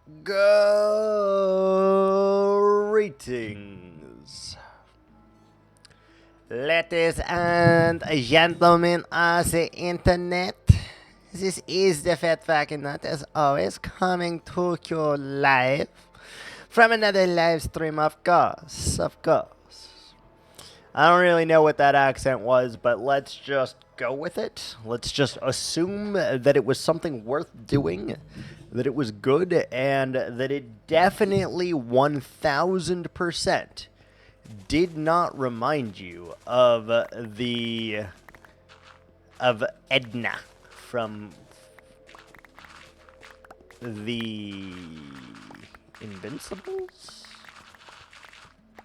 Greetings, ladies and gentlemen of the internet. This is the Fat Fucking Nut, as always, coming to you live from another live stream, of course. I don't really know what that accent was, but let's just go with it. Let's just assume that it was something worth doing, that it was good, and that it definitely 1000% did not remind you of Edna from the Invincibles?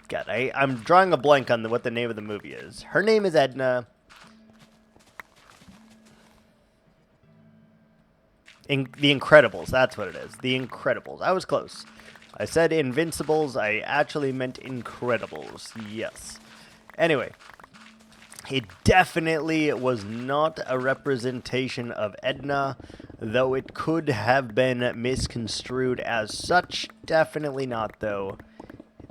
God, I'm drawing a blank on what the name of the movie is. Her name is Edna. The Incredibles, that's what it is. The Incredibles. I was close. I said Invincibles, I actually meant Incredibles. Yes. Anyway, it definitely was not a representation of Edna, though it could have been misconstrued as such. Definitely not, though.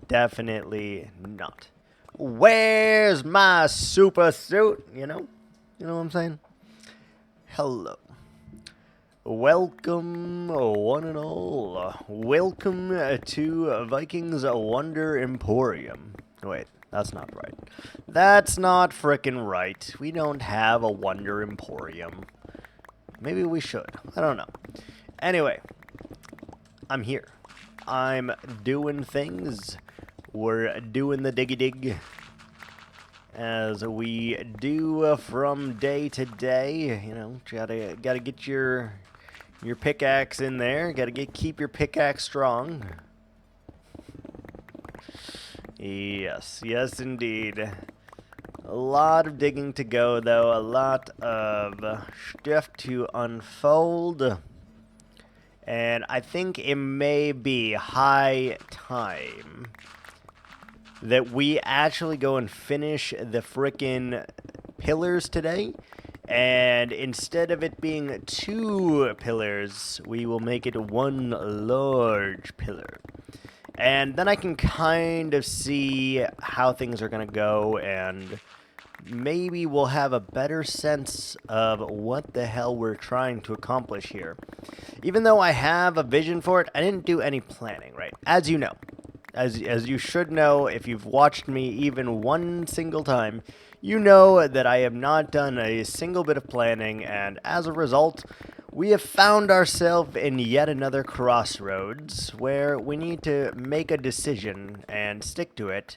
Definitely not. Where's my super suit? You know what I'm saying? Hello. Welcome, one and all. Welcome to Viking's Wonder Emporium. Wait, that's not right. That's not frickin' right. We don't have a Wonder Emporium. Maybe we should. I don't know. Anyway, I'm here. I'm doing things. We're doing the diggy dig, as we do from day to day. You know, gotta get your pickaxe in there. Gotta keep your pickaxe strong. Yes, indeed. A lot of digging to go, though. A lot of stuff to unfold. And I think it may be high time that we actually go and finish the frickin' pillars today. And instead of it being 2 pillars, we will make it 1 large pillar. And then I can kind of see how things are going to go, and maybe we'll have a better sense of what the hell we're trying to accomplish here. Even though I have a vision for it, I didn't do any planning, right? As you know. As you should know, if you've watched me even one single time, you know that I have not done a single bit of planning, and as a result, we have found ourselves in yet another crossroads where we need to make a decision and stick to it,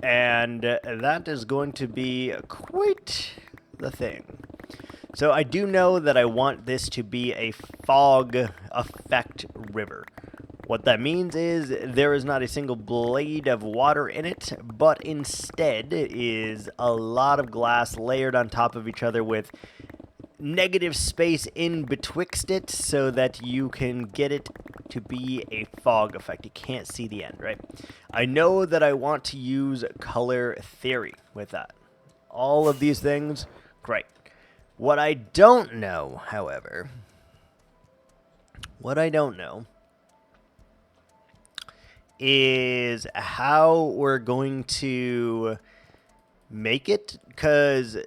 and that is going to be quite the thing. So I do know that I want this to be a fog effect river. What that means is there is not a single blade of water in it, but instead is a lot of glass layered on top of each other with negative space in betwixt it so that you can get it to be a fog effect. You can't see the end, right? I know that I want to use color theory with that. All of these things, great. What I don't know, however, is how we're going to make it, because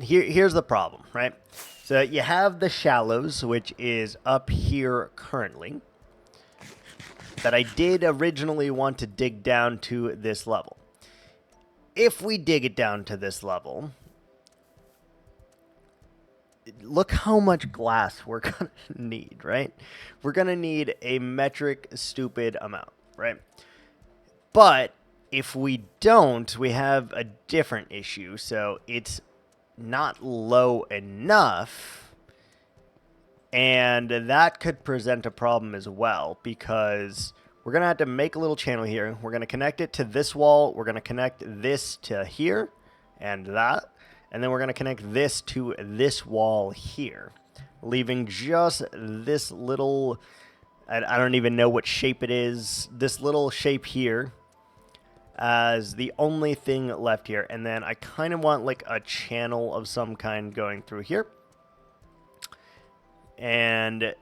here's the problem, right? So you have the shallows, which is up here currently, that I did originally want to dig down to this level. If we dig it down to this level, look how much glass we're going to need, right? We're going to need a metric stupid amount, right? But if we don't, we have a different issue. So it's not low enough, and that could present a problem as well, because we're going to have to make a little channel here. We're going to connect it to this wall. We're going to connect this to here and that. And then we're going to connect this to this wall here, leaving just this little, I don't even know what shape it is, this little shape here as the only thing left here. And then I kind of want like a channel of some kind going through here. And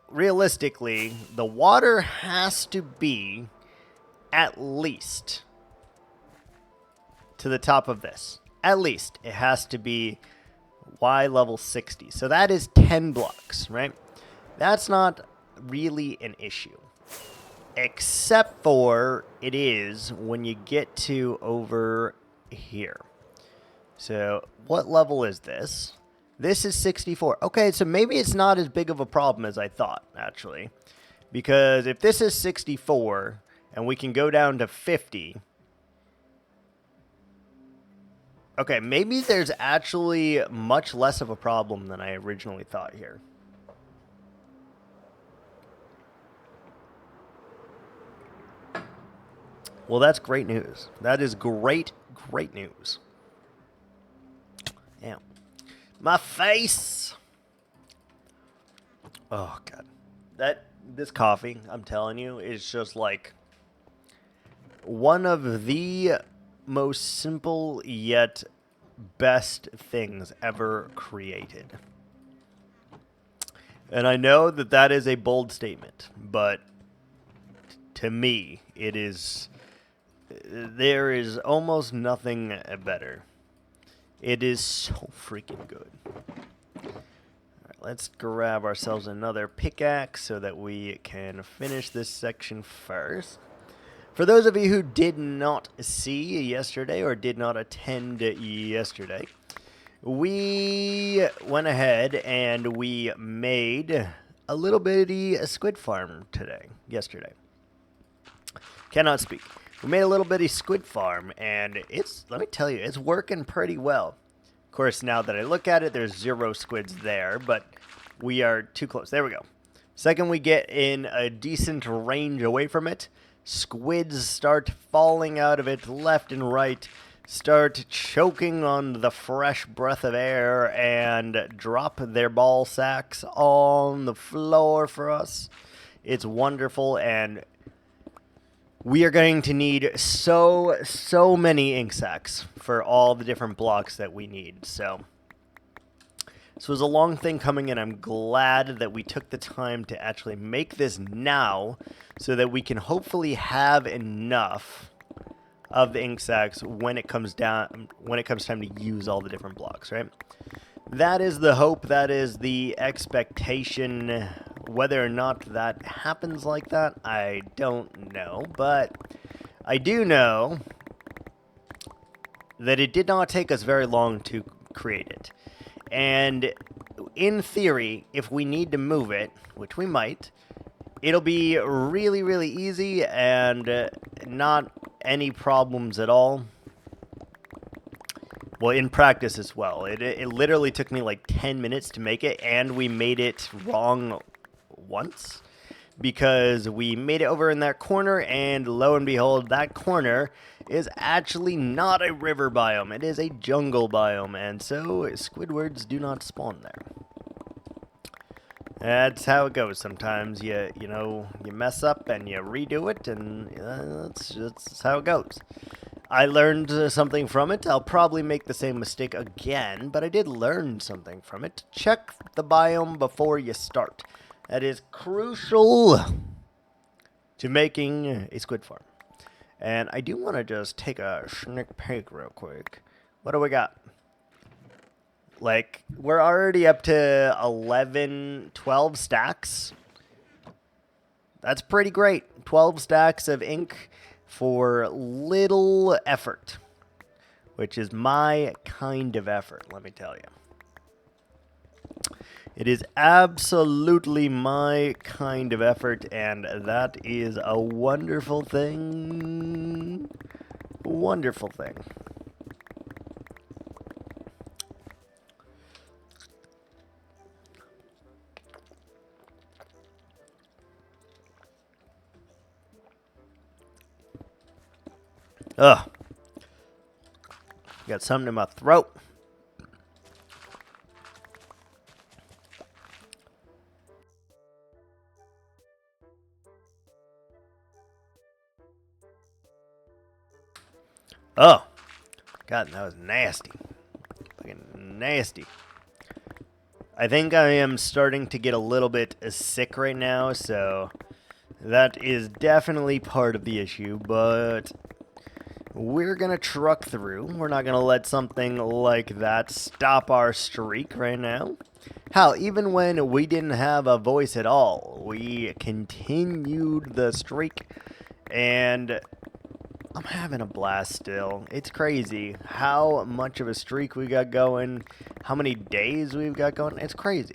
realistically, the water has to be at least to the top of this. At least it has to be Y level 60. So that is 10 blocks, right? That's not really an issue. Except for it is when you get to over here. So what level is this? This is 64. Okay, so maybe it's not as big of a problem as I thought, actually. Because if this is 64 and we can go down to 50... Okay, maybe there's actually much less of a problem than I originally thought here. Well, that's great news. That is great, great news. Yeah. My face! Oh, God. This coffee, I'm telling you, is just like one of the most simple yet best things ever created. And I know that that is a bold statement, but to me, it is... There is almost nothing better. It is so freaking good. Alright, let's grab ourselves another pickaxe so that we can finish this section first. For those of you who did not see yesterday or did not attend yesterday, we went ahead and we made a little bitty squid farm yesterday. Cannot speak. We made a little bitty squid farm, and let me tell you, it's working pretty well. Of course, now that I look at it, there's 0 squids there, but we are too close. There we go. Second we get in a decent range away from it, squids start falling out of it left and right, start choking on the fresh breath of air, and drop their ball sacks on the floor for us. It's wonderful, and we are going to need so many ink sacs for all the different blocks that we need. So this was a long thing coming, and I'm glad that we took the time to actually make this now so that we can hopefully have enough of the ink sacs when it comes time to use all the different blocks, right? That is the hope, that is the expectation. Whether or not that happens like that, I don't know, but I do know that it did not take us very long to create it. And in theory, if we need to move it, which we might, it'll be really, really easy and not any problems at all. Well, in practice as well. It literally took me like 10 minutes to make it, and we made it wrong once because we made it over in that corner, and lo and behold, that corner is actually not a river biome. It is a jungle biome, and so Squidwards do not spawn there. That's how it goes sometimes. You mess up and you redo it, and that's how it goes. I learned something from it. I'll probably make the same mistake again, but I did learn something from it. Check the biome before you start. That is crucial to making a squid farm. And I do want to just take a sneak peek real quick. What do we got? Like, we're already up to 12 stacks. That's pretty great. 12 stacks of ink for little effort, which is my kind of effort, let me tell you. It is absolutely my kind of effort, and that is a wonderful thing. Wonderful thing. Ugh. Got something in my throat. Oh. God, that was nasty. Fucking nasty. I think I am starting to get a little bit sick right now, so that is definitely part of the issue, but we're going to truck through. We're not going to let something like that stop our streak right now. Hell, even when we didn't have a voice at all, we continued the streak, and I'm having a blast still. It's crazy how much of a streak we got going, how many days we've got going. It's crazy.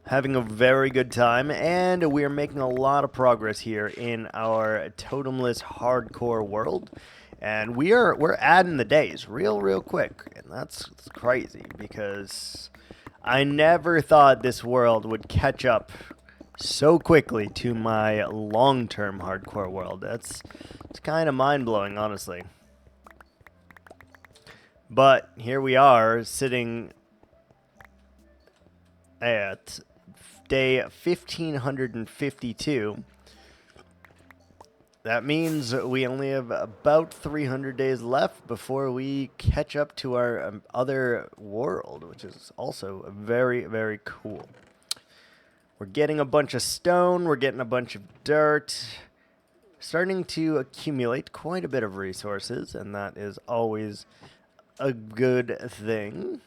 Having a very good time, and we're making a lot of progress here in our totemless hardcore world. And we're adding the days real quick, and that's crazy because I never thought this world would catch up so quickly to my long-term hardcore world. It's kind of mind-blowing, honestly. But here we are, sitting at day 1552. That means we only have about 300 days left before we catch up to our other world, which is also very cool. We're getting a bunch of stone, we're getting a bunch of dirt, starting to accumulate quite a bit of resources, and that is always a good thing.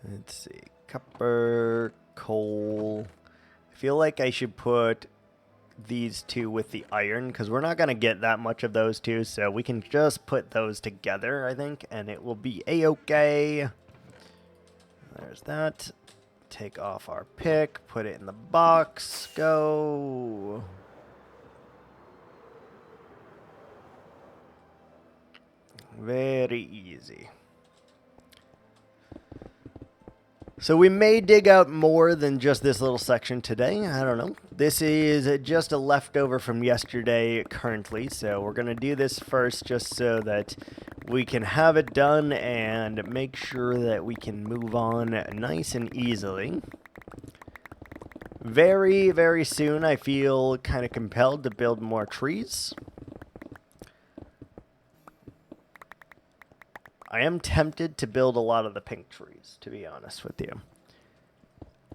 Let's see, copper, coal. I feel like I should put these two with the iron, because we're not going to get that much of those two, so we can just put those together, I think, and it will be a-okay. There's that. Take off our pick, put it in the box, go. Very easy. So we may dig out more than just this little section today. I don't know. This is just a leftover from yesterday currently. So we're going to do this first just so that we can have it done and make sure that we can move on nice and easily. Very soon I feel kind of compelled to build more trees. I am tempted to build a lot of the pink trees, to be honest with you.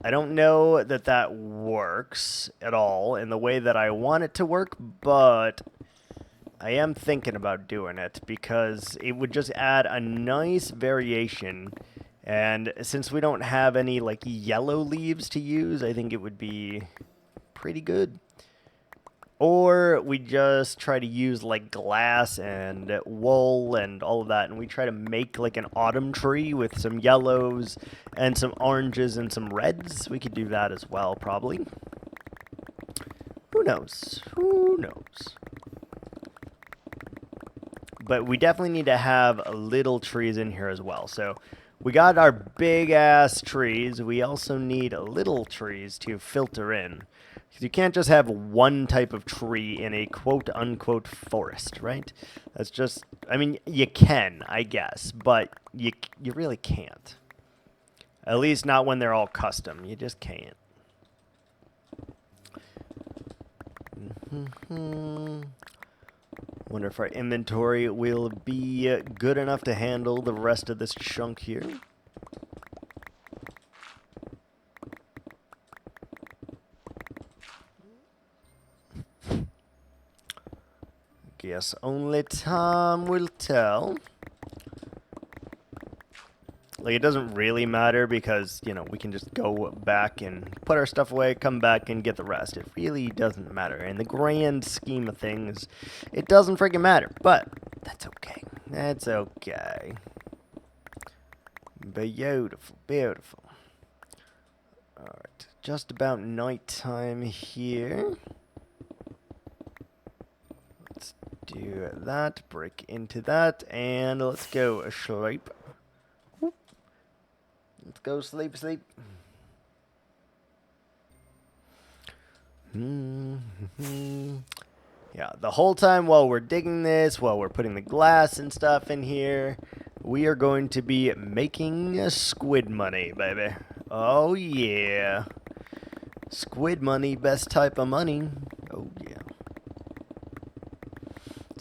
I don't know that that works at all in the way that I want it to work, but I am thinking about doing it because it would just add a nice variation. And since we don't have any like yellow leaves to use, I think it would be pretty good. Or we just try to use like glass and wool and all of that, and we try to make like an autumn tree with some yellows and some oranges and some reds. We could do that as well, probably. Who knows? Who knows? But we definitely need to have little trees in here as well. So we got our big ass trees. We also need little trees to filter in. You can't just have one type of tree in a quote-unquote forest, right? That's just, I mean, you can, I guess, but you really can't. At least not when they're all custom. You just can't. Wonder if our inventory will be good enough to handle the rest of this chunk here. Guess only time will tell. Like, it doesn't really matter because, you know, we can just go back and put our stuff away, come back and get the rest. It really doesn't matter. In the grand scheme of things, it doesn't freaking matter. But that's okay. That's okay. Beautiful, beautiful. Alright, just about nighttime here. Do that, break into that, and let's go sleep. Let's go sleep. Yeah, the whole time while we're digging this, while we're putting the glass and stuff in here, we are going to be making squid money, baby. Oh, yeah. Squid money, best type of money. Oh, yeah.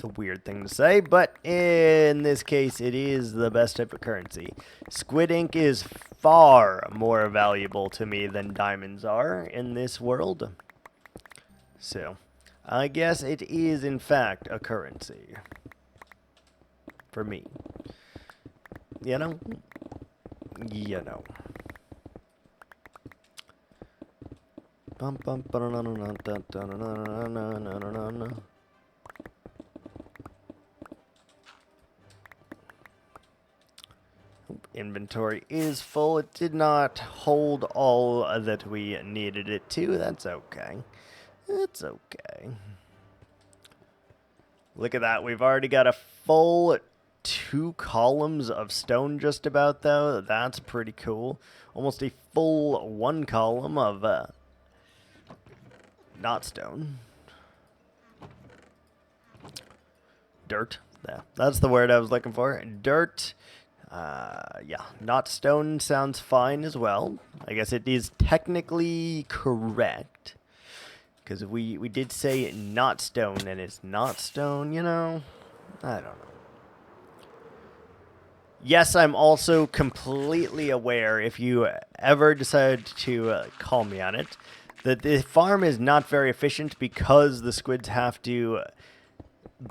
a weird thing to say, but in this case, it is the best type of currency. Squid ink is far more valuable to me than diamonds are in this world. So, I guess it is, in fact, a currency. For me. You know? You know. Inventory is full. It did not hold all that we needed it to. That's okay. It's okay. Look at that. We've already got a full 2 columns of stone just about, though. That's pretty cool. Almost a full 1 column of not stone. Dirt. Yeah, that's the word I was looking for. Dirt. Yeah, not stone sounds fine as well. I guess it is technically correct. Because we did say not stone, and it's not stone, you know? I don't know. Yes, I'm also completely aware, if you ever decide to call me on it, that the farm is not very efficient because the squids have to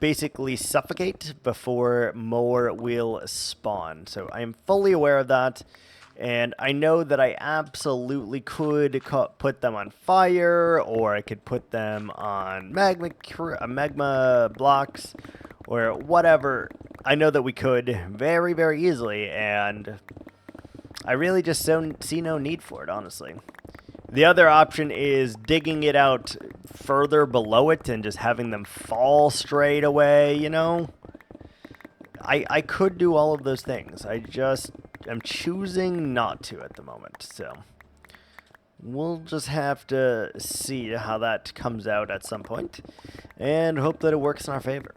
basically suffocate before more will spawn. So I am fully aware of that. And I know that I absolutely could put them on fire, or I could put them on magma blocks, or whatever. I know that we could very, very easily, and I really just don't see no need for it, honestly. The other option is digging it out further below it and just having them fall straight away, you know? I could do all of those things. I'm choosing not to at the moment, so we'll just have to see how that comes out at some point and hope that it works in our favor.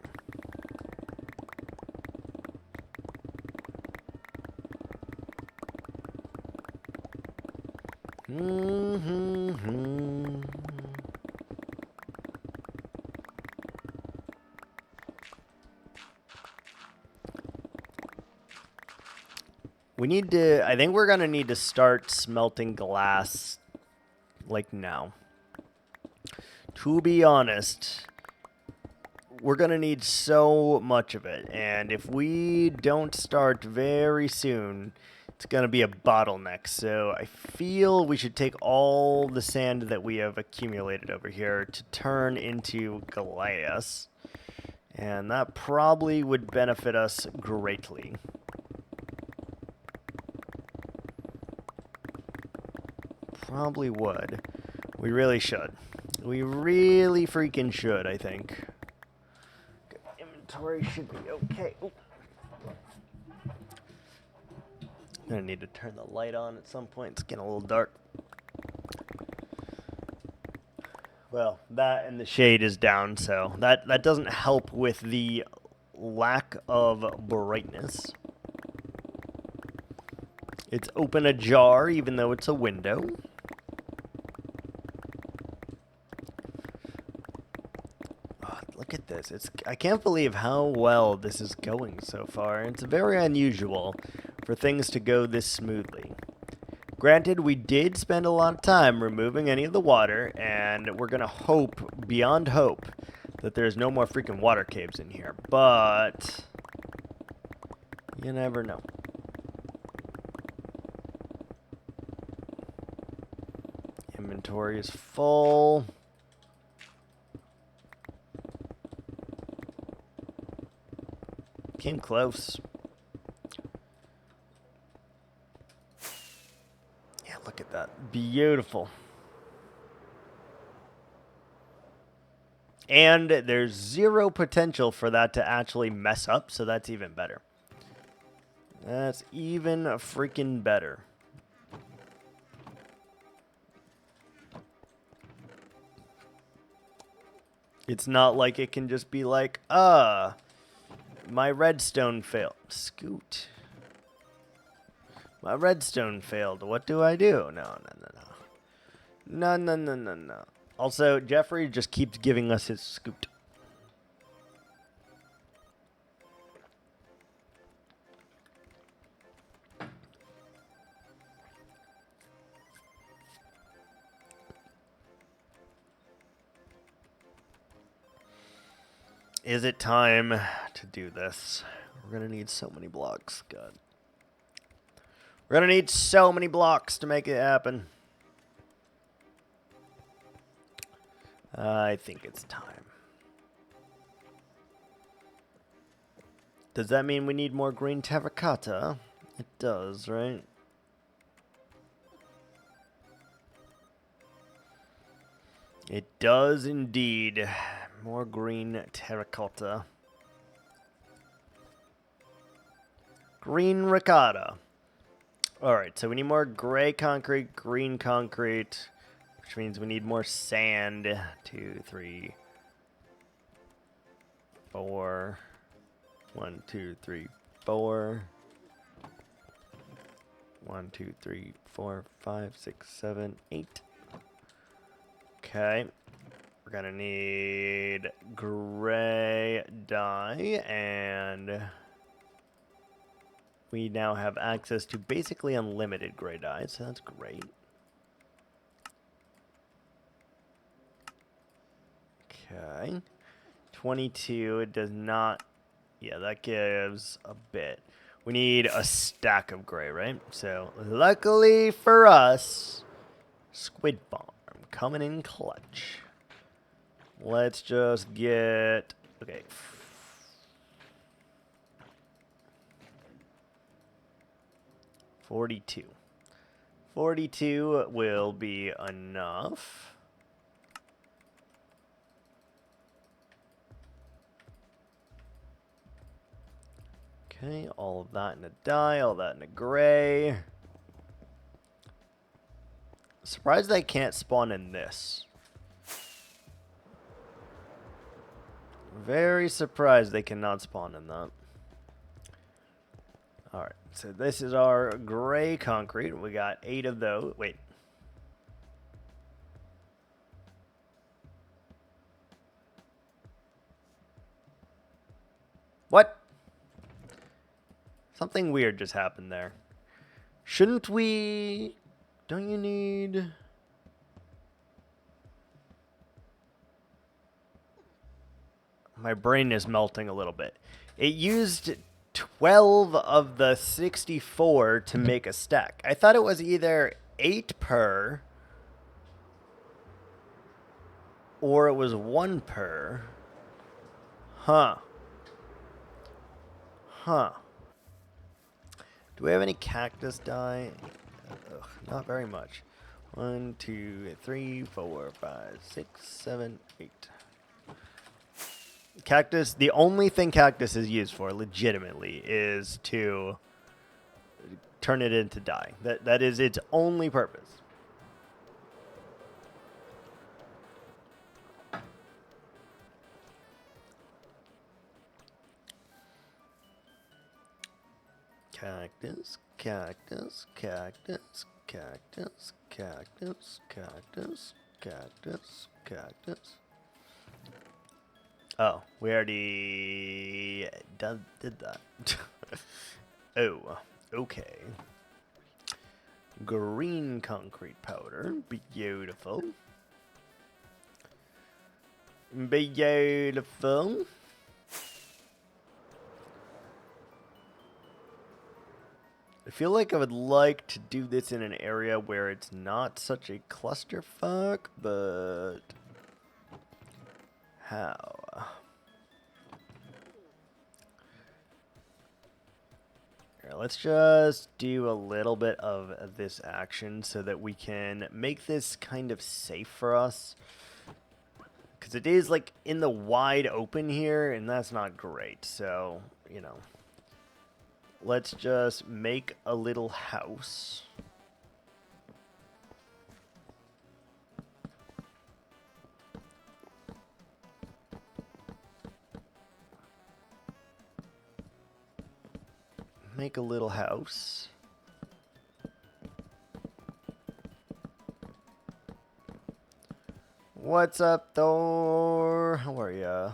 I think we're going to need to start smelting glass, like, now. To be honest, we're going to need so much of it, and if we don't start very soon, it's going to be a bottleneck. So I feel we should take all the sand that we have accumulated over here to turn into glass, and that probably would benefit us greatly. Probably would. We really should. We really freaking should, I think. Inventory should be okay. Ooh. I'm gonna need to turn the light on at some point. It's getting a little dark. Well, that and the shade is down, so that doesn't help with the lack of brightness. It's open ajar, even though it's a window. Look at this. I can't believe how well this is going so far. It's very unusual for things to go this smoothly. Granted, we did spend a lot of time removing any of the water, and we're going to hope, beyond hope, that there's no more freaking water caves in here. But you never know. Inventory is full. Came close. Yeah, look at that. Beautiful. And there's zero potential for that to actually mess up, so that's even better. That's even freaking better. It's not like it can just be like, my redstone failed. Scoot. My redstone failed. What do I do? No. No. Also, Jeffrey just keeps giving us his scoot. Is it time to do this? We're gonna need so many blocks. God. We're gonna need so many blocks to make it happen. I think it's time. Does that mean we need more green terracotta? It does, right? It does indeed. More green terracotta. Green ricotta. Alright, so we need more gray concrete, green concrete, which means we need more sand. 2, 3, 4. 1, 2, 3, 4. 1, 2, 3, 4, 5, 6, 7, 8. Okay. We're gonna need gray dye, and we now have access to basically unlimited gray dye, so that's great. Okay. 22, it does not... Yeah, that gives a bit. We need a stack of gray, right? So, luckily for us, Squid Farm coming in clutch. Let's just get... Okay. 42. 42 will be enough. Okay, all of that in a dye, all that in a gray. Surprised they can't spawn in this. Very surprised they cannot spawn in that. Alright, so this is our gray concrete. We got 8 of those. Wait. What? Something weird just happened there. Shouldn't we... Don't you need... My brain is melting a little bit. It used 12 of the 64 to make a stack. I thought it was either 8 per... or it was 1 per. Huh. Huh. Do we have any cactus dye? Ugh, not very much. 1, 2, 3, 4, 5, 6, 7, 8. Cactus, the only thing cactus is used for, legitimately, is to turn it into dye. That is its only purpose. Cactus, cactus, cactus, cactus, cactus, cactus, cactus, cactus. Oh, we already did that. Oh, okay. Green concrete powder. Beautiful. Beautiful. I feel like I would like to do this in an area where it's not such a clusterfuck, but how? Here, let's just do a little bit of this action so that we can make this kind of safe for us. Because it is like in the wide open here, and that's not great. So, you know. Let's just make a little house. Make a little house. What's up, Thor? How are ya?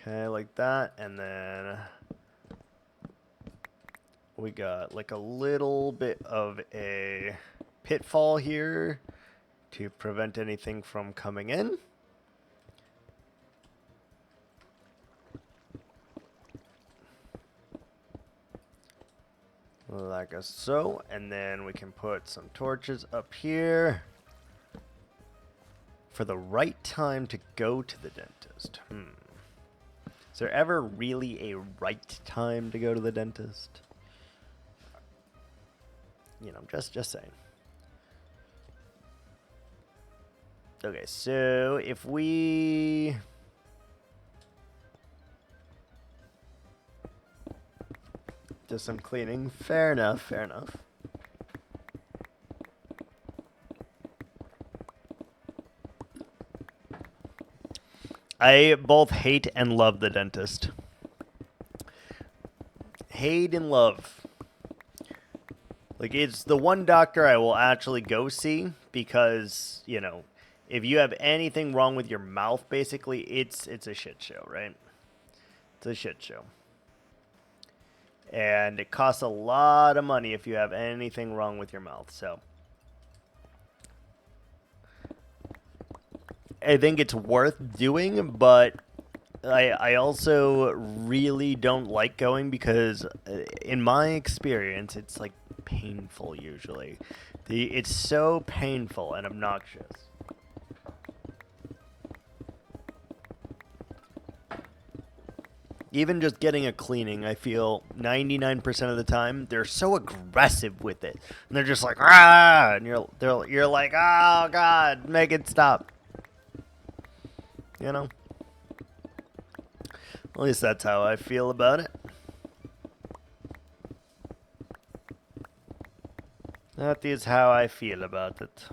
Okay, like that, and then we got like a little bit of a pitfall here to prevent anything from coming in. Like so, and then we can put some torches up here for the right time to go to the dentist. Is there ever really a right time to go to the dentist? You know, just saying. Okay, so if we... do some cleaning. Fair enough, fair enough. I both hate and love the dentist. Hate and love. Like, it's the one doctor I will actually go see because, you know, if you have anything wrong with your mouth, basically, it's a shit show, right? It's a shit show. And it costs a lot of money if you have anything wrong with your mouth. So I think it's worth doing, but I also really don't like going because in my experience, it's like painful usually. It's so painful and obnoxious. Even just getting a cleaning, I feel 99% of the time, they're so aggressive with it. And they're just like, ah! And you're like, oh, God, make it stop. You know? At least that's how I feel about it. That is how I feel about it.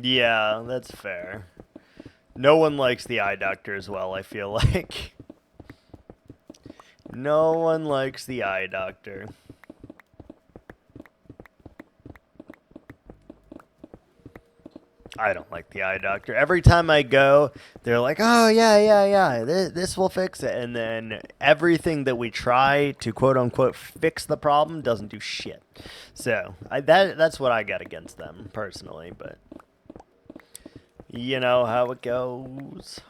Yeah, that's fair. No one likes the eye doctor as well, I feel like. No one likes the eye doctor. I don't like the eye doctor. Every time I go, they're like, oh, yeah, this will fix it. And then everything that we try to quote-unquote fix the problem doesn't do shit. So, that's what I got against them, personally, but... you know how it goes.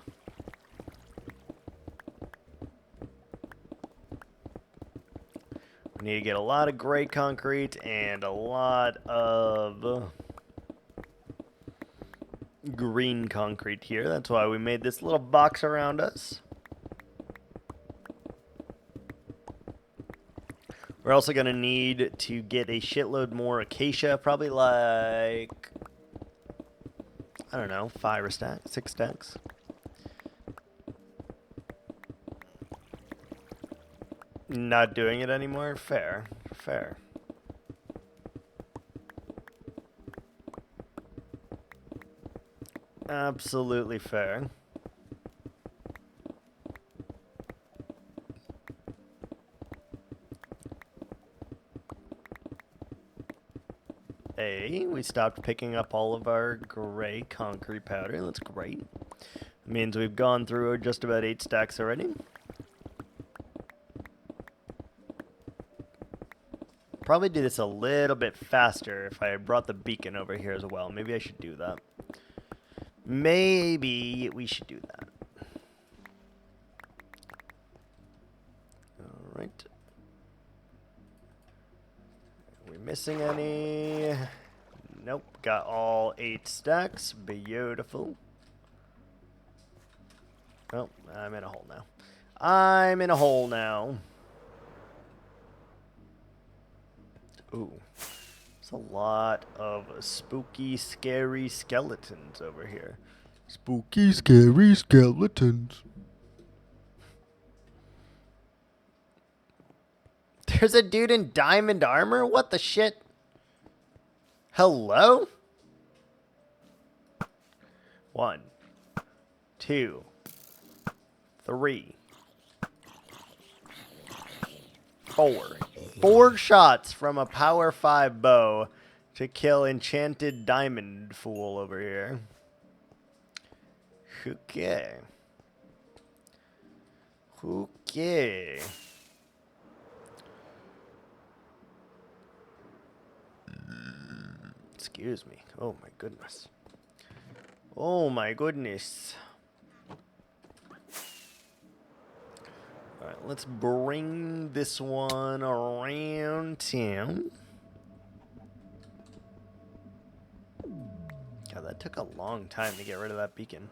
We need to get a lot of gray concrete and a lot of green concrete here. That's why we made this little box around us. We're also going to need to get a shitload more acacia, probably like... I don't know, 5 or 6 stacks. Not doing it anymore? Fair. Fair. Absolutely fair. We stopped picking up all of our gray concrete powder. That's great. It means we've gone through just about 8 stacks already. Probably do this a little bit faster if I brought the beacon over here as well. Maybe I should do that. Maybe we should do that. Alright. Are we missing any? Nope. Got all 8 stacks. Beautiful. Oh, I'm in a hole now. I'm in a hole now. Ooh. There's a lot of spooky, scary skeletons over here. Spooky, scary skeletons. There's a dude in diamond armor? What the shit? Hello? 1, 2, 3, 4. 4 shots from a power 5 bow to kill enchanted diamond fool over here. Okay. Okay. Excuse me. Oh my goodness. Oh my goodness. Alright, let's bring this one around town. God, that took a long time to get rid of that beacon.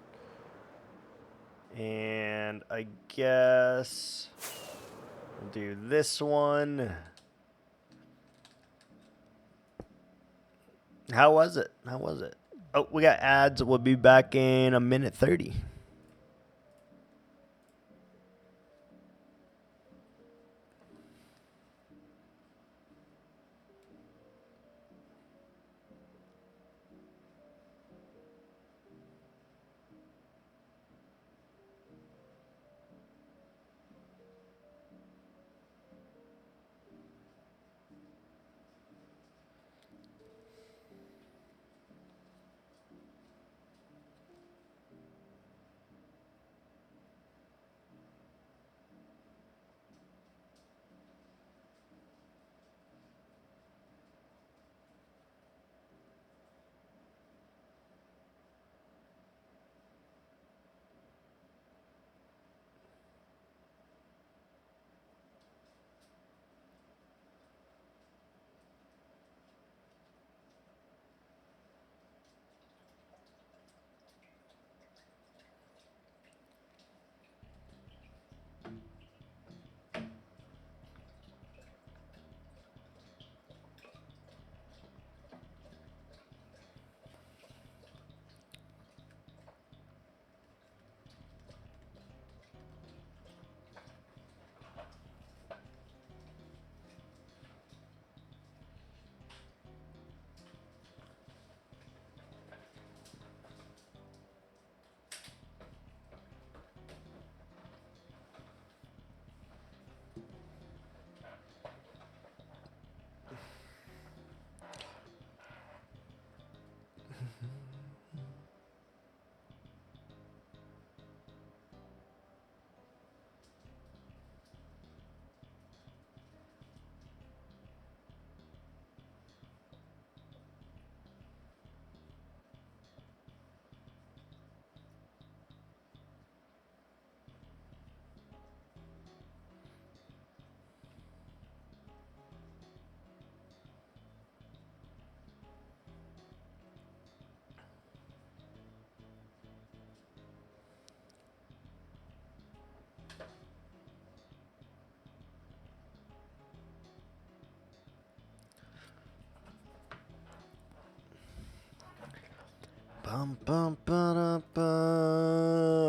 And I guess we'll do this one. How was it? How was it? Oh, we got ads. We'll be back in a minute 30.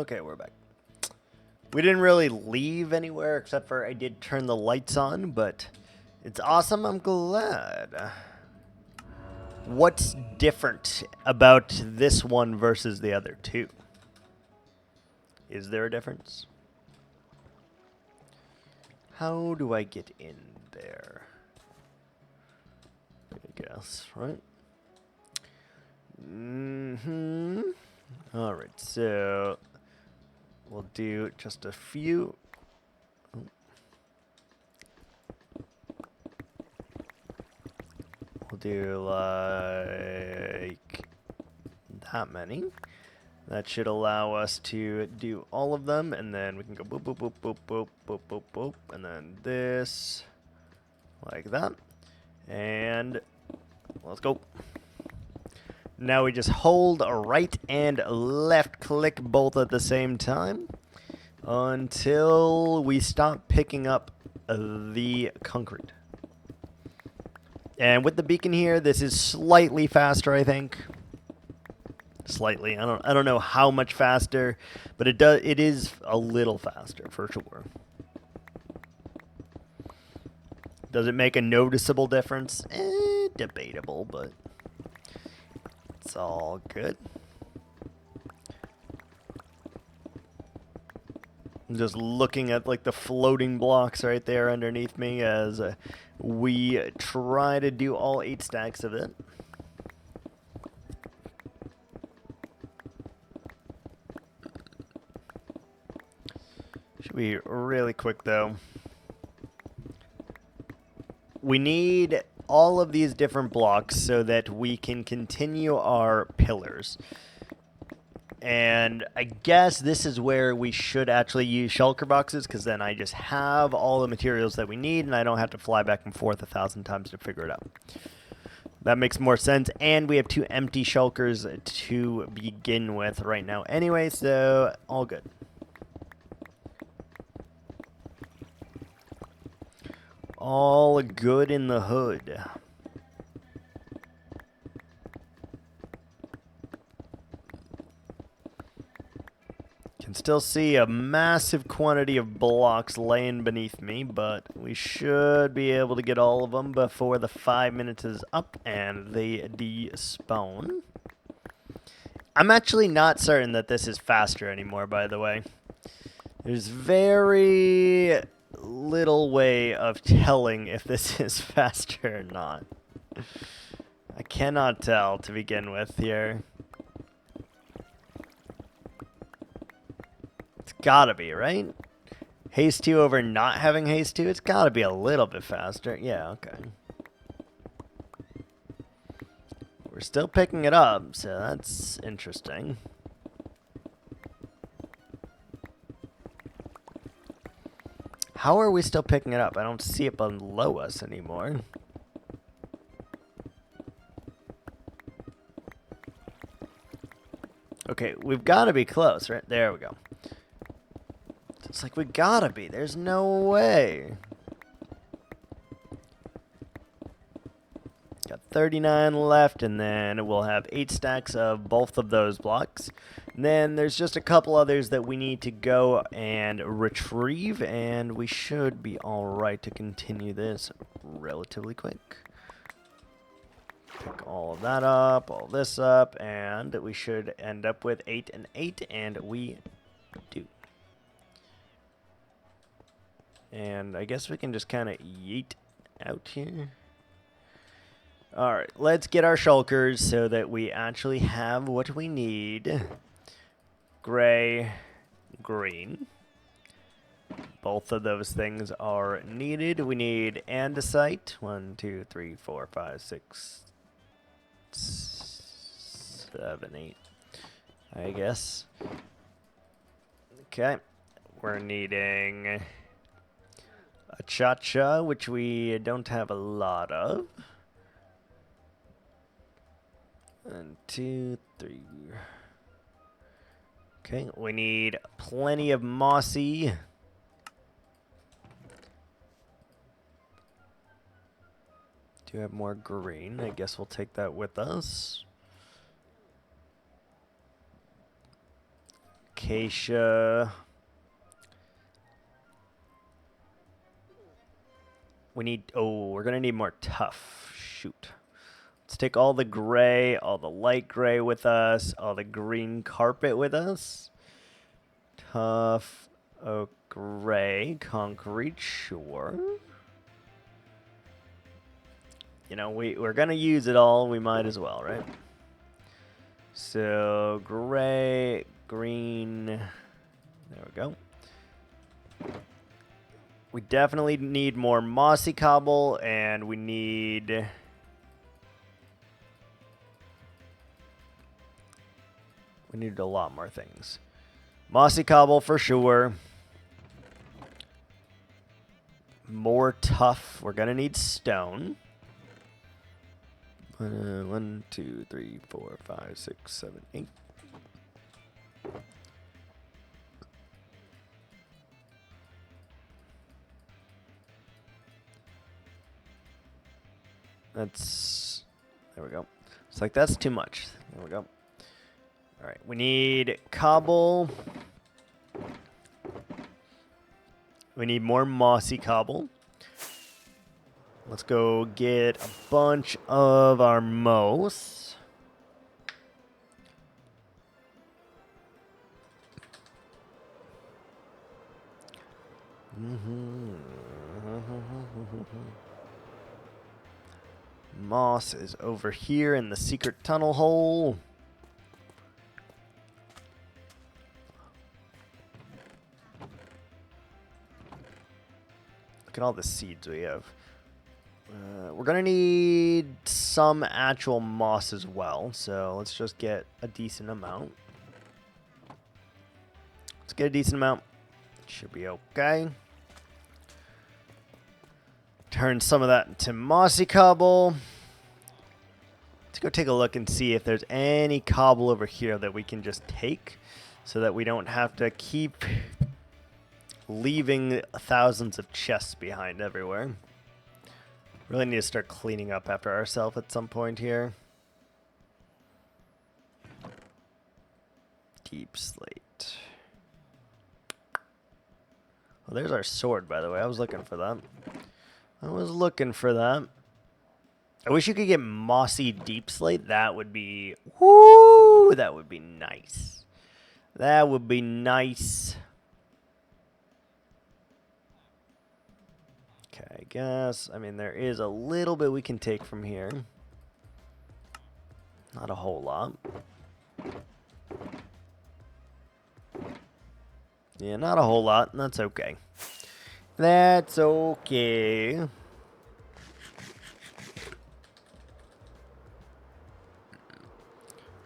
Okay, we're back. We didn't really leave anywhere except for I did turn the lights on, but it's awesome. I'm glad. What's different about this one versus the other two? Is there a difference? How do I get in there? I guess, right? All right, so we'll do just a few. We'll do like that many. That should allow us to do all of them, and then we can go boop, boop, boop, boop, boop, boop, boop, boop, and then this, like that. And let's go. Now we just hold a right and left click both at the same time until we stop picking up the concrete. And with the beacon here, this is slightly faster, I think. Slightly. I don't know how much faster, but it is a little faster for sure. Does it make a noticeable difference? Debatable, but it's all good. I'm just looking at like the floating blocks right there underneath me as we try to do all 8 stacks of it. Should be really quick, though. We need all of these different blocks so that we can continue our pillars. And I guess this is where we should actually use shulker boxes, because then I just have all the materials that we need and I don't have to fly back and forth 1,000 times to figure it out. That makes more sense, and we have 2 empty shulkers to begin with right now anyway, so all good. All good in the hood. Can still see a massive quantity of blocks laying beneath me, but we should be able to get all of them before the 5 minutes is up and they despawn. I'm actually not certain that this is faster anymore, by the way. There's very little way of telling if this is faster or not. I cannot tell to begin with here. It's gotta be, right? Haste 2 over not having haste 2? It's gotta be a little bit faster. Yeah, okay. We're still picking it up, so that's interesting. How are we still picking it up? I don't see it below us anymore. Okay, we've got to be close, right? There we go. It's like we gotta be. There's no way. Got 39 left, and then we'll have 8 stacks of both of those blocks. And then there's just a couple others that we need to go and retrieve, and we should be alright to continue this relatively quick. Pick all of that up, all this up, and we should end up with 8 and 8, and we do. And I guess we can just kind of yeet out here. Alright, let's get our shulkers so that we actually have what we need. Gray, green. Both of those things are needed. We need andesite. 1, 2, 3, 4, 5, 6, 7, 8. I guess. Okay. We're needing a cha-cha, which we don't have a lot of. 1, 2, 3. Okay, we need plenty of mossy. Do have more green. I guess we'll take that with us. Acacia. We need, oh, we're gonna need more tough. Shoot. Let's take all the gray, all the light gray with us, all the green carpet with us. Tough oak gray, concrete, sure. You know, we're gonna use it all, we might as well, right? So, gray, green, there we go. We definitely need more mossy cobble, and we need... We need a lot more things. Mossy cobble for sure. More tough. We're gonna need stone. 1, 2, 3, 4, 5, 6, 7, 8. That's... There we go. It's like that's too much. There we go. Alright, we need cobble. We need more mossy cobble. Let's go get a bunch of our moss. Moss is over here in the secret tunnel hole. at all the seeds we have. We're going to need some actual moss as well, so let's just get a decent amount. Let's get a decent amount. Should be okay. Turn some of that into mossy cobble. Let's go take a look and see if there's any cobble over here that we can just take so that we don't have to keep leaving thousands of chests behind everywhere. Really need to start cleaning up after ourselves at some point here. Deep slate. Well, there's our sword, by the way. I was looking for that. I wish you could get mossy deep slate. That would be... Woo! That would be nice. That would be nice. Okay, I guess. I mean, there is a little bit we can take from here. Not a whole lot. Yeah, not a whole lot. And that's okay. That's okay.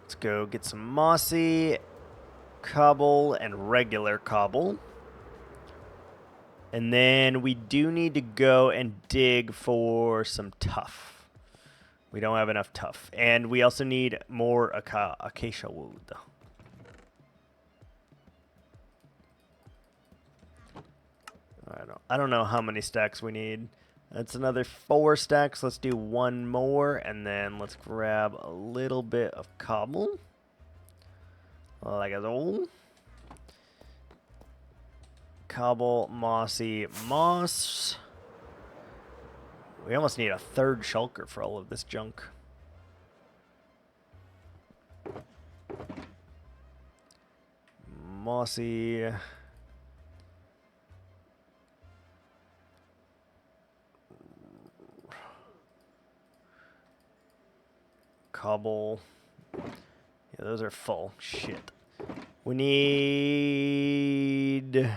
Let's go get some mossy cobble and regular cobble. And then we do need to go and dig for some tuff. We don't have enough tuff. And we also need more acacia wood. I don't know how many stacks we need. That's another 4 stacks. Let's do one more, and then let's grab a little bit of cobble. Like a old. Cobble, mossy, moss. We almost need a 3rd shulker for all of this junk. Mossy. Cobble. Yeah, those are full. Shit. We need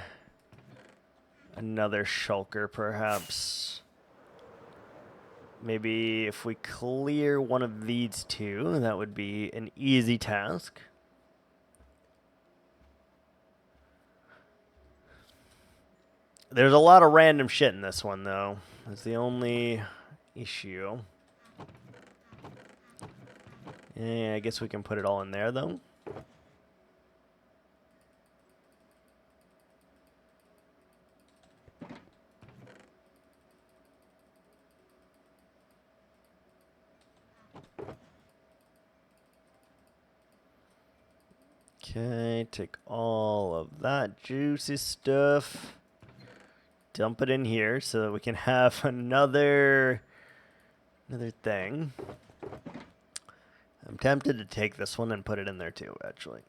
another shulker, perhaps. Maybe if we clear one of these 2, that would be an easy task. There's a lot of random shit in this one, though. That's the only issue. Yeah, I guess we can put it all in there, though. Okay, take all of that juicy stuff. Dump it in here so that we can have another thing. I'm tempted to take this one and put it in there too, actually.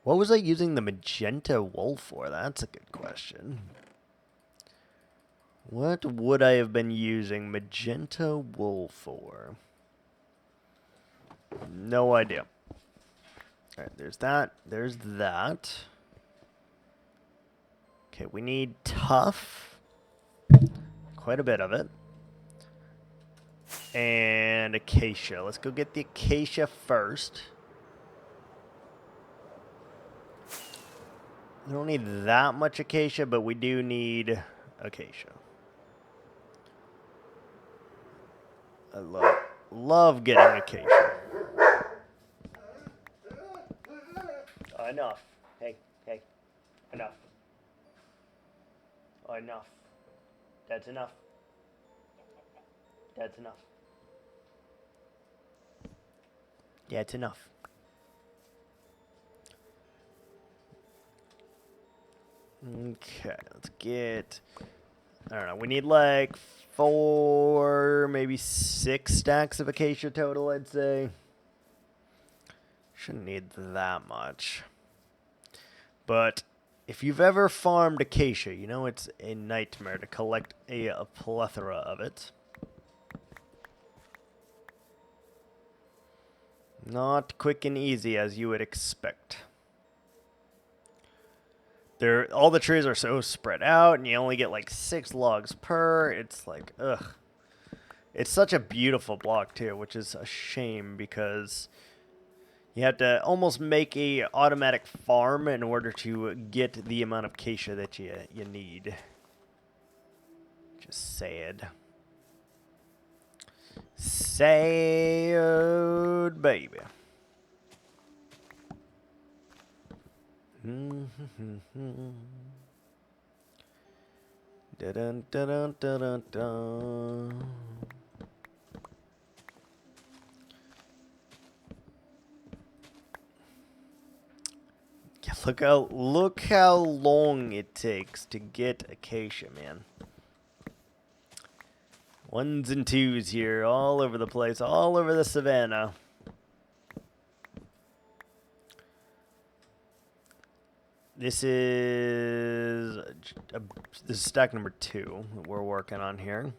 What was I using the magenta wool for? That's a good question. What would I have been using magenta wool for? No idea. Alright, there's that. There's that. Okay, we need tuff. Quite a bit of it. And acacia. Let's go get the acacia first. We don't need that much acacia, but we do need acacia. I love getting acacia. Enough. Hey, enough. Enough. That's enough. That's enough. Yeah, it's enough. Okay, let's get... I don't know, we need like 4, maybe 6 stacks of acacia total, I'd say. Shouldn't need that much. But if you've ever farmed acacia, you know it's a nightmare to collect a plethora of it. Not quick and easy as you would expect. all the trees are so spread out, and you only get like 6 logs per. It's like, ugh. It's such a beautiful block too, which is a shame because you have to almost make a automatic farm in order to get the amount of acacia that you need. Just sad. Sad, baby. Dun, dun, dun, dun, dun, dun. Yeah, look how long it takes to get acacia, man. 1s and 2s here, all over the place, all over the savannah. This is stack number 2 that we're working on here.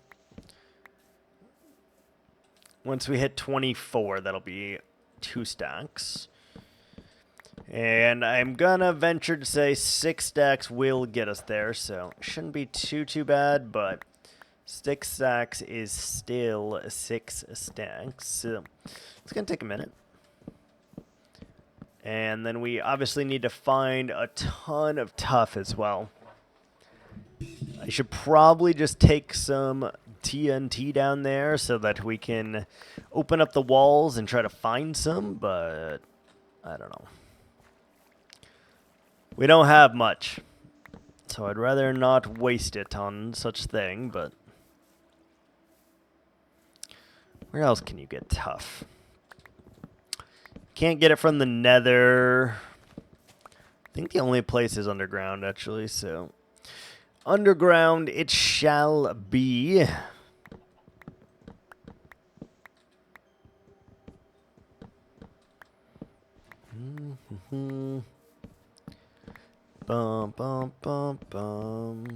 Once we hit 24, that'll be 2 stacks. And I'm gonna venture to say 6 stacks will get us there, so shouldn't be too bad, but 6 stacks is still 6 stacks, so it's gonna take a minute. And then we obviously need to find a ton of tuff as well. I should probably just take some TNT down there so that we can open up the walls and try to find some, but I don't know. We don't have much, so I'd rather not waste it on such thing, but where else can you get tuff? Can't get it from the nether. I think the only place is underground, actually, so underground it shall be. Bum, bum, bum, bum.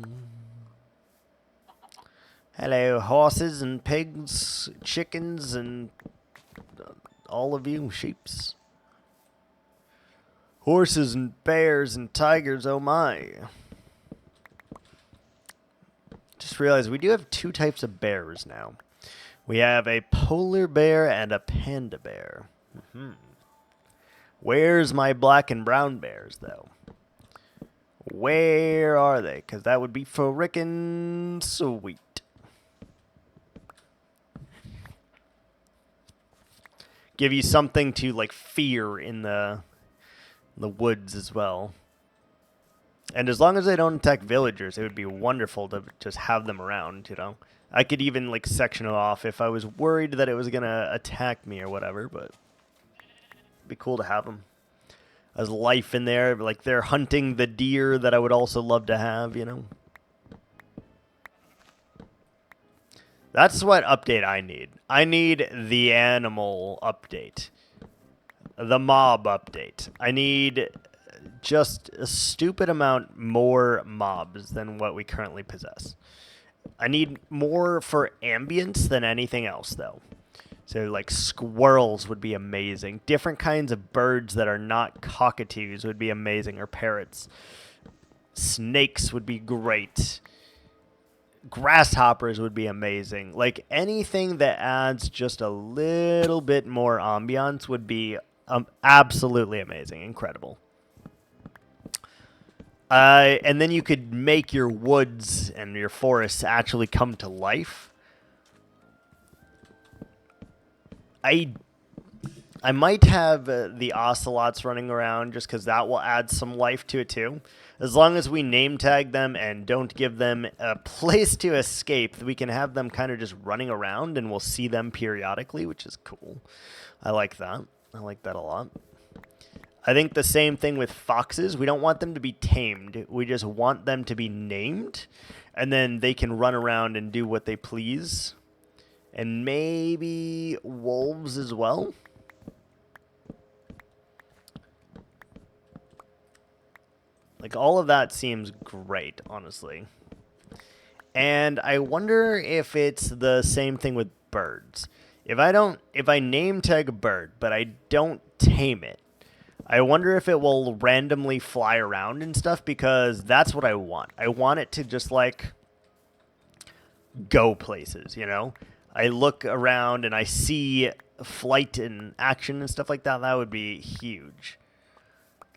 Hello, horses and pigs, chickens, and all of you sheeps. Horses and bears and tigers, oh my. Just realized we do have 2 types of bears now. We have a polar bear and a panda bear. Where's my black and brown bears, though? Where are they? Because that would be frickin' sweet. Give you something to, like, fear in the woods as well. And as long as they don't attack villagers, it would be wonderful to just have them around, you know? I could even, like, section it off if I was worried that it was going to attack me or whatever, but it'd be cool to have them. There's life in there, like they're hunting the deer that I would also love to have, you know? That's what update I need. I need the animal update. The mob update. I need just a stupid amount more mobs than what we currently possess. I need more for ambience than anything else, though. So, like, squirrels would be amazing. Different kinds of birds that are not cockatoos would be amazing, or parrots. Snakes would be great. Grasshoppers would be amazing. Like, anything that adds just a little bit more ambiance would be absolutely amazing. Incredible. And then you could make your woods and your forests actually come to life. I might have the ocelots running around just because that will add some life to it too. As long as we name tag them and don't give them a place to escape, we can have them kind of just running around and we'll see them periodically, which is cool. I like that. I like that a lot. I think the same thing with foxes. We don't want them to be tamed. We just want them to be named, and then they can run around and do what they please. And maybe wolves as well. Like, all of that seems great, honestly. And I wonder if it's the same thing with birds. If I name tag a bird, but I don't tame it, I wonder if it will randomly fly around and stuff, because that's what I want. I want it to just, like, go places, you know? I look around and I see flight and action and stuff like that. That would be huge.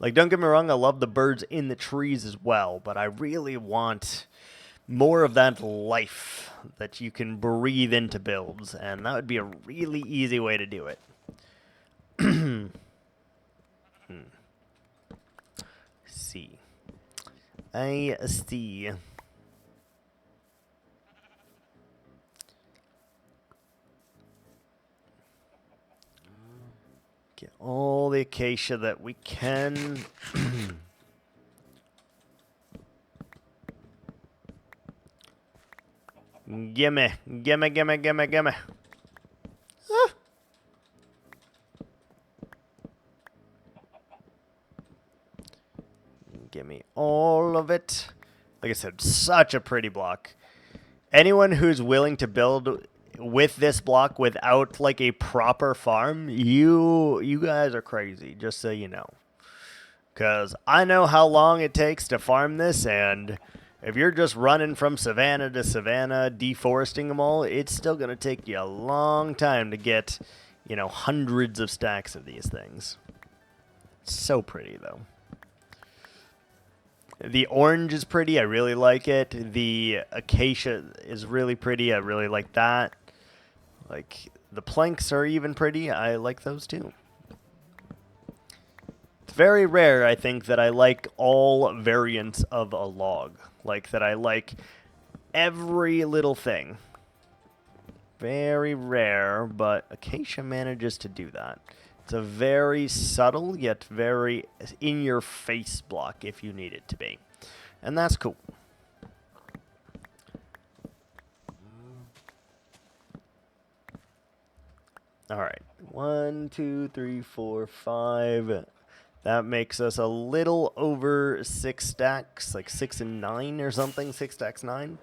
Like, don't get me wrong, I love the birds in the trees as well, but I really want more of that life that you can breathe into builds, and that would be a really easy way to do it. See. I see. Get all the acacia that we can. Gimme, gimme, gimme, gimme, gimme. Ah. Gimme all of it. Like I said, such a pretty block. Anyone who's willing to build with this block without like a proper farm, you guys are crazy, just so you know. Because I know how long it takes to farm this, and if you're just running from savanna to savanna, deforesting them all, it's still going to take you a long time to get, you know, hundreds of stacks of these things. So pretty, though. The orange is pretty. I really like it. The acacia is really pretty. I really like that. Like, the planks are even pretty. I like those, too. It's very rare, I think, that I like all variants of a log. Like, that I like every little thing. Very rare, but acacia manages to do that. It's a very subtle, yet very in-your-face block if you need it to be. And that's cool. Alright. 1, 2, 3, 4, 5... That makes us a little over 6 stacks, like 6 and 9 or something. 6 stacks 9.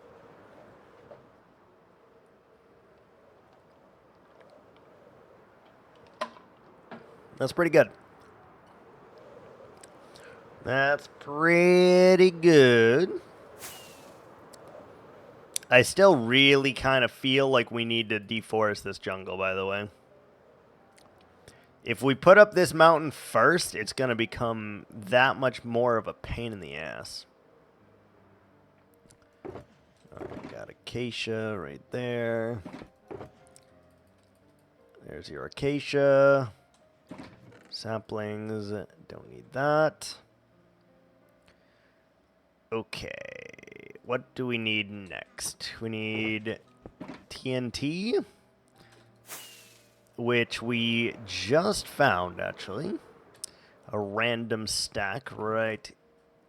That's pretty good. That's pretty good. I still really kind of feel like we need to deforest this jungle, by the way. If we put up this mountain first, it's going to become that much more of a pain in the ass. Alright, got acacia right there. There's your acacia. Saplings, don't need that. Okay, what do we need next? We need TNT. Which we just found, actually. A random stack right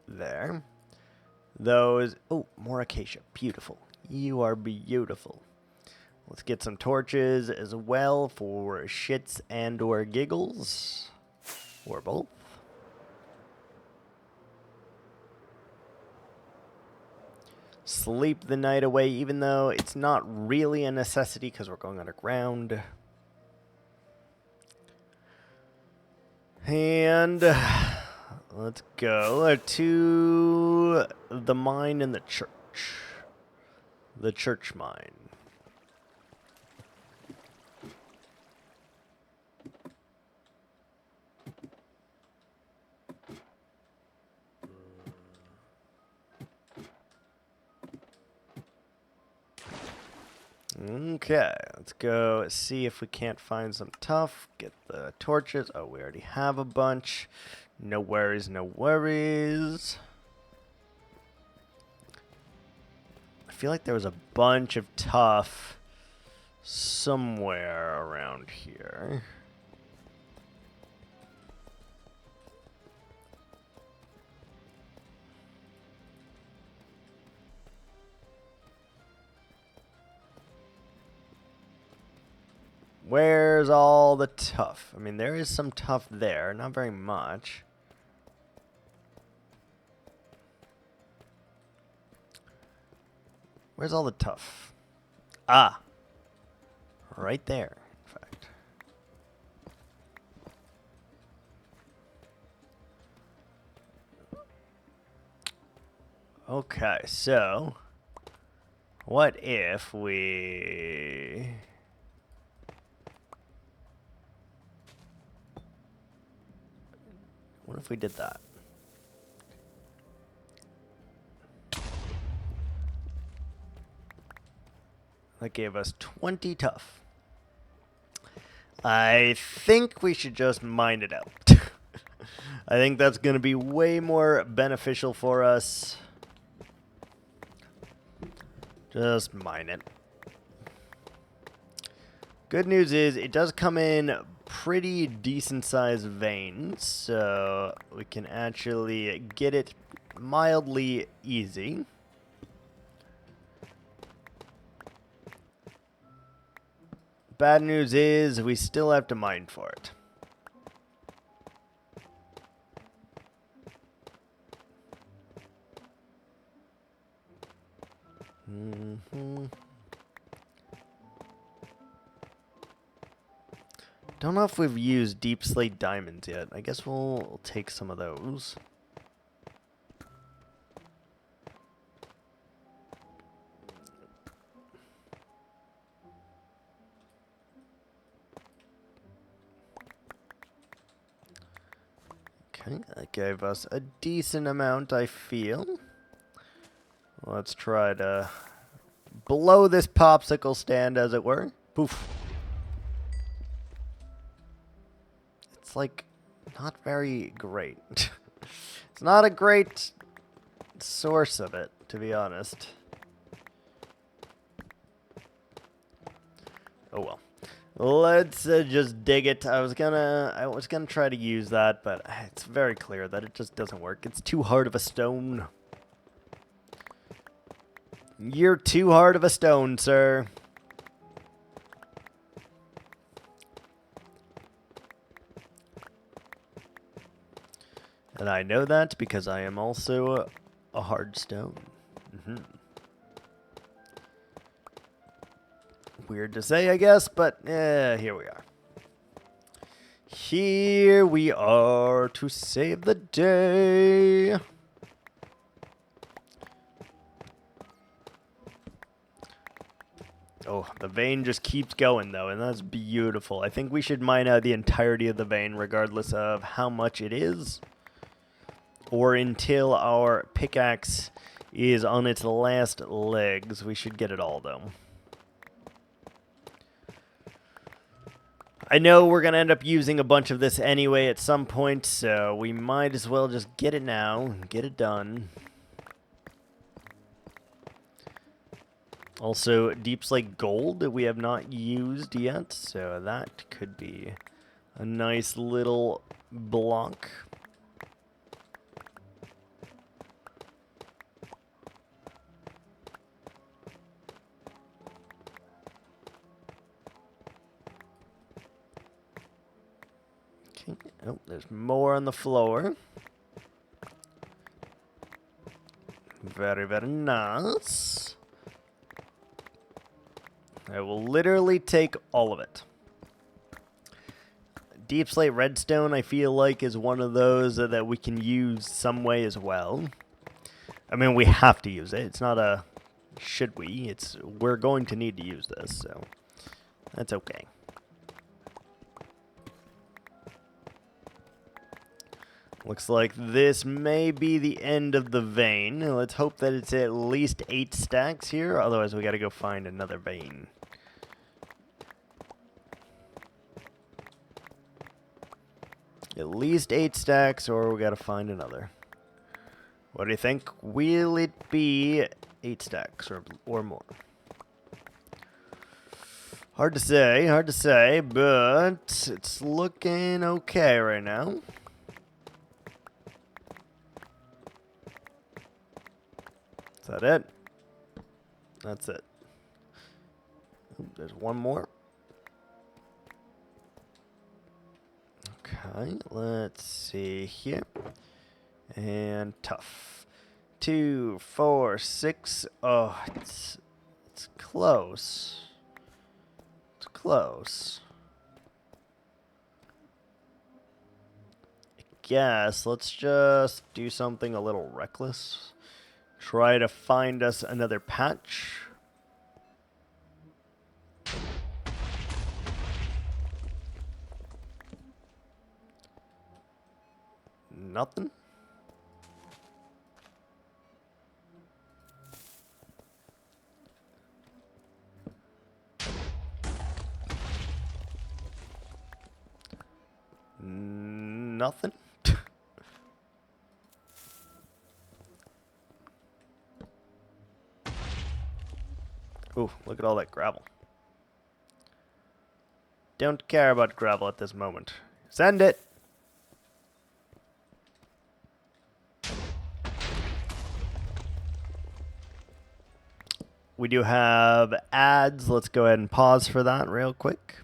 there. Those... Oh, more acacia. Beautiful. You are beautiful. Let's get some torches as well for shits and or giggles. Or both. Sleep the night away, even though it's not really a necessity because we're going underground. And let's go to the mine and the church. The church mine. Okay, let's go see if we can't find some tuff. Get the torches. Oh, we already have a bunch. No worries, no worries. I feel like there was a bunch of tuff somewhere around here. Where's all the tuff? I mean, there is some tuff there. Not very much. Where's all the tuff? Ah. Right there, in fact. Okay, so what if we... What if we did that? That gave us 20 tough. I think we should just mine it out. I think that's going to be way more beneficial for us. Just mine it. Good news is it does come in pretty decent sized veins, so we can actually get it mildly easy. Bad news is we still have to mine for it. Don't know if we've used deep slate diamonds yet. I guess we'll take some of those. Okay, that gave us a decent amount, I feel. Let's try to blow this popsicle stand, as it were. Poof. It's like not very great. It's not a great source of it, to be honest. Oh well. Let's just dig it. I was gonna try to use that, but it's very clear that it just doesn't work. It's too hard of a stone. You're too hard of a stone, sir. And I know that because I am also a hard stone. Weird to say, I guess, but here we are. Here we are to save the day. Oh, the vein just keeps going, though, and that's beautiful. I think we should mine out the entirety of the vein, regardless of how much it is, or until our pickaxe is on its last legs. We should get it all, though. I know we're going to end up using a bunch of this anyway at some point, so we might as well just get it now and get it done. Also, deep slate gold that we have not used yet, so that could be a nice little block. Oh, there's more on the floor. Very, very nice. I will literally take all of it. Deep slate redstone, I feel like, is one of those that we can use some way as well. I mean, we have to use it. It's not a should we. It's we're going to need to use this, so that's okay. Looks like this may be the end of the vein. Let's hope that it's at least 8 stacks here. Otherwise, we got to go find another vein. At least 8 stacks, or we got to find another. What do you think? Will it be 8 stacks or more? Hard to say, but it's looking okay right now. Is that it? That's it. Ooh, there's one more. Okay, let's see here. And tough. 2, 4, 6. Oh, it's close. It's close. I guess let's just do something a little reckless. try to find us another patch. Nothing. Nothing. Ooh, look at all that gravel. Don't care about gravel at this moment. Send it! We do have ads. Let's go ahead and pause for that real quick.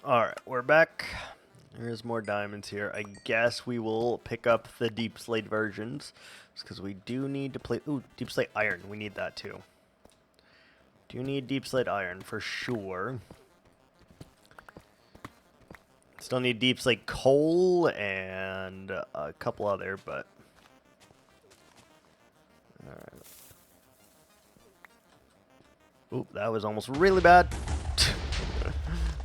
Alright, we're back. There's more diamonds here. I guess we will pick up the deep slate versions. Because we do need to play... Ooh, deep slate iron. We need that too. Do need deep slate iron for sure. Still need deep slate coal and a couple other, but... Alright. Oop, that was almost really bad.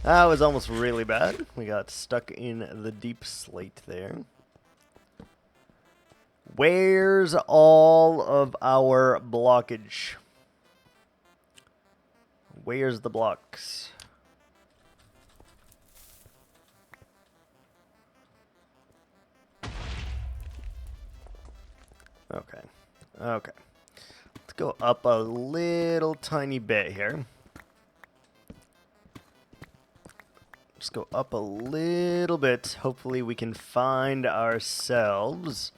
That was almost really bad. We got stuck in the deep slate there. Where's all of our blockage? Where's the blocks? Okay. Okay. Let's go up a little tiny bit here. Just go up a little bit. Hopefully we can find ourselves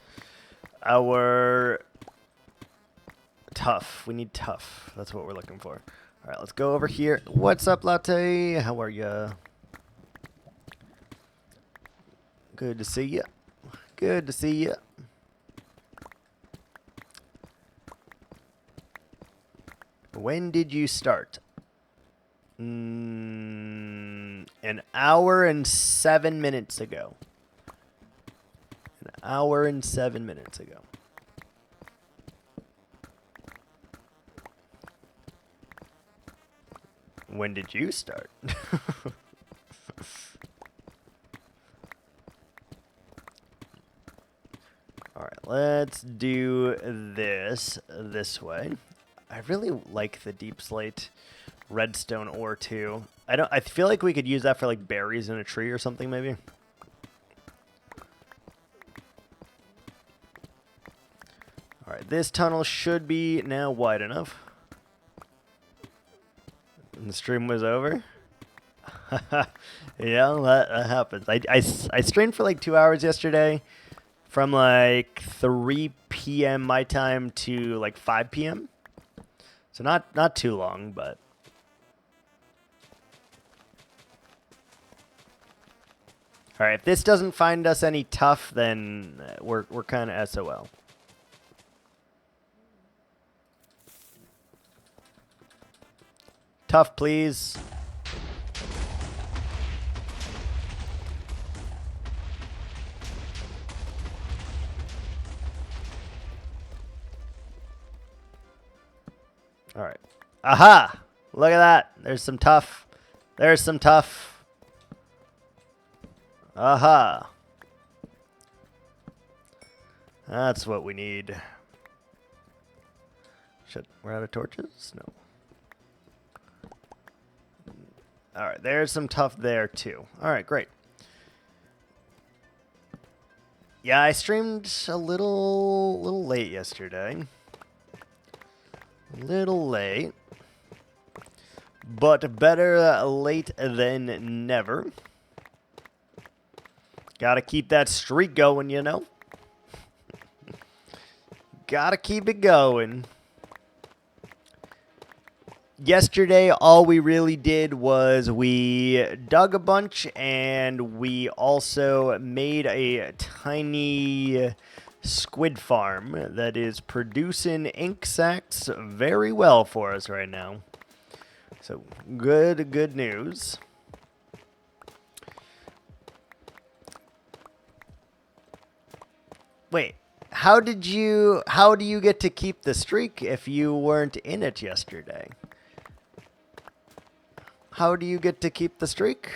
our tough. We need tough. That's what we're looking for. All right, let's go over here. What's up, Latte? How are ya? Good to see ya. Good to see ya. When did you start? An hour and 7 minutes ago. An hour and 7 minutes ago. When did you start? Alright, let's do this way. I really like the deep slate redstone ore too. I feel like we could use that for like berries in a tree or something maybe. Alright, this tunnel should be now wide enough. And the stream was over. Yeah, that happens. I streamed for like 2 hours yesterday. From like 3 p.m. my time to like 5 p.m. So not too long, but all right. If this doesn't find us any tough, then we're kind of SOL. Tough, please. All right. Aha! Look at that. There's some tough. There's some tough. Aha! That's what we need. Shit, we're out of torches? No. All right, there's some tough there too. All right, great. Yeah, I streamed a little late yesterday. Little late, but better late than never. Gotta keep that streak going, you know. Gotta keep it going. Yesterday, all we really did was we dug a bunch, and we also made a tiny squid farm that is producing ink sacs very well for us right now. So good news. Wait, how do you get to keep the streak if you weren't in it yesterday? How do you get to keep the streak?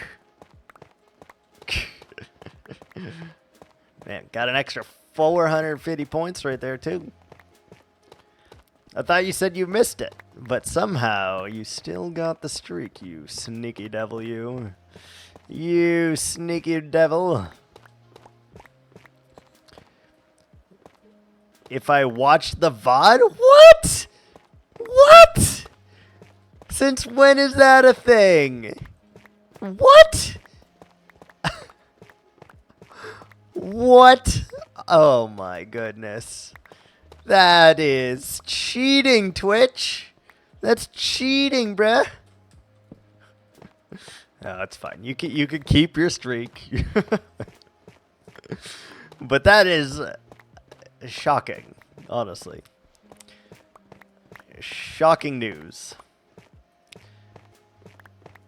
Man, got an extra 450 points right there, too. I thought you said you missed it, but somehow you still got the streak, you sneaky devil, you. You sneaky devil. If I watched the VOD? What? What? Since when is that a thing? What? What? Oh my goodness. That is cheating, Twitch. That's cheating, bruh. No, it's fine. You can keep your streak. But that is shocking, honestly. Shocking news.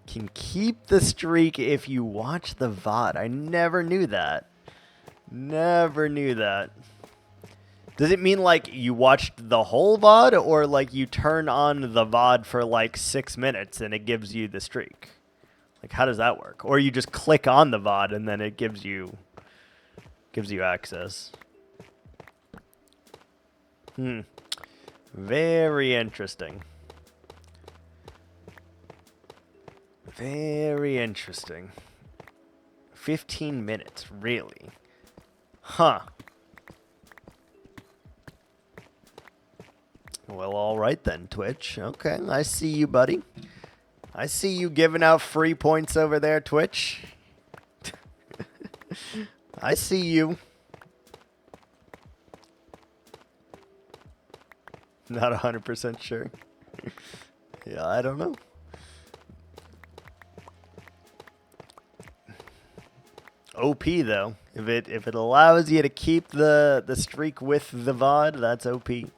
Can keep the streak if you watch the VOD. I never knew that. Never knew that. Does it mean like you watched the whole VOD, or like you turn on the VOD for like 6 minutes and it gives you the streak? Like, how does that work? Or you just click on the VOD and then it gives you access. Very interesting. Very interesting. 15 minutes, really? Huh. Well, all right then, Twitch. Okay, I see you, buddy. I see you giving out free points over there, Twitch. I see you. Not 100% sure. Yeah, I don't know. OP though. If it allows you to keep the streak with the VOD, that's OP. Alright,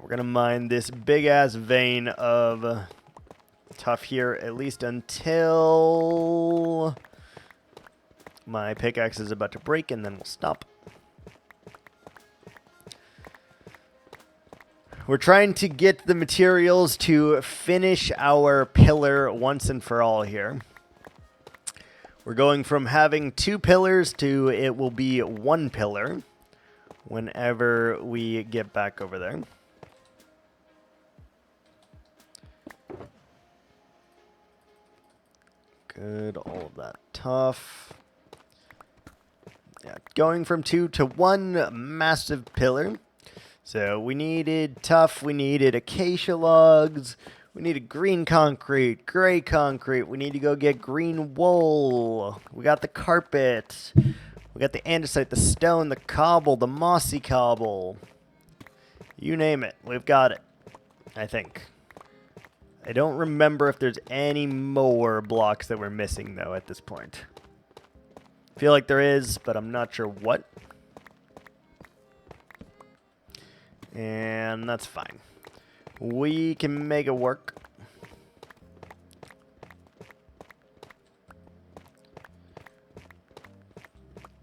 we're gonna mine this big ass vein of tough here, at least until my pickaxe is about to break, and then we'll stop. We're trying to get the materials to finish our pillar once and for all here. We're going from having 2 pillars to it will be 1 pillar whenever we get back over there. Good, all of that tough. Yeah, going from 2 to 1 massive pillar. So we needed tough, we needed acacia logs, we needed green concrete, gray concrete, we need to go get green wool, we got the carpet, we got the andesite, the stone, the cobble, the mossy cobble. You name it, we've got it, I think. I don't remember if there's any more blocks that we're missing, though, at this point. I feel like there is, but I'm not sure what. And that's fine. We can make it work.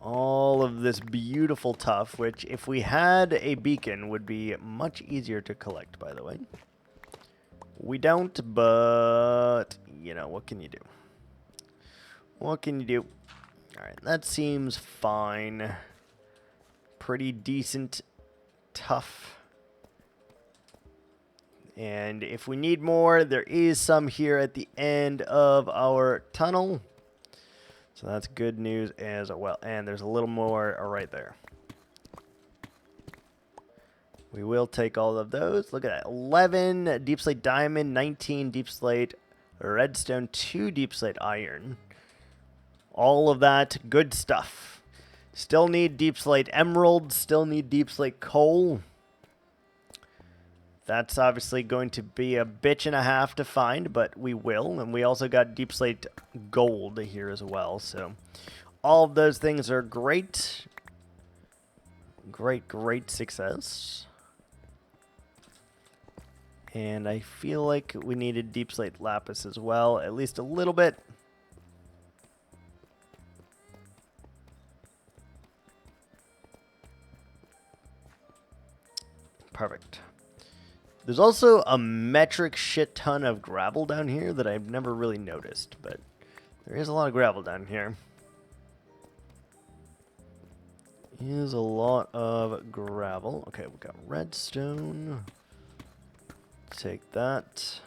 All of this beautiful tuff, which if we had a beacon would be much easier to collect, by the way. We don't, but, you know, what can you do? What can you do? Alright, that seems fine. Pretty decent, tough. And if we need more, there is some here at the end of our tunnel. So that's good news as well. And there's a little more right there. We will take all of those. Look at that. 11 deep slate diamond, 19 deep slate redstone, 2 deep slate iron. All of that good stuff. Still need deep slate emerald. Still need deep slate coal. That's obviously going to be a bitch and a half to find, but we will. And we also got deep slate gold here as well. So all of those things are great. Great success. And I feel like we needed deep slate lapis as well, at least a little bit. Perfect. There's also a metric shit ton of gravel down here that I've never really noticed, but there is a lot of gravel down here. Is a lot of gravel. Okay, we got redstone. Take that.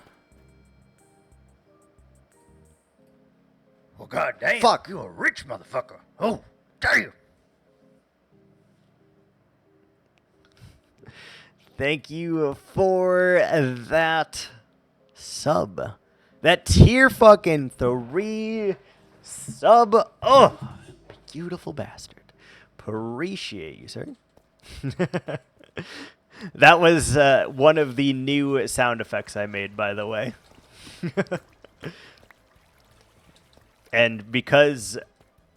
Well, goddamn, fuck, you a rich motherfucker. Oh, damn. Thank you for that sub. That tier fucking 3 sub. Oh, beautiful bastard. Appreciate you, sir. That was one of the new sound effects I made, by the way. And because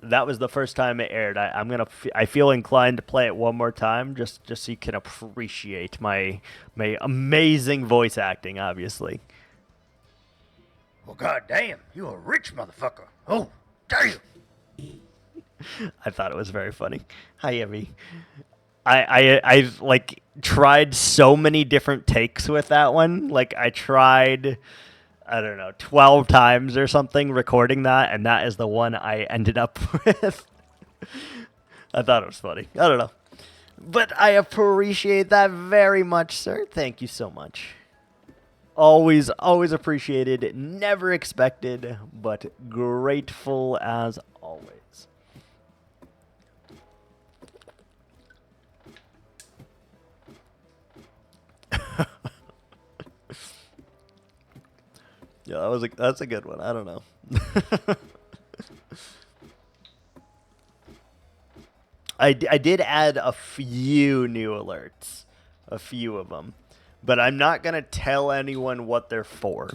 that was the first time it aired, I feel inclined to play it one more time, just so you can appreciate my amazing voice acting, obviously. Well, goddamn, you a rich motherfucker. Oh, damn. I thought it was very funny. Hi, Evie. I've like tried so many different takes with that one. Like I tried, I don't know, 12 times or something recording that, and that is the one I ended up with. I thought it was funny. I don't know. But I appreciate that very much, sir. Thank you so much. Always appreciated. Never expected, but grateful as always. Yeah, that's a good one. I don't know. I did add a few new alerts, a few of them, but I'm not going to tell anyone what they're for.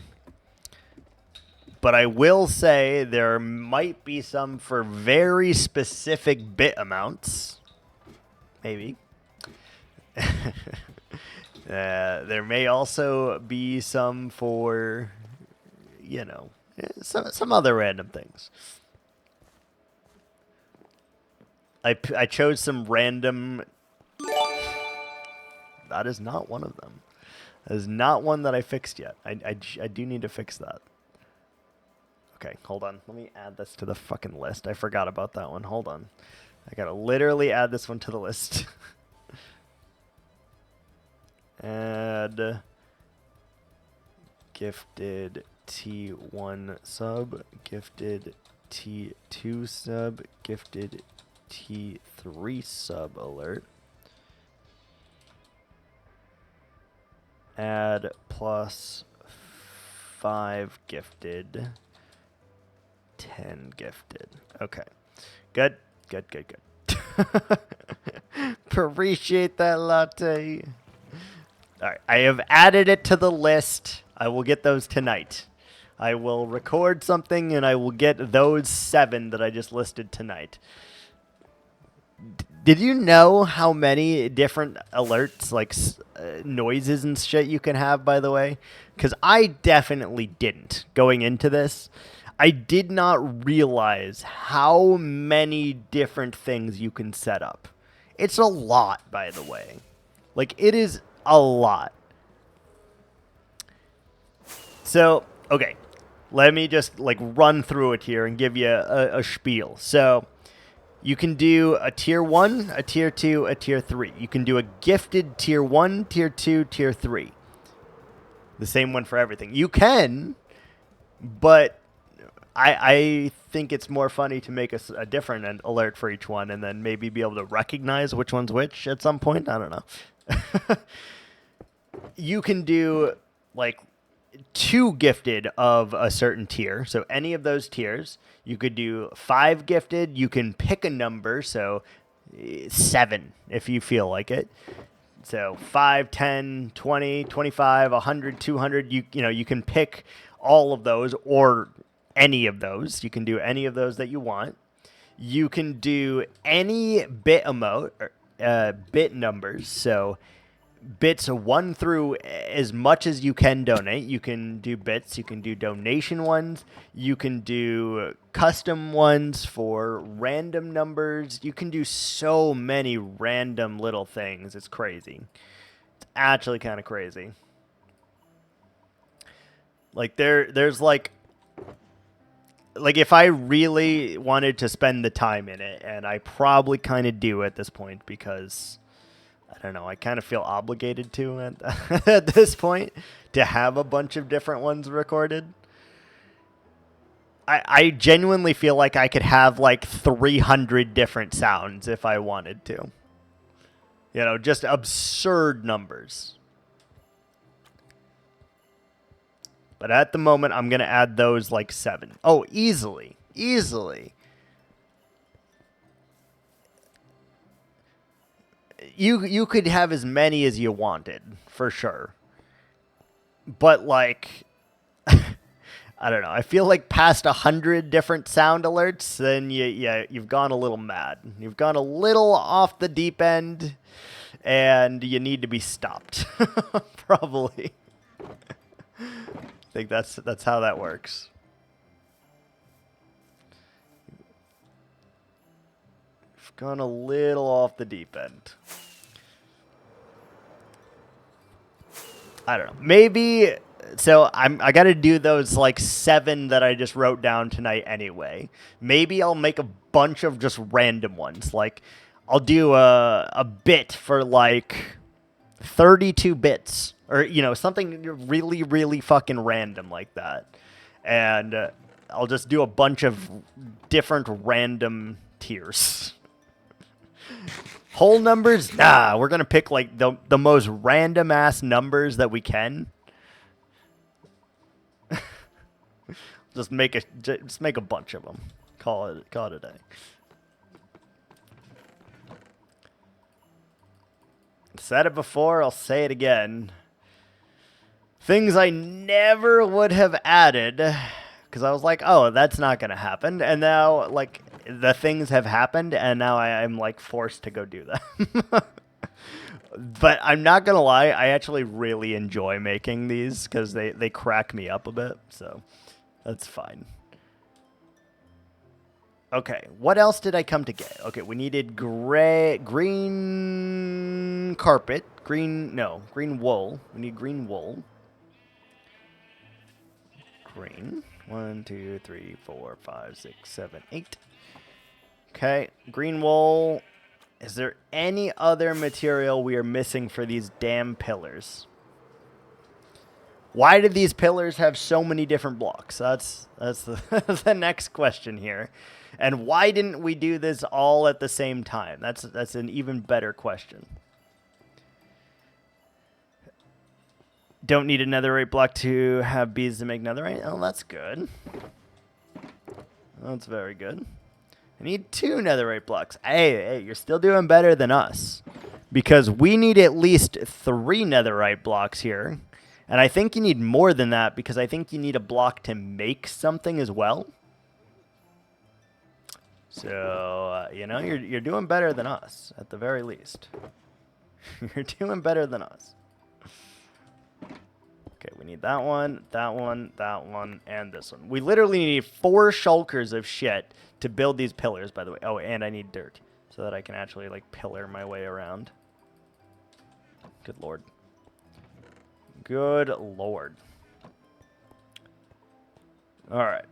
But I will say there might be some for very specific bit amounts. Maybe. There may also be some for, you know, some other random things. I chose some random... That is not one of them. That is not one that I fixed yet. I do need to fix that. Okay, hold on. Let me add this to the fucking list. I forgot about that one. Hold on. I gotta literally add this one to the list. Add gifted T1 sub, gifted T2 sub, gifted T3 sub alert. Add plus 5 gifted, 10 gifted. Okay. Good. Good. Appreciate that, latte. Alright, I have added it to the list. I will get those tonight. I will record something and I will get those 7 that I just listed tonight. Did you know how many different alerts, like noises and shit you can have, by the way? Because I definitely didn't going into this. I did not realize how many different things you can set up. It's a lot, by the way. Like, it is a lot. So, okay. Let me just, like, run through it here and give you a spiel. So, you can do a tier 1, a tier 2, a tier 3. You can do a gifted tier 1, tier 2, tier 3. The same one for everything. You can, but I think it's more funny to make a different alert for each one and then maybe be able to recognize which one's which at some point. I don't know. You can do, like, 2 gifted of a certain tier. So any of those tiers. You could do 5 gifted. You can pick a number. So 7 if you feel like it. So 5, 10, 20, 25, 100, 200. You know, you can pick all of those or any of those. You can do any of those that you want. You can do any bit bit numbers. So bits 1 through as much as you can donate. You can do bits. You can do donation ones. You can do custom ones for random numbers. You can do so many random little things. It's crazy. It's actually kind of crazy. Like there's like if I really wanted to spend the time in it, and I probably kind of do at this point because I don't know, I kind of feel obligated to at this point to have a bunch of different ones recorded. I genuinely feel like I could have like 300 different sounds if I wanted to. You know, just absurd numbers. But at the moment, I'm going to add those like 7. Oh, easily. Easily. You could have as many as you wanted, for sure. But, like, I don't know. I feel like past 100 different sound alerts, then you've gone a little mad. You've gone a little off the deep end, and you need to be stopped. Probably. I think that's how that works. You've gone a little off the deep end. I don't know. Maybe, so I got to do those like 7 that I just wrote down tonight anyway. Maybe I'll make a bunch of just random ones. Like, I'll do a bit for like 32 bits. Or, you know, something really, really fucking random like that. And I'll just do a bunch of different random tiers. Whole numbers? Nah, we're going to pick, like, the most random-ass numbers that we can. just make a bunch of them. Call it a day. Said it before, I'll say it again. Things I never would have added, because I was like, oh, that's not going to happen. And now, like, the things have happened, and now I'm, like, forced to go do them. But I'm not going to lie, I actually really enjoy making these, because they crack me up a bit, so that's fine. Okay, what else did I come to get? Okay, we needed green carpet, green wool. We need green wool. Green. 1, 2, 3, 4, 5, 6, 7, 8. Okay, green wool. Is there any other material we are missing for these damn pillars? Why do these pillars have so many different blocks? That's the, the next question here. And why didn't we do this all at the same time? That's an even better question. Don't need a netherite block to have bees to make netherite. Oh, that's good. That's very good. I need 2 netherite blocks. Hey, you're still doing better than us. Because we need at least 3 netherite blocks here. And I think you need more than that because I think you need a block to make something as well. So, you know, you're doing better than us, at the very least. You're doing better than us. Okay, we need that one, that one, that one, and this one. We literally need 4 shulkers of shit to build these pillars, by the way. Oh, and I need dirt so that I can actually, like, pillar my way around. Good lord. Good lord. All right.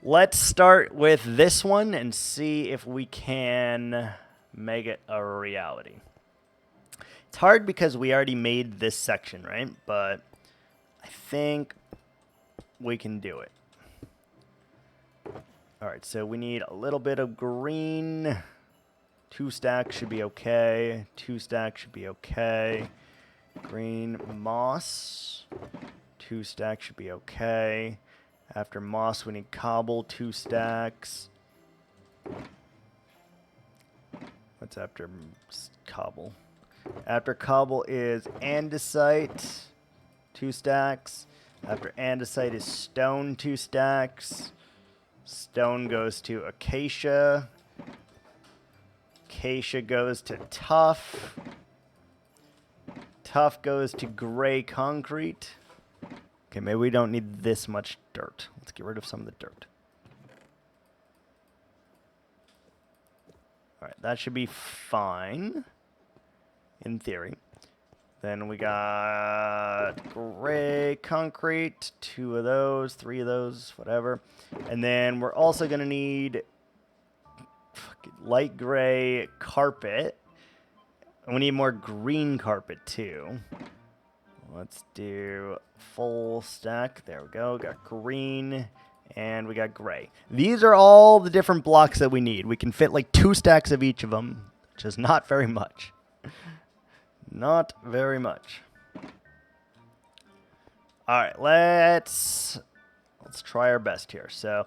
Let's start with this one and see if we can make it a reality. It's hard because we already made this section, right? But I think we can do it. All right, so we need a little bit of green. 2 stacks should be okay. 2 stacks should be okay. Green moss. 2 stacks should be okay. After moss, we need cobble, 2 stacks. What's after cobble? After cobble is andesite, 2 stacks. After andesite is stone, 2 stacks. Stone goes to acacia. Acacia goes to tough. Tough goes to gray concrete. Okay, maybe we don't need this much dirt. Let's get rid of some of the dirt. All right, that should be fine, in theory. Then we got gray concrete, 2 of those, 3 of those, whatever. And then we're also going to need light gray carpet. And we need more green carpet, too. Let's do full stack. There we go. Got green and we got gray. These are all the different blocks that we need. We can fit like 2 stacks of each of them, which is not very much. Not very much. All right, let's try our best here. So,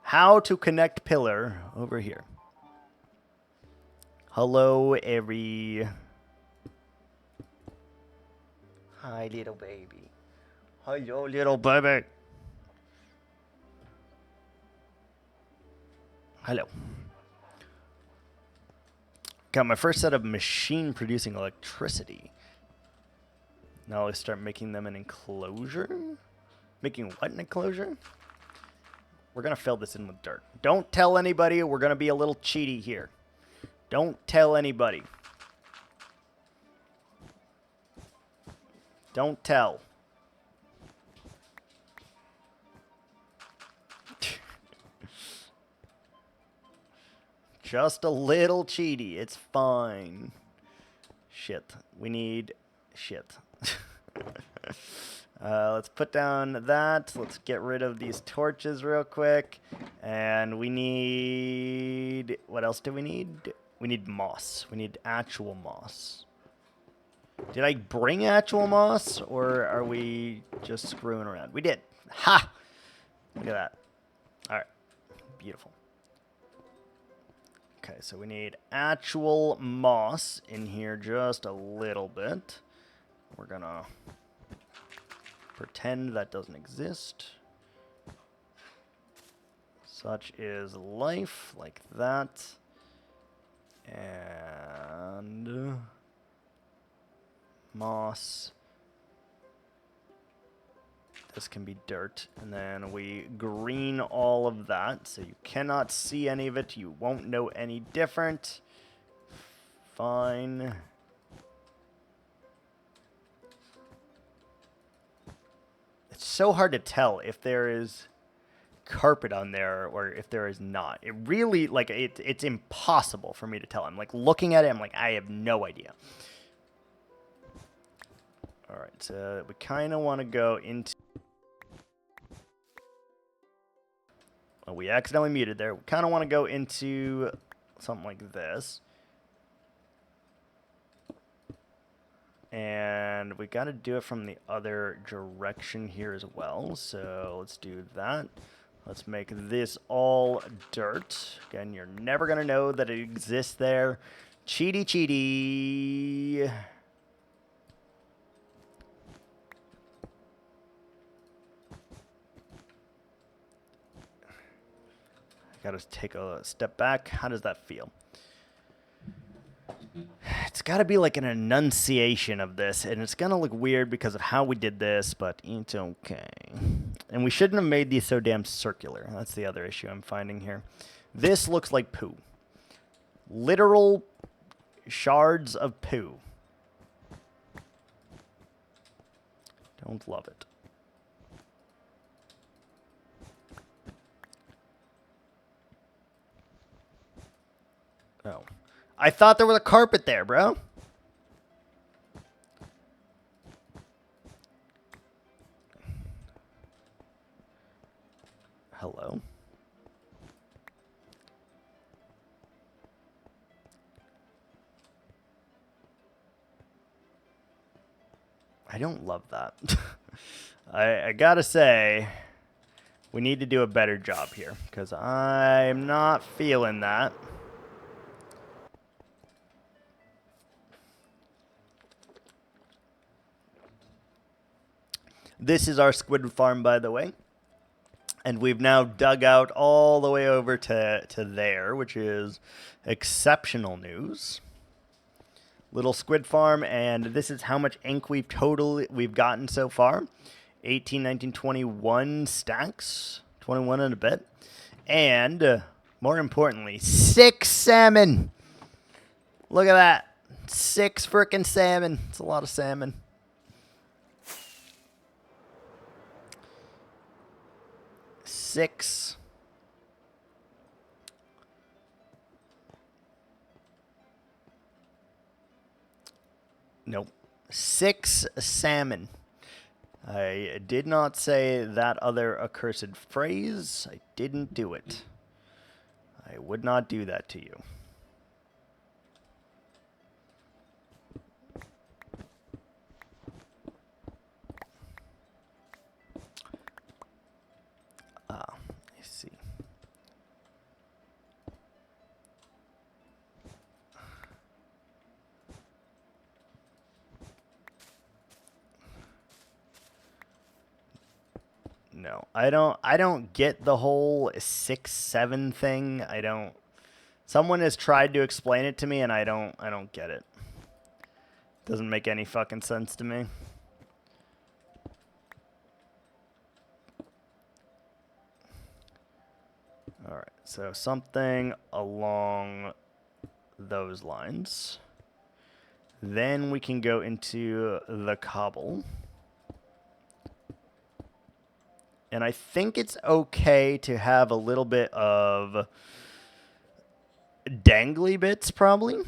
how to connect pillar over here. Hello, Hi, little baby. Hello, little baby. Hello. Got my first set of machine producing electricity. Now let's start making them an enclosure. Making what an enclosure? We're going to fill this in with dirt. Don't tell anybody. We're going to be a little cheaty here. Don't tell anybody. Don't tell. Just a little cheaty. It's fine. Shit. We need shit. Let's put down that. Let's get rid of these torches real quick. And we need... What else do we need? We need moss. We need actual moss. Did I bring actual moss? Or are we just screwing around? We did. Ha! Look at that. Alright. Beautiful. Okay, so we need actual moss in here just a little bit. We're gonna pretend that doesn't exist. Such is life, like that. And moss. this can be dirt. And then we green all of that, so you cannot see any of it. You won't know any different. Fine. It's so hard to tell if there is carpet on there or if there is not. It really, like, it's impossible for me to tell. I'm like looking at it, I'm like, I have no idea. All right, so we kind of want to go into... Well, we accidentally muted there. We kind of want to go into something like this. And we got to do it from the other direction here as well. So let's do that. Let's make this all dirt. Again, you're never going to know that it exists there. Cheaty, cheaty. Got to take a step back. How does that feel? It's got to be like an enunciation of this, and it's going to look weird because of how we did this, but it's okay. And we shouldn't have made these so damn circular. That's the other issue I'm finding here. This looks like poo. Literal shards of poo. Don't love it. Oh. I thought there was a carpet there, bro. Hello? I don't love that. I gotta say, we need to do a better job here, because I'm not feeling that. This is our squid farm, by the way. And we've now dug out all the way over to there, which is exceptional news. Little squid farm, and this is how much ink we've gotten so far. 18, 19, 21 stacks. 21 and a bit. And, more importantly, 6 salmon. Look at that. 6 frickin' salmon. It's a lot of salmon. Six. Nope. 6 salmon. I did not say that other accursed phrase. I didn't do it. I would not do that to you. I see. No, I don't get the whole 6-7 thing. I don't. Someone has tried to explain it to me, and I don't get it. Doesn't make any fucking sense to me. All right, so something along those lines. Then we can go into the cobble. And I think it's okay to have a little bit of dangly bits, probably.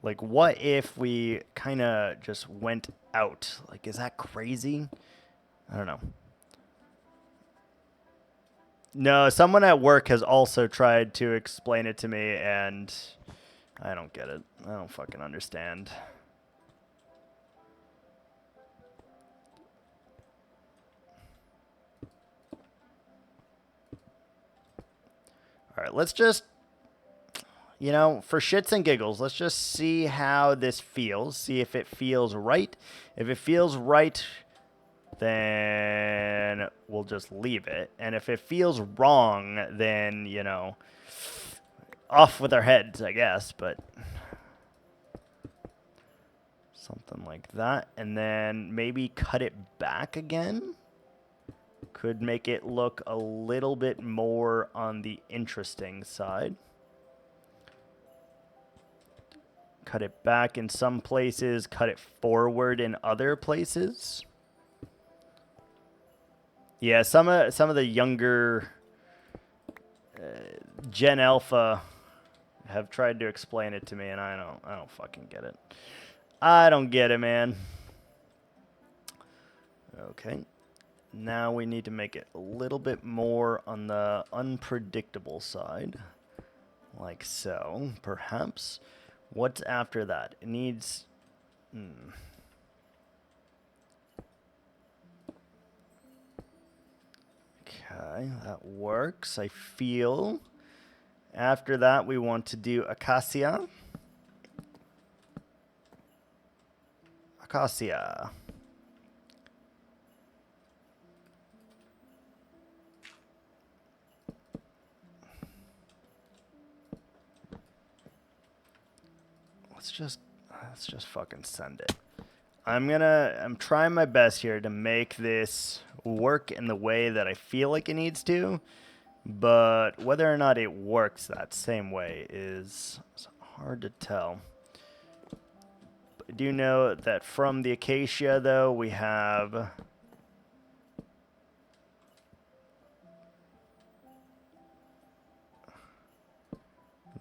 Like, what if we kind of just went out? Like, is that crazy? I don't know. No, someone at work has also tried to explain it to me, and I don't get it. I don't fucking understand. All right, let's just, you know, for shits and giggles, let's just see how this feels. See if it feels right. If it feels right, then we'll just leave it. And if it feels wrong, then, you know, off with our heads, I guess. But Something like that. And then maybe cut it back again. Could make it look a little bit more on the interesting side. Cut it back in some places, cut it forward in other places. Yeah, some of the younger Gen Alpha have tried to explain it to me, and I don't fucking get it. I don't get it, man. Okay. Now we need to make it a little bit more on the unpredictable side. Like so, perhaps. What's after that? It needs... Okay, that works, I feel. After that, we want to do Acacia. Acacia. Let's just fucking send it. I'm trying my best here to make this work in the way that I feel like it needs to, but whether or not it works that same way is hard to tell. I do know that from the Acacia, though, we have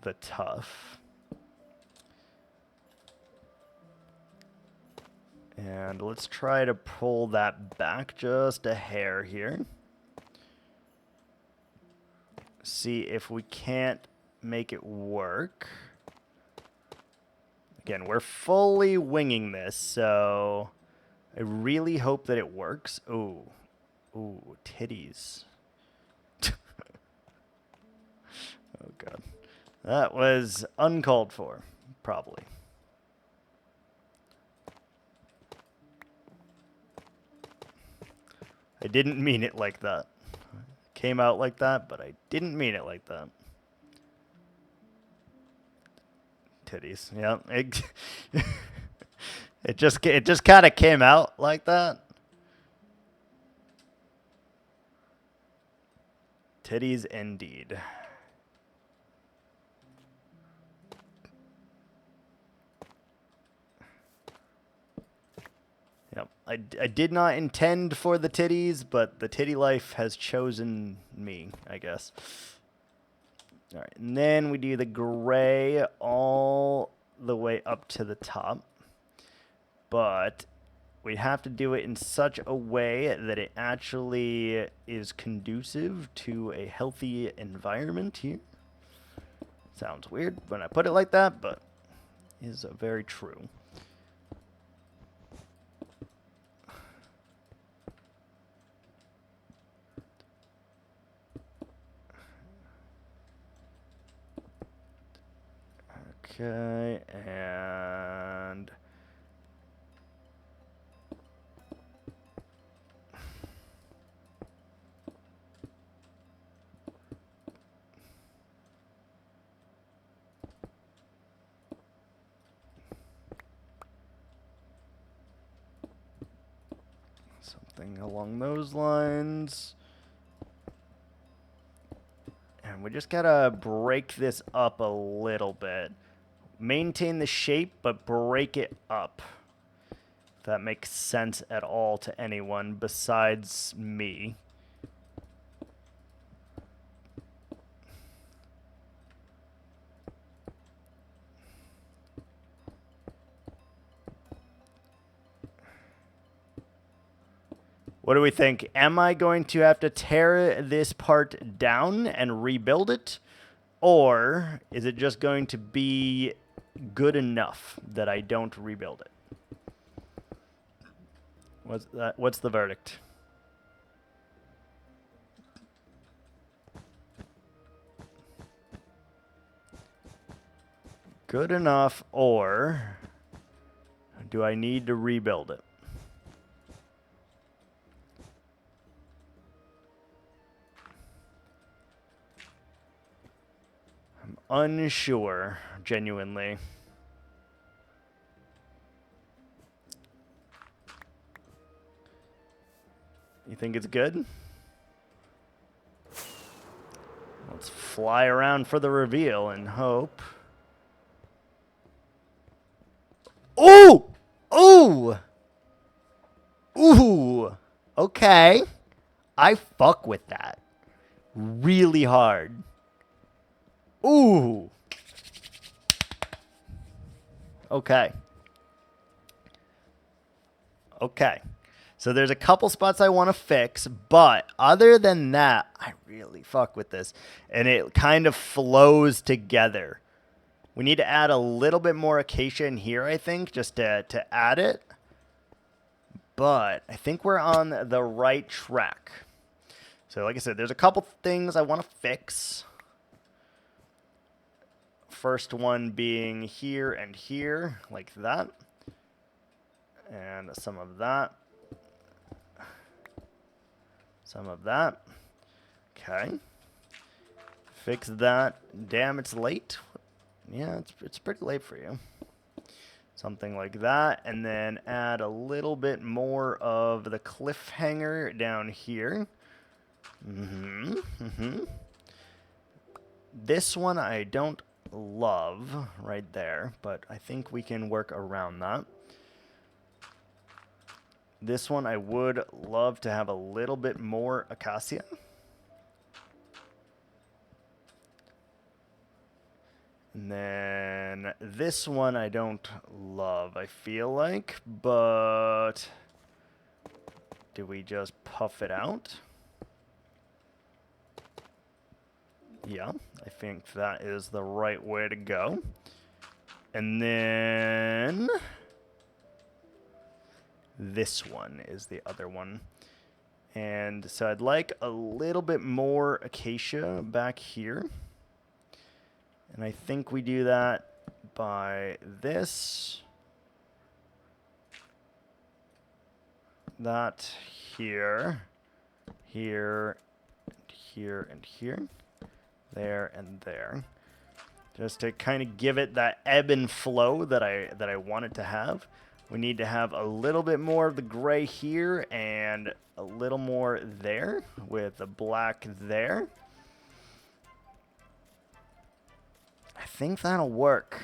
the Tough. And let's try to pull that back just a hair here. See if we can't make it work. Again, we're fully winging this, so I really hope that it works. Ooh, titties. Oh, God. That was uncalled for, probably. I didn't mean it like that. Came out like that, but I didn't mean it like that. Titties, yeah. It just kind of came out like that. Titties indeed. Yep. I did not intend for the titties, but the titty life has chosen me, I guess. All right, and then we do the gray all the way up to the top. But we have to do it in such a way that it actually is conducive to a healthy environment here. Sounds weird when I put it like that, but is very true. Okay, and something along those lines. And we just gotta break this up a little bit. Maintain the shape, but break it up. If that makes sense at all to anyone besides me. What do we think? Am I going to have to tear this part down and rebuild it? Or is it just going to be good enough that I don't rebuild it? What's the verdict? Good enough, or do I need to rebuild it? I'm unsure, genuinely. You think it's good? Let's fly around for the reveal and hope. Ooh! Ooh! Ooh! Okay. I fuck with that. Really hard. Ooh! Okay. Okay. So there's a couple spots I want to fix, but other than that, I really fuck with this. And it kind of flows together. We need to add a little bit more acacia in here, I think, just to add it. But I think we're on the right track. So like I said, there's a couple things I want to fix. First one being here and here, like that. And some of that. Some of that. Okay. Fix that. Damn, it's late. Yeah, it's pretty late for you. Something like that. And then add a little bit more of the cliffhanger down here. This one I don't love right there, but I think we can work around that. This one I would love to have a little bit more acacia. And then this one I don't love, I feel like, but do we just puff it out? Yeah, I think that is the right way to go. And then this one is the other one. And so I'd like a little bit more acacia back here. And I think we do that by this. That here. Here. Here and here. There and there. Just to kind of give it that ebb and flow that I want it to have. We need to have a little bit more of the gray here and a little more there with the black there. I think that'll work.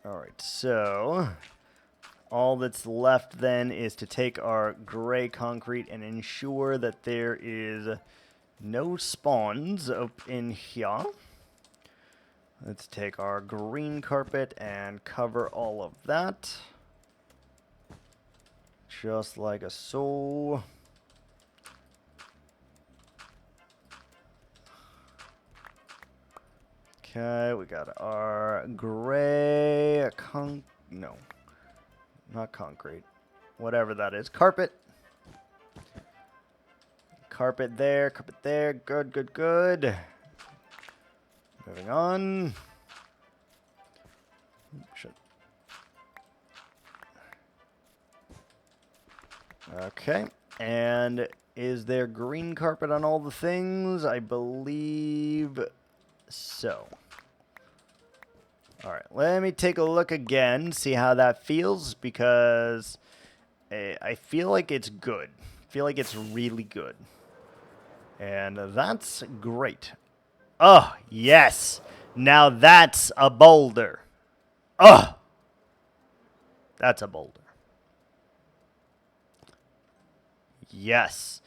All right, so all that's left then is to take our gray concrete and ensure that there is no spawns up in here. Let's take our green carpet and cover all of that. Just like so. Okay, we got our gray no. Not concrete. Whatever that is. Carpet. Carpet there. Carpet there. Good, good, good. Moving on. Okay. And is there green carpet on all the things? I believe so. All right, let me take a look again, see how that feels, because I feel like it's good. I feel like it's really good. And that's great. Oh, yes. Now that's a boulder. Oh, that's a boulder. Yes.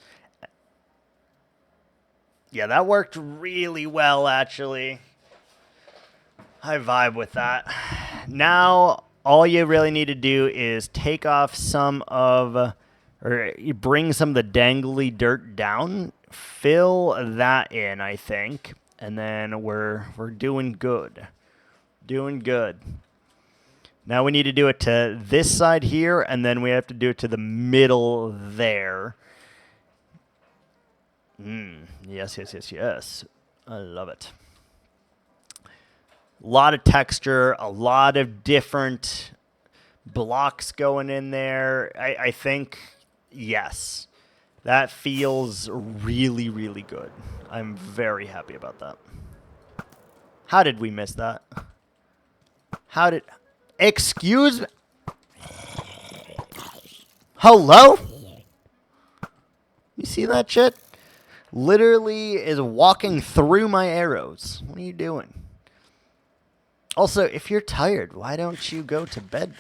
Yeah, that worked really well, actually. I vibe with that. Now, all you really need to do is take off some of, or you bring some of the dangly dirt down, fill that in, I think, and then we're doing good. Doing good. Now we need to do it to this side here, and then we have to do it to the middle there. Yes, yes, yes, yes. I love it. A lot of texture, a lot of different blocks going in there. I think, yes, that feels really, really good. I'm very happy about that. How did we miss that? How did... Excuse me? Hello? You see that shit? Literally is walking through my arrows. What are you doing? Also, if you're tired, why don't you go to bed?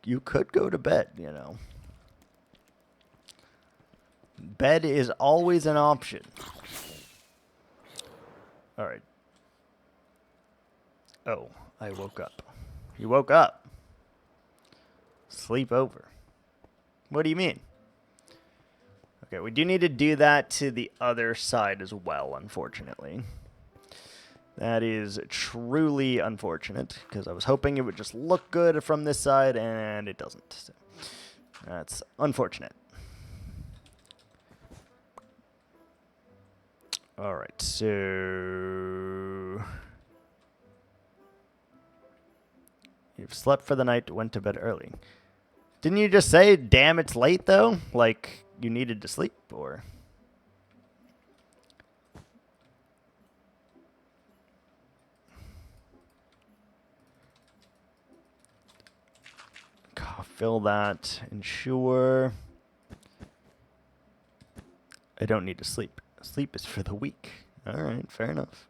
You could go to bed, you know. Bed is always an option. Alright. Oh, I woke up. You woke up. Sleep over. What do you mean? Okay, we do need to do that to the other side as well, unfortunately. That is truly unfortunate, because I was hoping it would just look good from this side, and it doesn't. So that's unfortunate. Alright, so... You've slept for the night, went to bed early. Didn't you just say, damn, it's late, though? Like, you needed to sleep, or... Fill that. Ensure. I don't need to sleep. Sleep is for the weak. Alright, fair enough.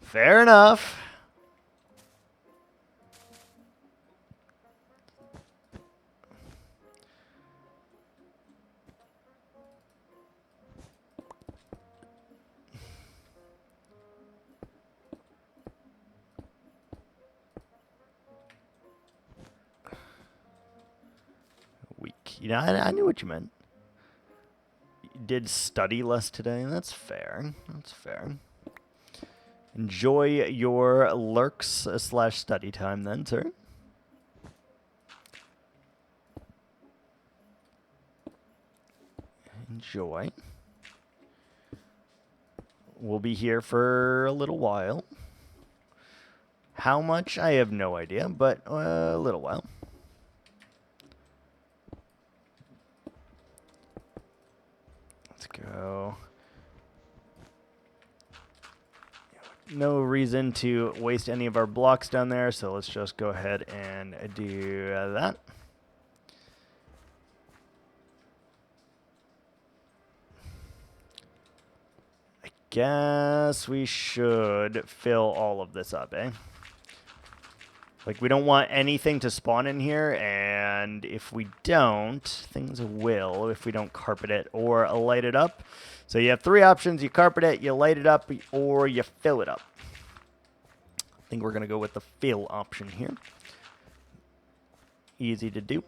Fair enough. Weak. You know, I knew what you meant. You did study less today. That's fair. That's fair. Enjoy your lurks / study time then, sir. Enjoy. We'll be here for a little while. How much? I have no idea, but a little while. Let's go. No reason to waste any of our blocks down there, so let's just go ahead and do that. I guess we should fill all of this up, eh? Like, we don't want anything to spawn in here, and if we don't, things will if we don't carpet it or light it up. So you have 3 options. You carpet it, you light it up, or you fill it up. I think we're going to go with the fill option here. Easy to do.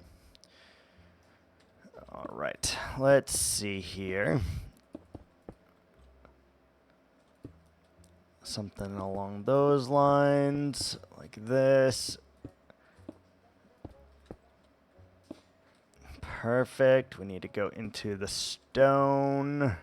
All right, let's see here. Something along those lines, like this. Perfect. We need to go into the stone.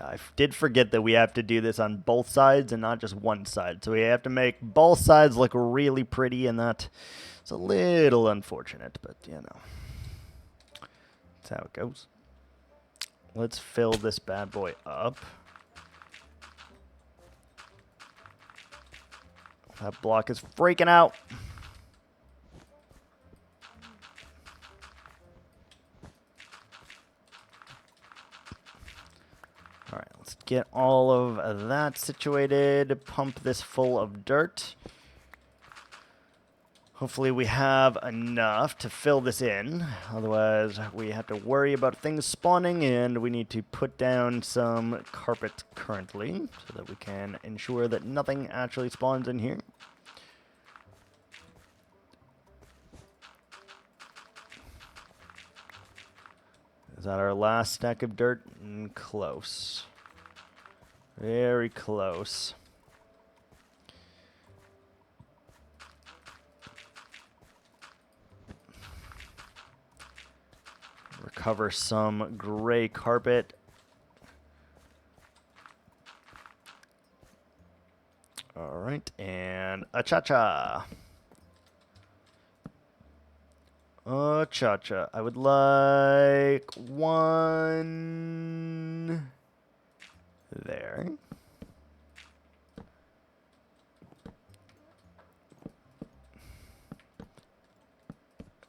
I did forget that we have to do this on both sides and not just one side. So we have to make both sides look really pretty, and that is a little unfortunate, but you know, that's how it goes. Let's fill this bad boy up. That block is freaking out. Alright, let's get all of that situated. Pump this full of dirt. Hopefully we have enough to fill this in. Otherwise, we have to worry about things spawning, and we need to put down some carpet currently so that we can ensure that nothing actually spawns in here. Is that our last stack of dirt? Close. Very close. Recover some gray carpet. All Alright, and a cha-cha. A cha-cha. I would like one there.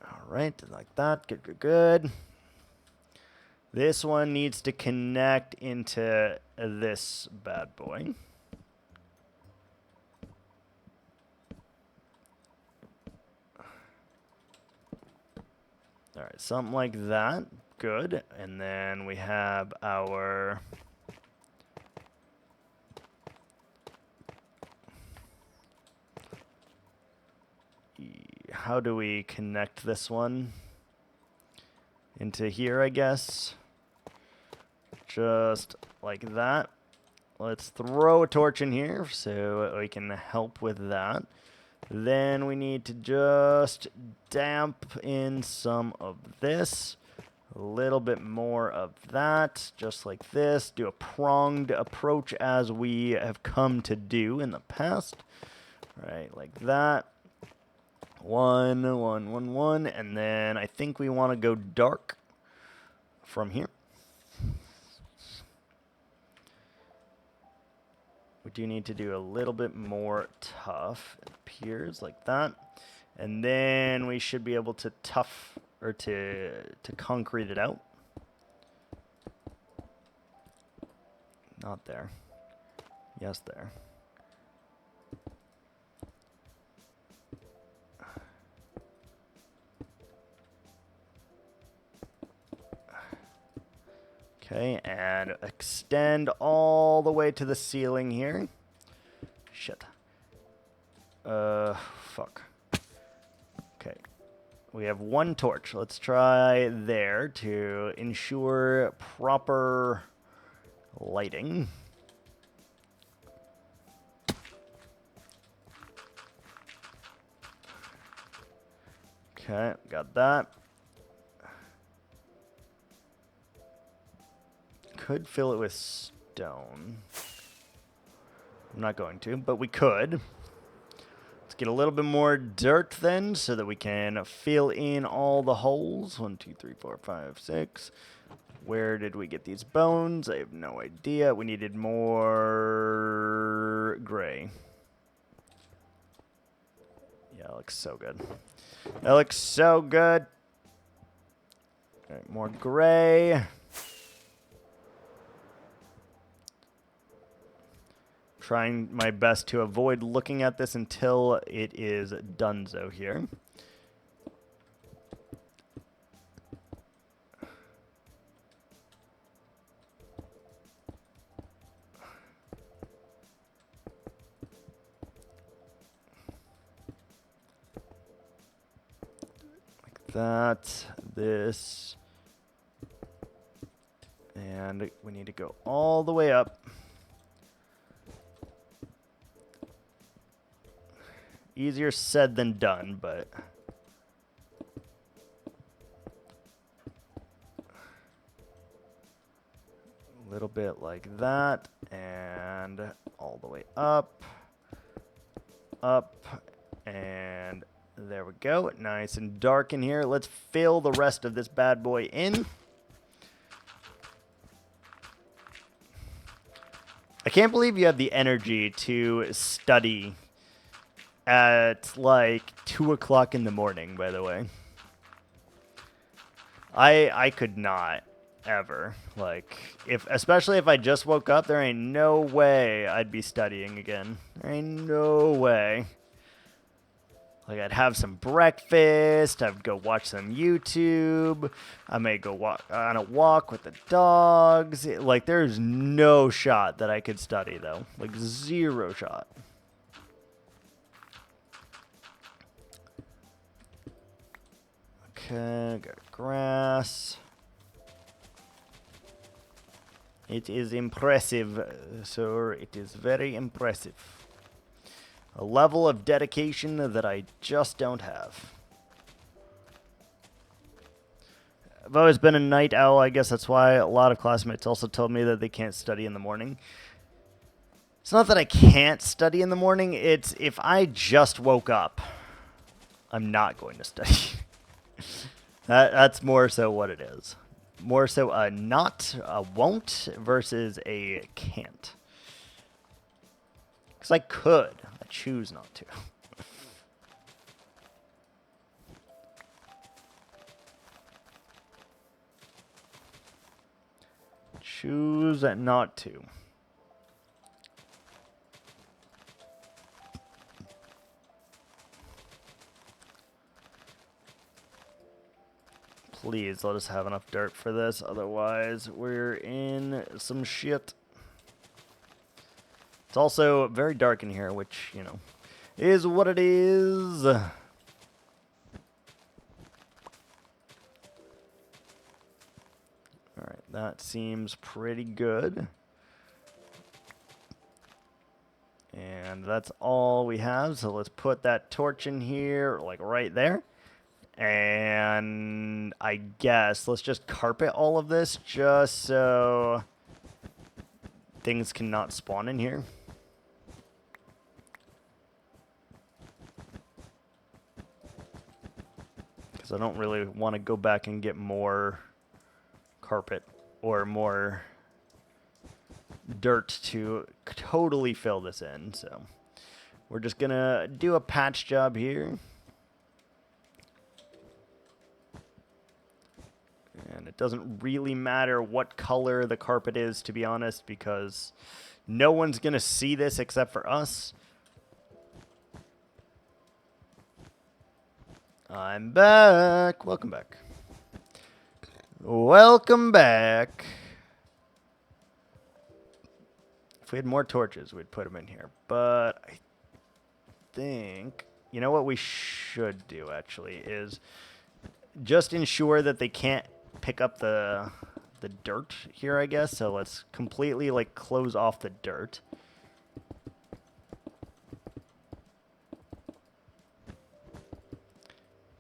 Alright, like that. Good, good, good. This one needs to connect into this bad boy. Alright, something like that. Good. And then we have our... How do we connect this one into here, I guess? Just like that. Let's throw a torch in here so we can help with that. Then we need to just damp in some of this. A little bit more of that, just like this. Do a pronged approach as we have come to do in the past. Right, like that. One, and then I think we want to go dark from here. We do need to do a little bit more tough. It appears like that. And then we should be able to to concrete it out. Not there. Yes, there. Okay, and extend all the way to the ceiling here. Shit. Fuck. Okay. We have one torch. Let's try there to ensure proper lighting. Okay, got that. Could fill it with stone. I'm not going to, but we could. Let's get a little bit more dirt then so that we can fill in all the holes. 1, 2, 3, 4, 5, 6. Where did we get these bones? I have no idea. We needed more gray. Yeah, that looks so good. That looks so good. All right, more gray. Trying my best to avoid looking at this until it is donezo here. Like that, this, and we need to go all the way up. Easier said than done, but a little bit like that, and all the way up, and there we go. Nice and dark in here. Let's fill the rest of this bad boy in. I can't believe you have the energy to study at like 2 o'clock in the morning, by the way. I could not ever. Like, especially if I just woke up, there ain't no way I'd be studying again. There ain't no way. Like, I'd have some breakfast, I'd go watch some YouTube, I may go walk on a walk with the dogs. Like, there's no shot that I could study, though. Like, zero shot. Okay, got grass. It is impressive, sir. It is very impressive. A level of dedication that I just don't have. I've always been a night owl. I guess that's why a lot of classmates also told me that they can't study in the morning. It's not that I can't study in the morning. It's if I just woke up, I'm not going to study. That's more so what it is. More so a not, a won't versus a can't. Because I could. I choose not to. Choose not to. Please let us have enough dirt for this, otherwise we're in some shit. It's also very dark in here, which, you know, is what it is. Alright, that seems pretty good. And that's all we have, so let's put that torch in here, like right there. And I guess let's just carpet all of this just so things cannot spawn in here. Because I don't really want to go back and get more carpet or more dirt to totally fill this in. So we're just going to do a patch job here. And it doesn't really matter what color the carpet is, to be honest, because no one's going to see this except for us. I'm back. Welcome back. Welcome back. If we had more torches, we'd put them in here. But I think, you know what we should do, actually, is just ensure that they can't pick up the dirt here, I guess. So let's completely like close off the dirt.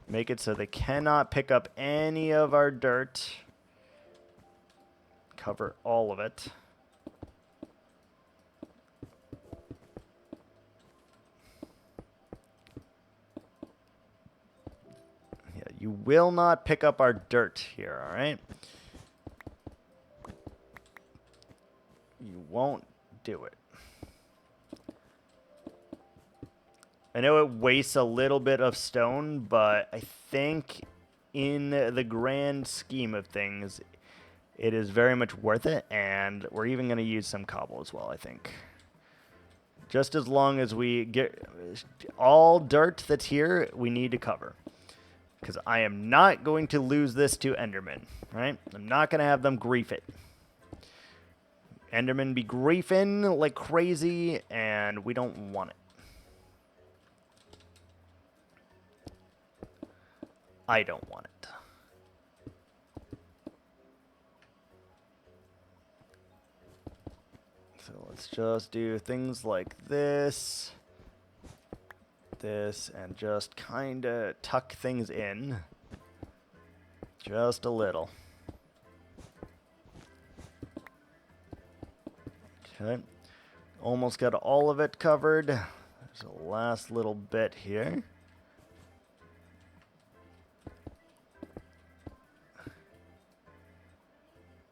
Make it so they cannot pick up any of our dirt. Cover all of it. Yeah, you will not pick up our dirt here, all right? You won't do it. I know it wastes a little bit of stone, but I think in the grand scheme of things, it is very much worth it, and we're even going to use some cobble as well, I think. Just as long as we get all dirt that's here, we need to cover. Because I am not going to lose this to Enderman, right? I'm not going to have them grief it. Enderman be griefing like crazy, and we don't want it. I don't want it. So let's just do things like this, and just kind of tuck things in just a little. Okay, almost got all of it covered. There's a last little bit here.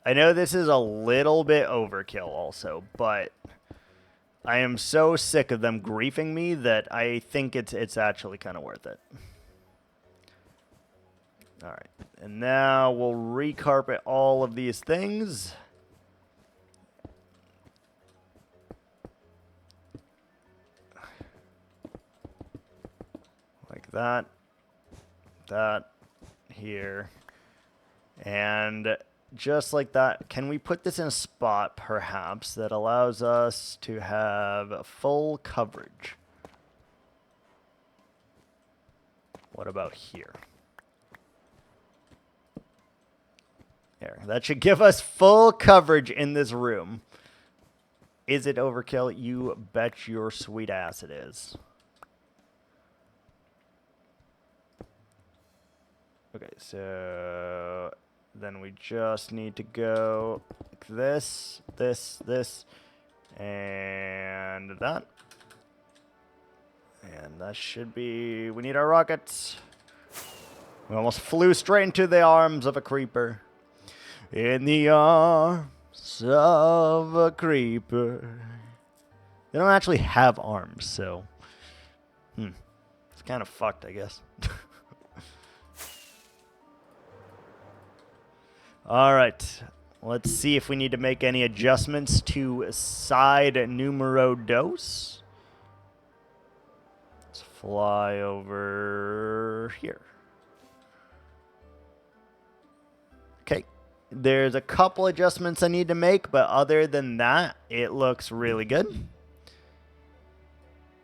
I know this is a little bit overkill also, but I am so sick of them griefing me that I think it's actually kind of worth it. All right, and now we'll recarpet all of these things. Like that, here, and just like that. Can we put this in a spot, perhaps, that allows us to have full coverage? What about here? There. That should give us full coverage in this room. Is it overkill? You bet your sweet ass it is. Okay, so then we just need to go like this, And that. And that should be... We need our rockets. We almost flew straight into the arms of a creeper. In the arms of a creeper. They don't actually have arms, so... It's kind of fucked, I guess. Alright. Let's see if we need to make any adjustments to side numero dos. Let's fly over here. Okay. There's a couple adjustments I need to make, but other than that, it looks really good.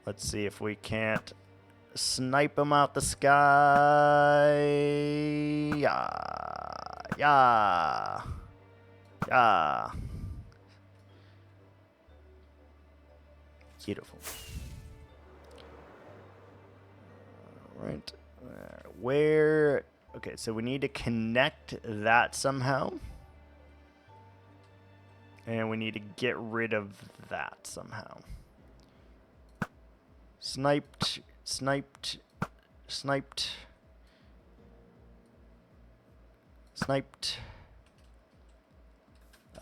Let's see if we can't snipe them out the sky. Yeah. Beautiful. All right. Where... Okay, so we need to connect that somehow. And we need to get rid of that somehow. Sniped.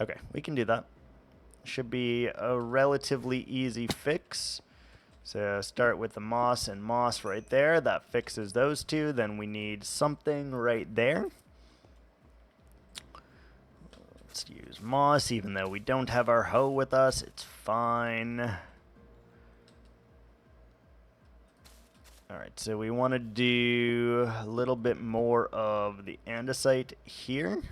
Okay, we can do that. Should be a relatively easy fix. So start with the moss and moss right there. That fixes those two. Then we need something right there. Let's use moss, even though we don't have our hoe with us. It's fine. Alright, so we want to do a little bit more of the andesite here.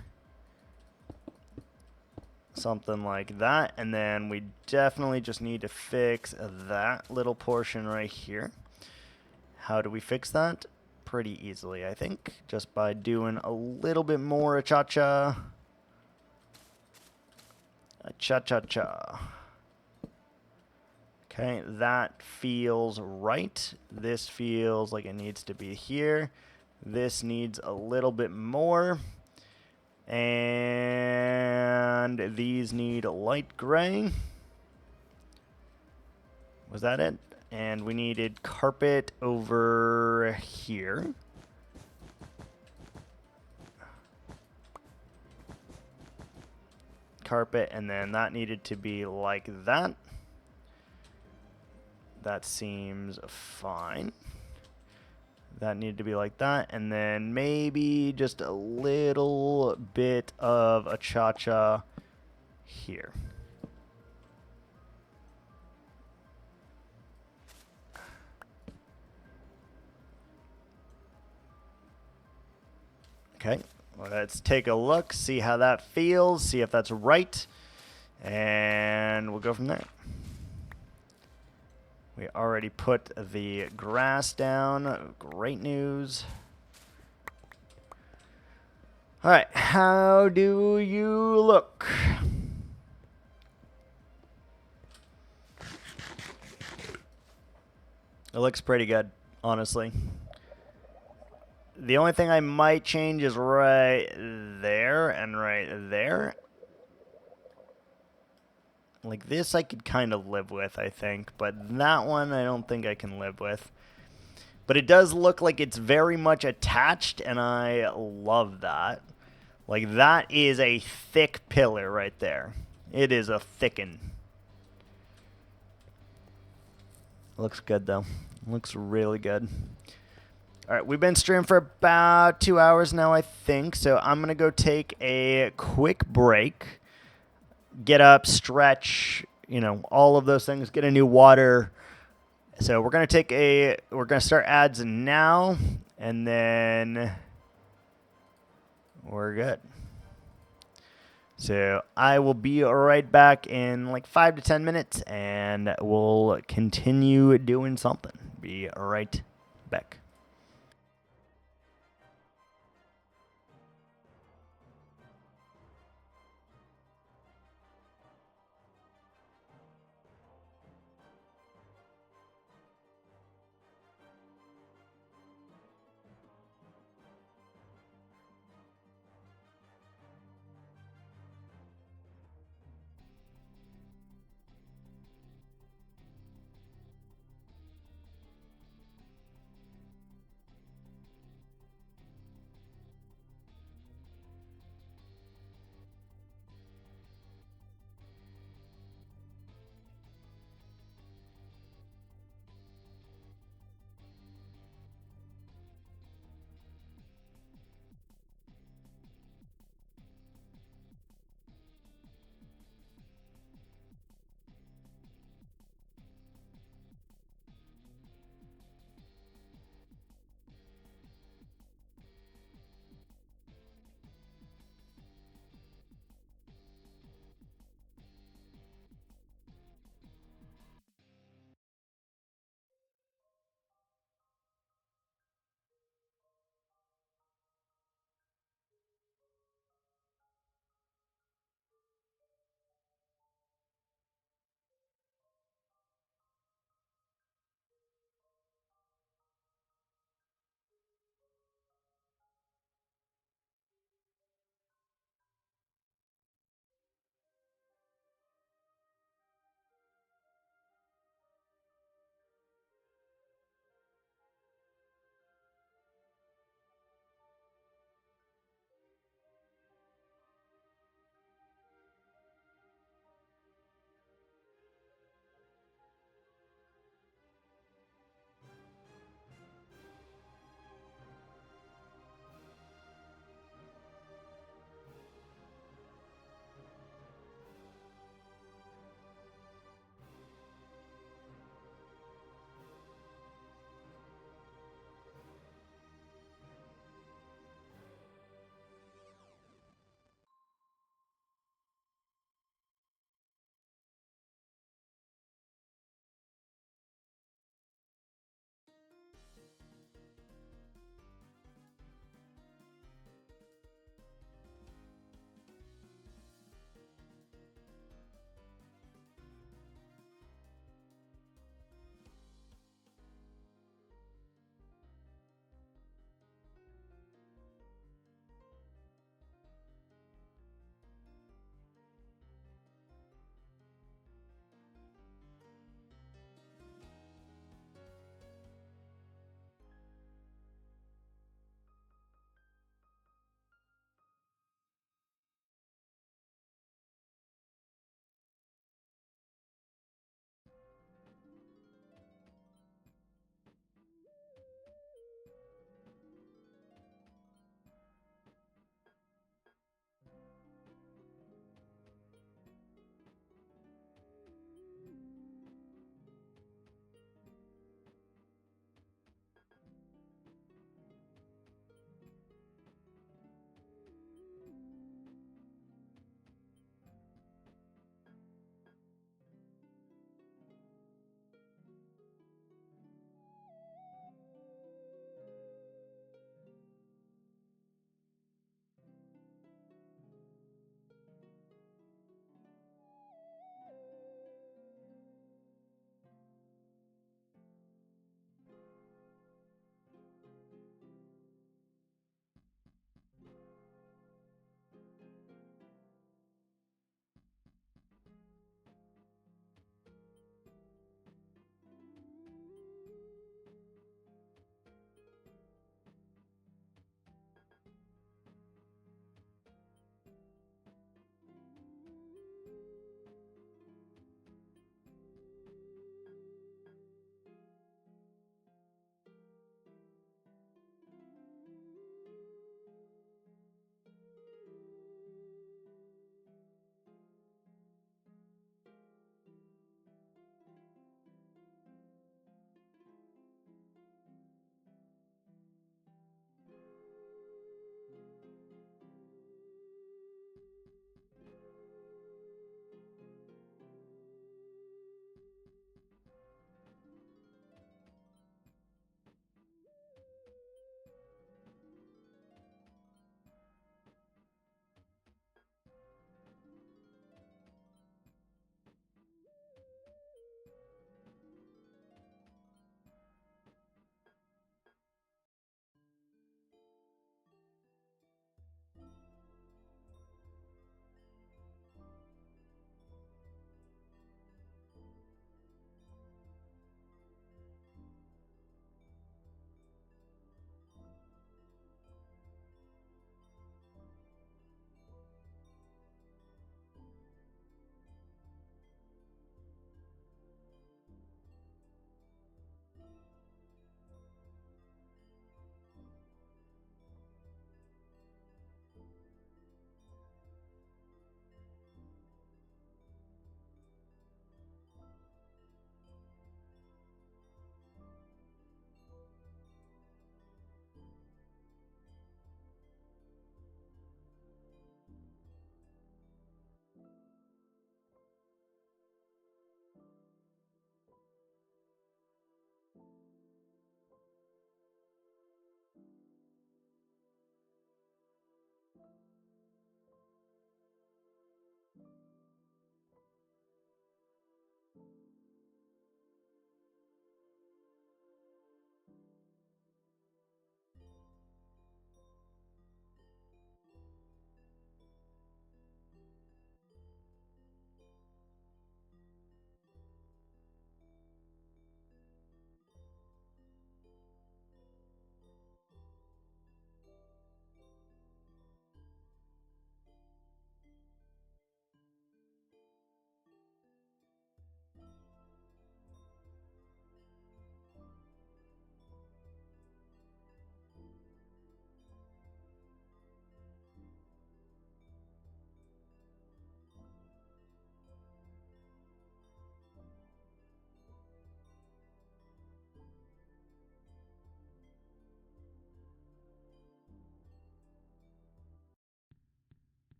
Something like that. And then we definitely just need to fix that little portion right here. How do we fix that? Pretty easily, I think. Just by doing a little bit more cha-cha. Cha-cha-cha. Okay, that feels right. This feels like it needs to be here. This needs a little bit more. And these need light gray. Was that it? And we needed carpet over here. Carpet, and then that needed to be like that. That seems fine. That needed to be like that. And then maybe just a little bit of a cha-cha here. Okay, let's take a look, see how that feels, see if that's right, and we'll go from there. We already put the grass down. Great news. All right, how do you look? It looks pretty good, honestly. The only thing I might change is right there and right there. Like this I could kind of live with, I think. But that one I don't think I can live with. But it does look like it's very much attached, and I love that. Like that is a thick pillar right there. It is a thickin'. Looks good though. Looks really good. Alright, we've been streaming for about 2 hours now, I think. So I'm going to go take a quick break. Get up, stretch, you know, all of those things. Get a new water. So we're going to start ads now. And then we're good. So I will be right back in like 5 to 10 minutes. And we'll continue doing something. Be right back.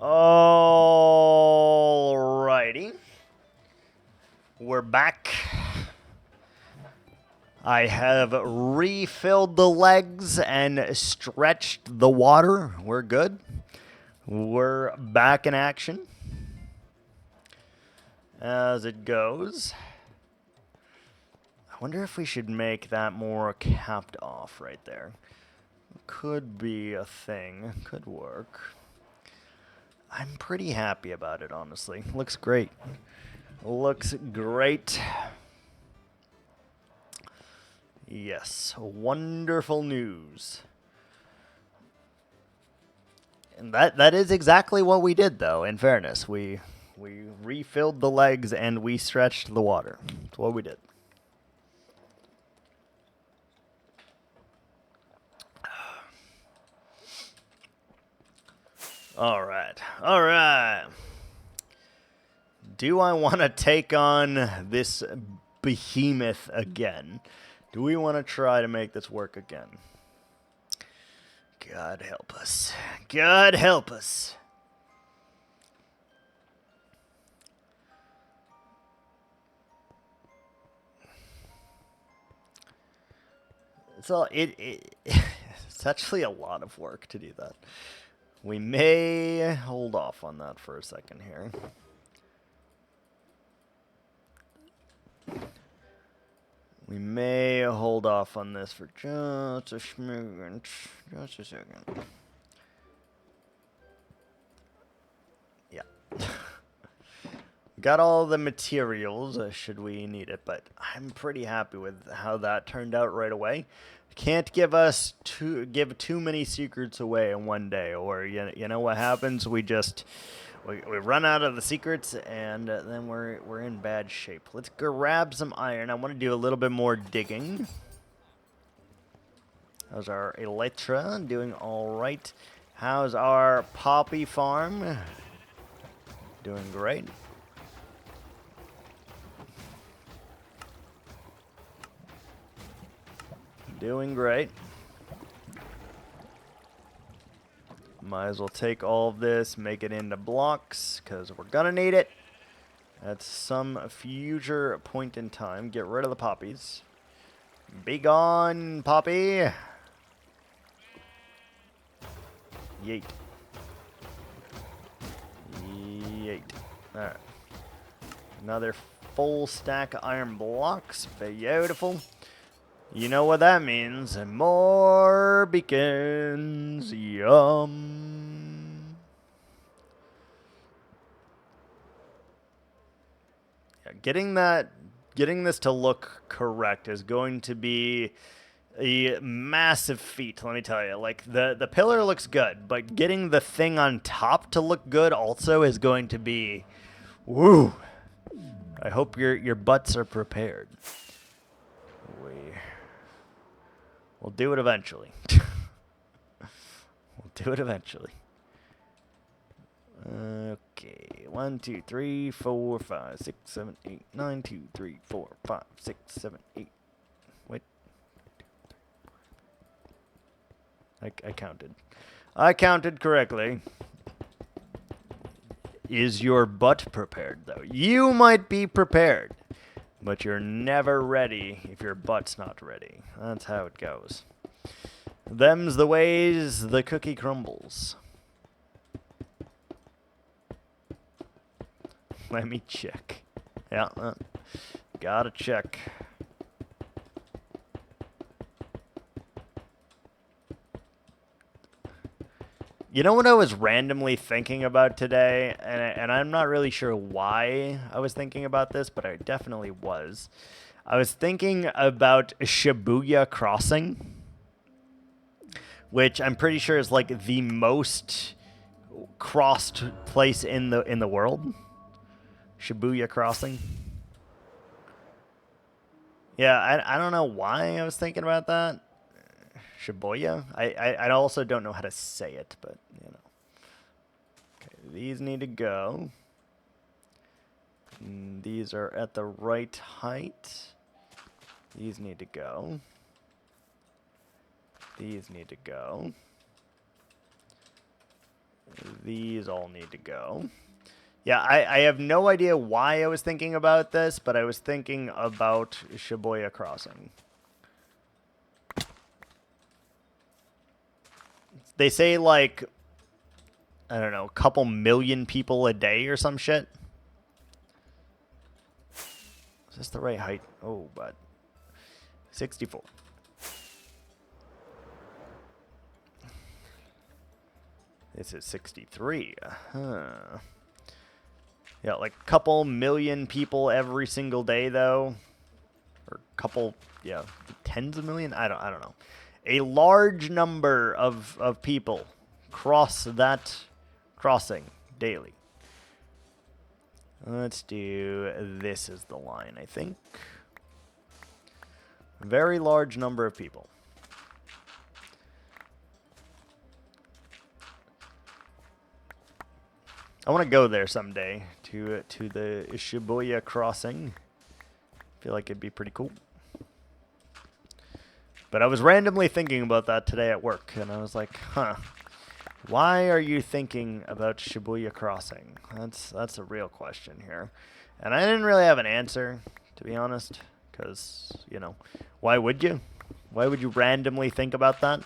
Alrighty. We're back. I have refilled the legs and stretched the water. We're good. We're back in action. As it goes. I wonder if we should make that more capped off right there. Could be a thing. Could work. I'm pretty happy about it, honestly. Looks great. Looks great. Yes, wonderful news. And that is exactly what we did, though, in fairness. We refilled the legs and we stretched the water. That's what we did. All right. Do I want to take on this behemoth again? Do we want to try to make this work again? God help us. God help us. It's actually a lot of work to do that. We may hold off on that for a second here. We may hold off on this for just a schmoogen. Just a second. Yeah. Got all the materials, should we need it, but I'm pretty happy with how that turned out right away. Can't give too many secrets away in one day, or you know what happens? We run out of the secrets, and then we're in bad shape. Let's grab some iron. I want to do a little bit more digging. How's our elytra? Doing all right. How's our poppy farm? Doing great. Doing great. Might as well take all of this, make it into blocks, because we're going to need it at some future point in time. Get rid of the poppies. Be gone, poppy. Yeet. Yeet. Alright. Another full stack of iron blocks. Beautiful. You know what that means. More beacons. Yum. Yeah, getting this to look correct is going to be a massive feat, let me tell you. Like, the pillar looks good, but getting the thing on top to look good also is going to be woo. I hope your butts are prepared. We'll do it eventually. We'll do it eventually. Okay. 1, 2, 3, 4, 5, 6, 7, 8, 9, 2, 3, 4, 5, 6, 7, 8. Wait. I counted. I counted correctly. Is your butt prepared, though? You might be prepared, but you're never ready if your butt's not ready. That's how it goes. Them's the ways the cookie crumbles. Let me check. Yeah, gotta check. You know what I was randomly thinking about today? And I'm not really sure why I was thinking about this, but I definitely was. I was thinking about Shibuya Crossing, which I'm pretty sure is like the most crossed place in the world. Shibuya Crossing. Yeah, I don't know why I was thinking about that. Shibuya? I also don't know how to say it, but, you know. Okay, these need to go. These are at the right height. These need to go. These need to go. these all need to go. Yeah, I have no idea why I was thinking about this, but I was thinking about Shibuya Crossing. They say, like, I don't know, a couple million people a day or some shit. Is this the right height? Oh, but 64. This is 63. Huh. Yeah, like a couple million people every single day, though. Or a couple, yeah, tens of million? I don't know. A large number of people cross that crossing daily. Let's do this as the line, I think. Very large number of people. I want to go there someday to the Shibuya crossing. I feel like it'd be pretty cool. But I was randomly thinking about that today at work, and I was like, huh, why are you thinking about Shibuya crossing? That's a real question here. And I didn't really have an answer, to be honest, because, you know, why would you? Why would you randomly think about that?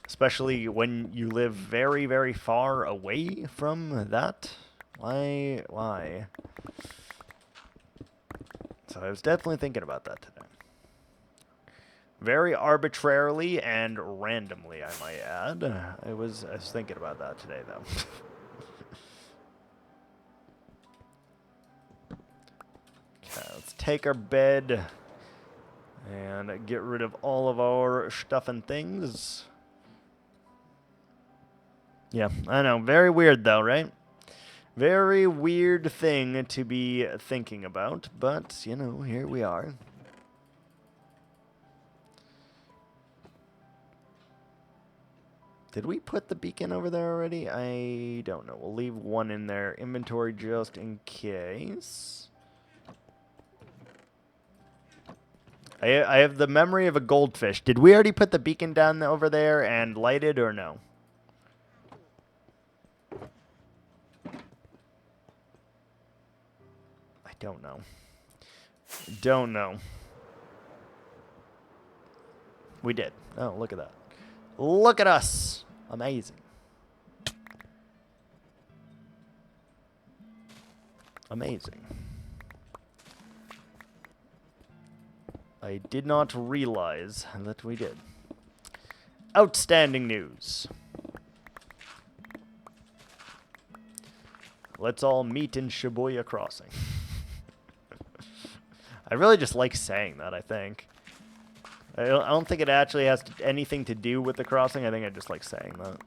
Especially when you live very, very far away from that. Why? So I was definitely thinking about that today. Very arbitrarily and randomly, I might add. I was thinking about that today, though. Okay, let's take our bed and get rid of all of our stuff and things. Yeah, I know. Very weird, though, right? Very weird thing to be thinking about, but, you know, here we are. Did we put the beacon over there already? I don't know. We'll leave one in there. Inventory just in case. I have the memory of a goldfish. Did we already put the beacon down over there and light it or no? I don't know. Don't know. We did. Oh, look at that. Look at us. Amazing. Amazing. I did not realize that we did. Outstanding news. Let's all meet in Shibuya Crossing. I really just like saying that, I think. I don't think it actually has anything to do with the crossing. I think I just like saying that.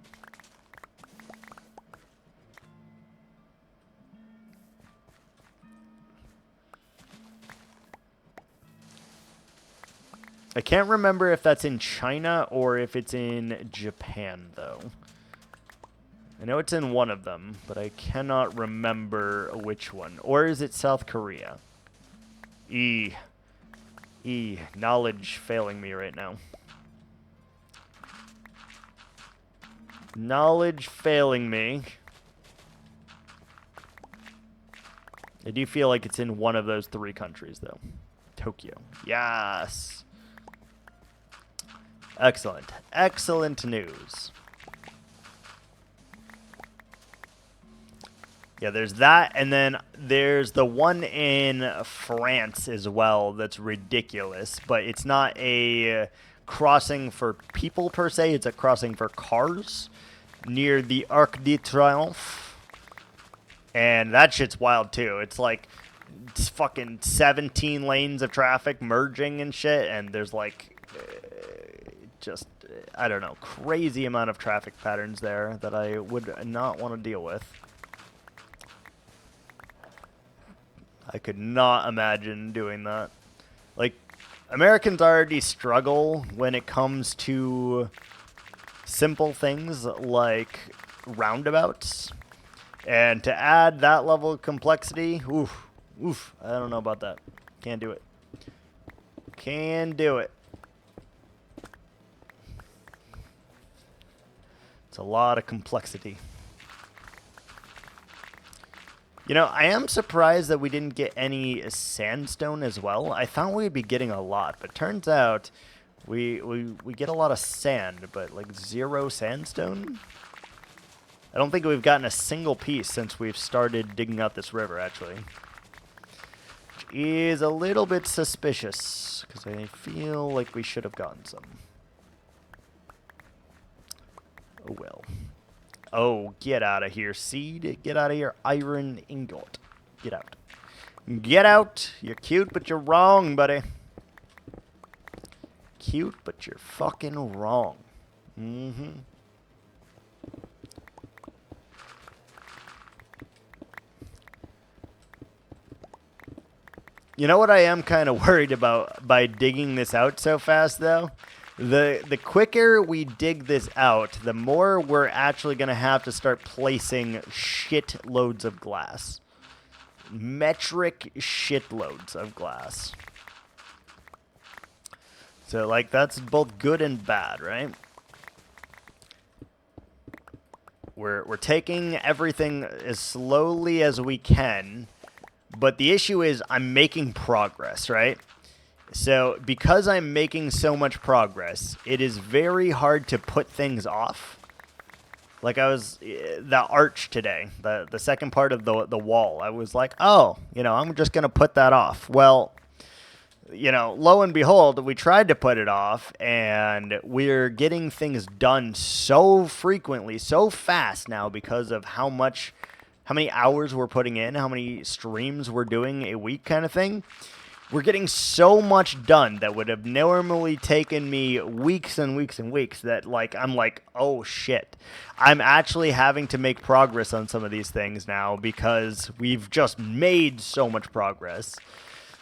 I can't remember if that's in China or if it's in Japan, though. I know it's in one of them, but I cannot remember which one. Or is it South Korea? Knowledge failing me right now. Knowledge failing me. I do feel like it's in one of those three countries, though. Tokyo. Yes. Excellent. Excellent news. Yeah, there's that, and then there's the one in France as well that's ridiculous, but it's not a crossing for people per se, it's a crossing for cars near the Arc de Triomphe. And that shit's wild too. It's like it's fucking 17 lanes of traffic merging and shit, and there's like just, I don't know, crazy amount of traffic patterns there that I would not want to deal with. I could not imagine doing that. Like, Americans already struggle when it comes to simple things like roundabouts. And to add that level of complexity, oof, I don't know about that. Can't do it. Can do it. It's a lot of complexity. You know, I am surprised that we didn't get any sandstone as well. I thought we'd be getting a lot, but turns out we get a lot of sand, but like 0 sandstone? I don't think we've gotten a single piece since we've started digging out this river, actually. Which is a little bit suspicious, because I feel like we should have gotten some. Oh well. Oh, get out of here, seed. Get out of here, iron ingot. Get out. Get out. You're cute, but you're wrong, buddy. Cute, but you're fucking wrong. Mm-hmm. You know what I am kind of worried about by digging this out so fast, though? The quicker we dig this out, the more we're actually going to have to start placing shitloads of glass. Metric shitloads of glass. So, like, that's both good and bad, right? We're taking everything as slowly as we can, but the issue is I'm making progress, right? So, because I'm making so much progress, it is very hard to put things off. Like the arch today, the second part of the wall, I was like, oh, I'm just going to put that off. Well, lo and behold, we tried to put it off, and we're getting things done so frequently, so fast now because of how many hours we're putting in, how many streams we're doing a week kind of thing. We're getting so much done that would have normally taken me weeks and weeks and weeks that, I'm like, oh, shit. I'm actually having to make progress on some of these things now because we've just made so much progress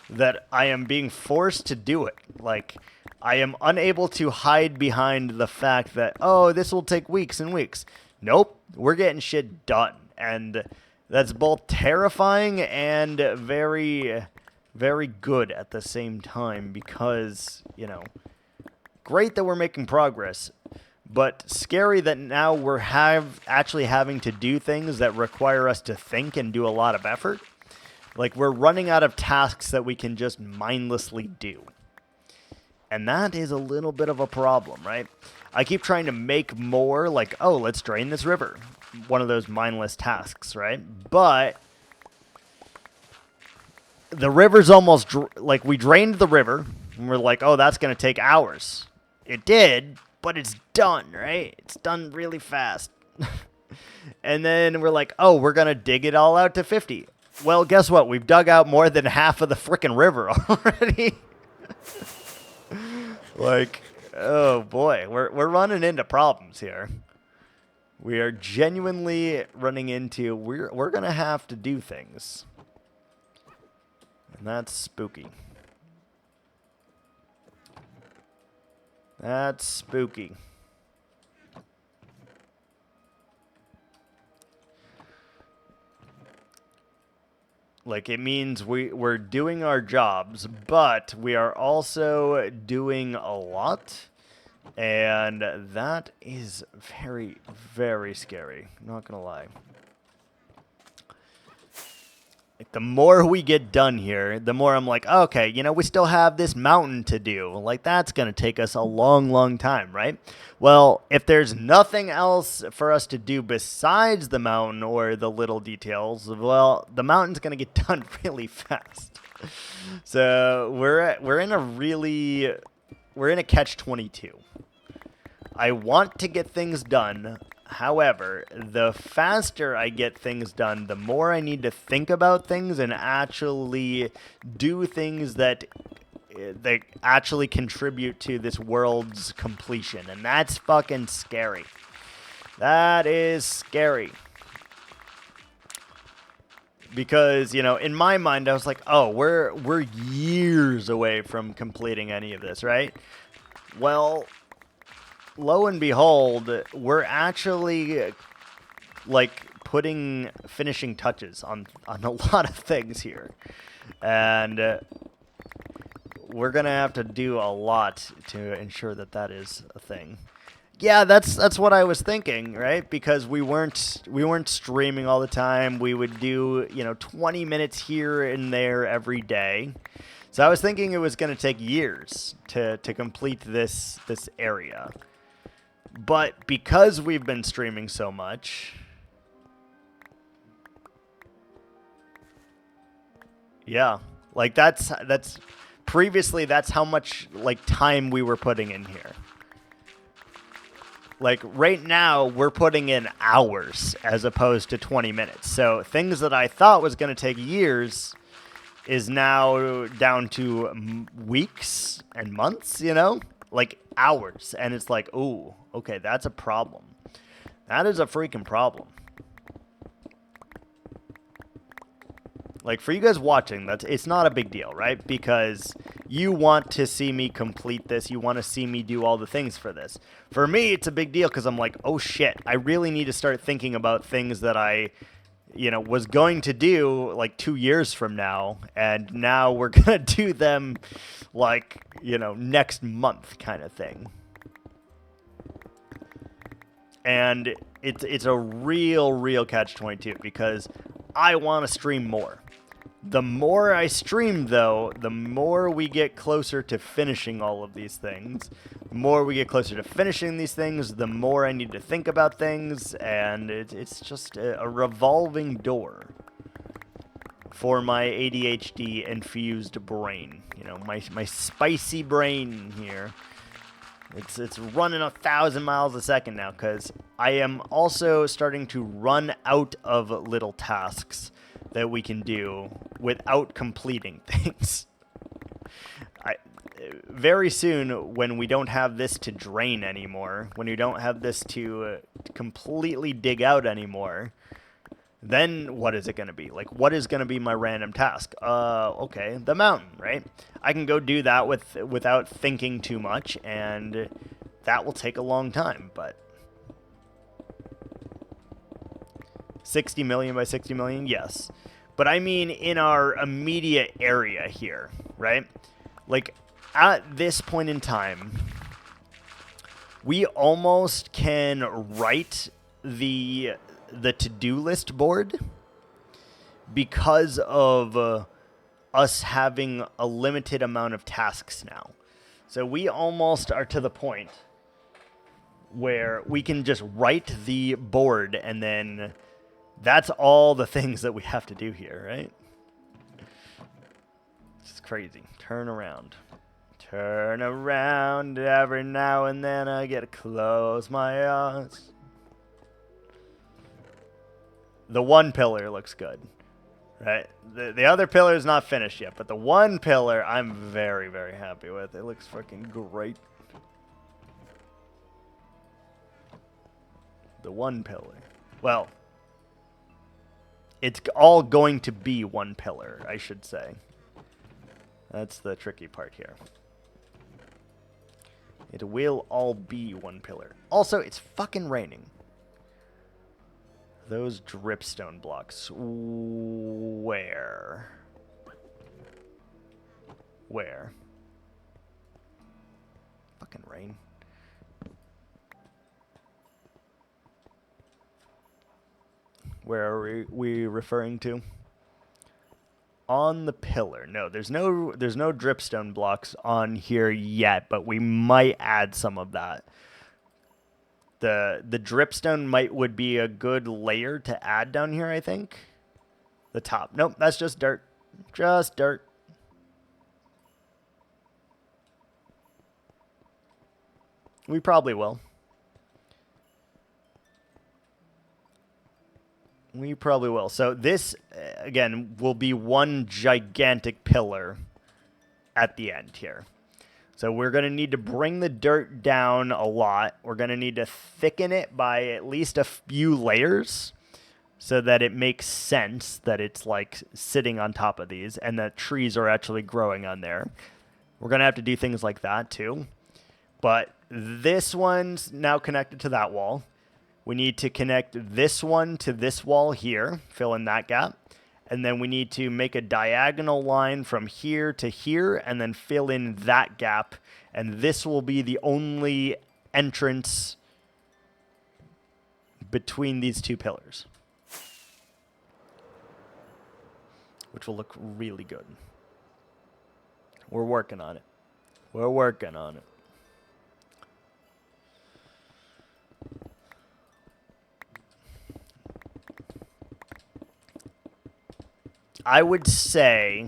that I am being forced to do it. I am unable to hide behind the fact that, oh, this will take weeks and weeks. Nope, we're getting shit done. And that's both terrifying and very, very good at the same time because, great that we're making progress, but scary that now we're actually having to do things that require us to think and do a lot of effort. Like, we're running out of tasks that we can just mindlessly do. And that is a little bit of a problem, right? I keep trying to make more, like, oh, let's drain this river. One of those mindless tasks, right? But the river's almost, we drained the river, and we're like, oh, that's going to take hours. It did, but it's done, right? It's done really fast. And then we're like, oh, we're going to dig it all out to 50. Well, guess what? We've dug out more than half of the frickin' river already. Oh boy, we're running into problems here. We are genuinely running into, we're going to have to do things. And that's spooky. That's spooky. It means we're doing our jobs, but we are also doing a lot. And that is very, very scary. I'm not going to lie. The more we get done here, the more I'm like, okay, we still have this mountain to do. That's going to take us a long, long time, right? Well, if there's nothing else for us to do besides the mountain or the little details, well, the mountain's going to get done really fast. So we're in a catch-22. I want to get things done. However, the faster I get things done, the more I need to think about things and actually do things that actually contribute to this world's completion. And that's fucking scary. That is scary. Because, in my mind, I was like, oh, we're years away from completing any of this, right? Well, lo and behold, we're actually putting finishing touches on a lot of things here. And we're going to have to do a lot to ensure that is a thing. Yeah, that's what I was thinking, right? Because we weren't streaming all the time. We would do, 20 minutes here and there every day. So I was thinking it was going to take years to complete this area. But because we've been streaming so much, yeah, like that's previously that's how much like time we were putting in here. Like, right now, we're putting in hours as opposed to 20 minutes. So things that I thought was going to take years is now down to weeks and months, Like, hours. And it's like, ooh, okay, that's a problem. That is a freaking problem. Like, for you guys watching, it's not a big deal, right? Because you want to see me complete this. You want to see me do all the things for this. For me, it's a big deal because I'm like, oh, shit. I really need to start thinking about things that I, was going to do, like, 2 years from now. And now we're going to do them, like, next month kind of thing. And it's a real catch-22 because I want to stream more. The more I stream, though, the more we get closer to finishing all of these things. The more we get closer to finishing these things, the more I need to think about things, and it's just a revolving door for my ADHD-infused brain. My spicy brain here. It's running 1,000 miles a second now, because I am also starting to run out of little tasks that we can do without completing things. Very soon, when we don't have this to drain anymore, when we don't have this to completely dig out anymore, then what is it going to be? Like, what is going to be my random task? Okay, the mountain, right? I can go do that without thinking too much, and that will take a long time, but 60 million by 60 million, yes. But I mean in our immediate area here, right? Like, at this point in time, we almost can write the to-do list board because of us having a limited amount of tasks now. So we almost are to the point where we can just write the board and then that's all the things that we have to do here, right? It's crazy. Turn around. Turn around every now and then I get to close my eyes. The one pillar looks good, right? The other pillar is not finished yet, but the one pillar I'm very, very happy with. It looks fucking great. The one pillar. Well, it's all going to be one pillar, I should say. That's the tricky part here. It will all be one pillar. Also, it's fucking raining. Those dripstone blocks. Where? Where? Fucking rain. Where are we referring to? On the pillar. No, there's no dripstone blocks on here yet, but we might add some of that. The dripstone would be a good layer to add down here, I think. The top. Nope, that's just dirt. Just dirt. We probably will. We probably will. So this, again, will be one gigantic pillar at the end here. So we're going to need to bring the dirt down a lot. We're going to need to thicken it by at least a few layers so that it makes sense that it's like sitting on top of these and that trees are actually growing on there. We're going to have to do things like that too. But this one's now connected to that wall. We need to connect this one to this wall here, fill in that gap. And then we need to make a diagonal line from here to here and then fill in that gap. And this will be the only entrance between these two pillars, which will look really good. We're working on it. We're working on it. I would say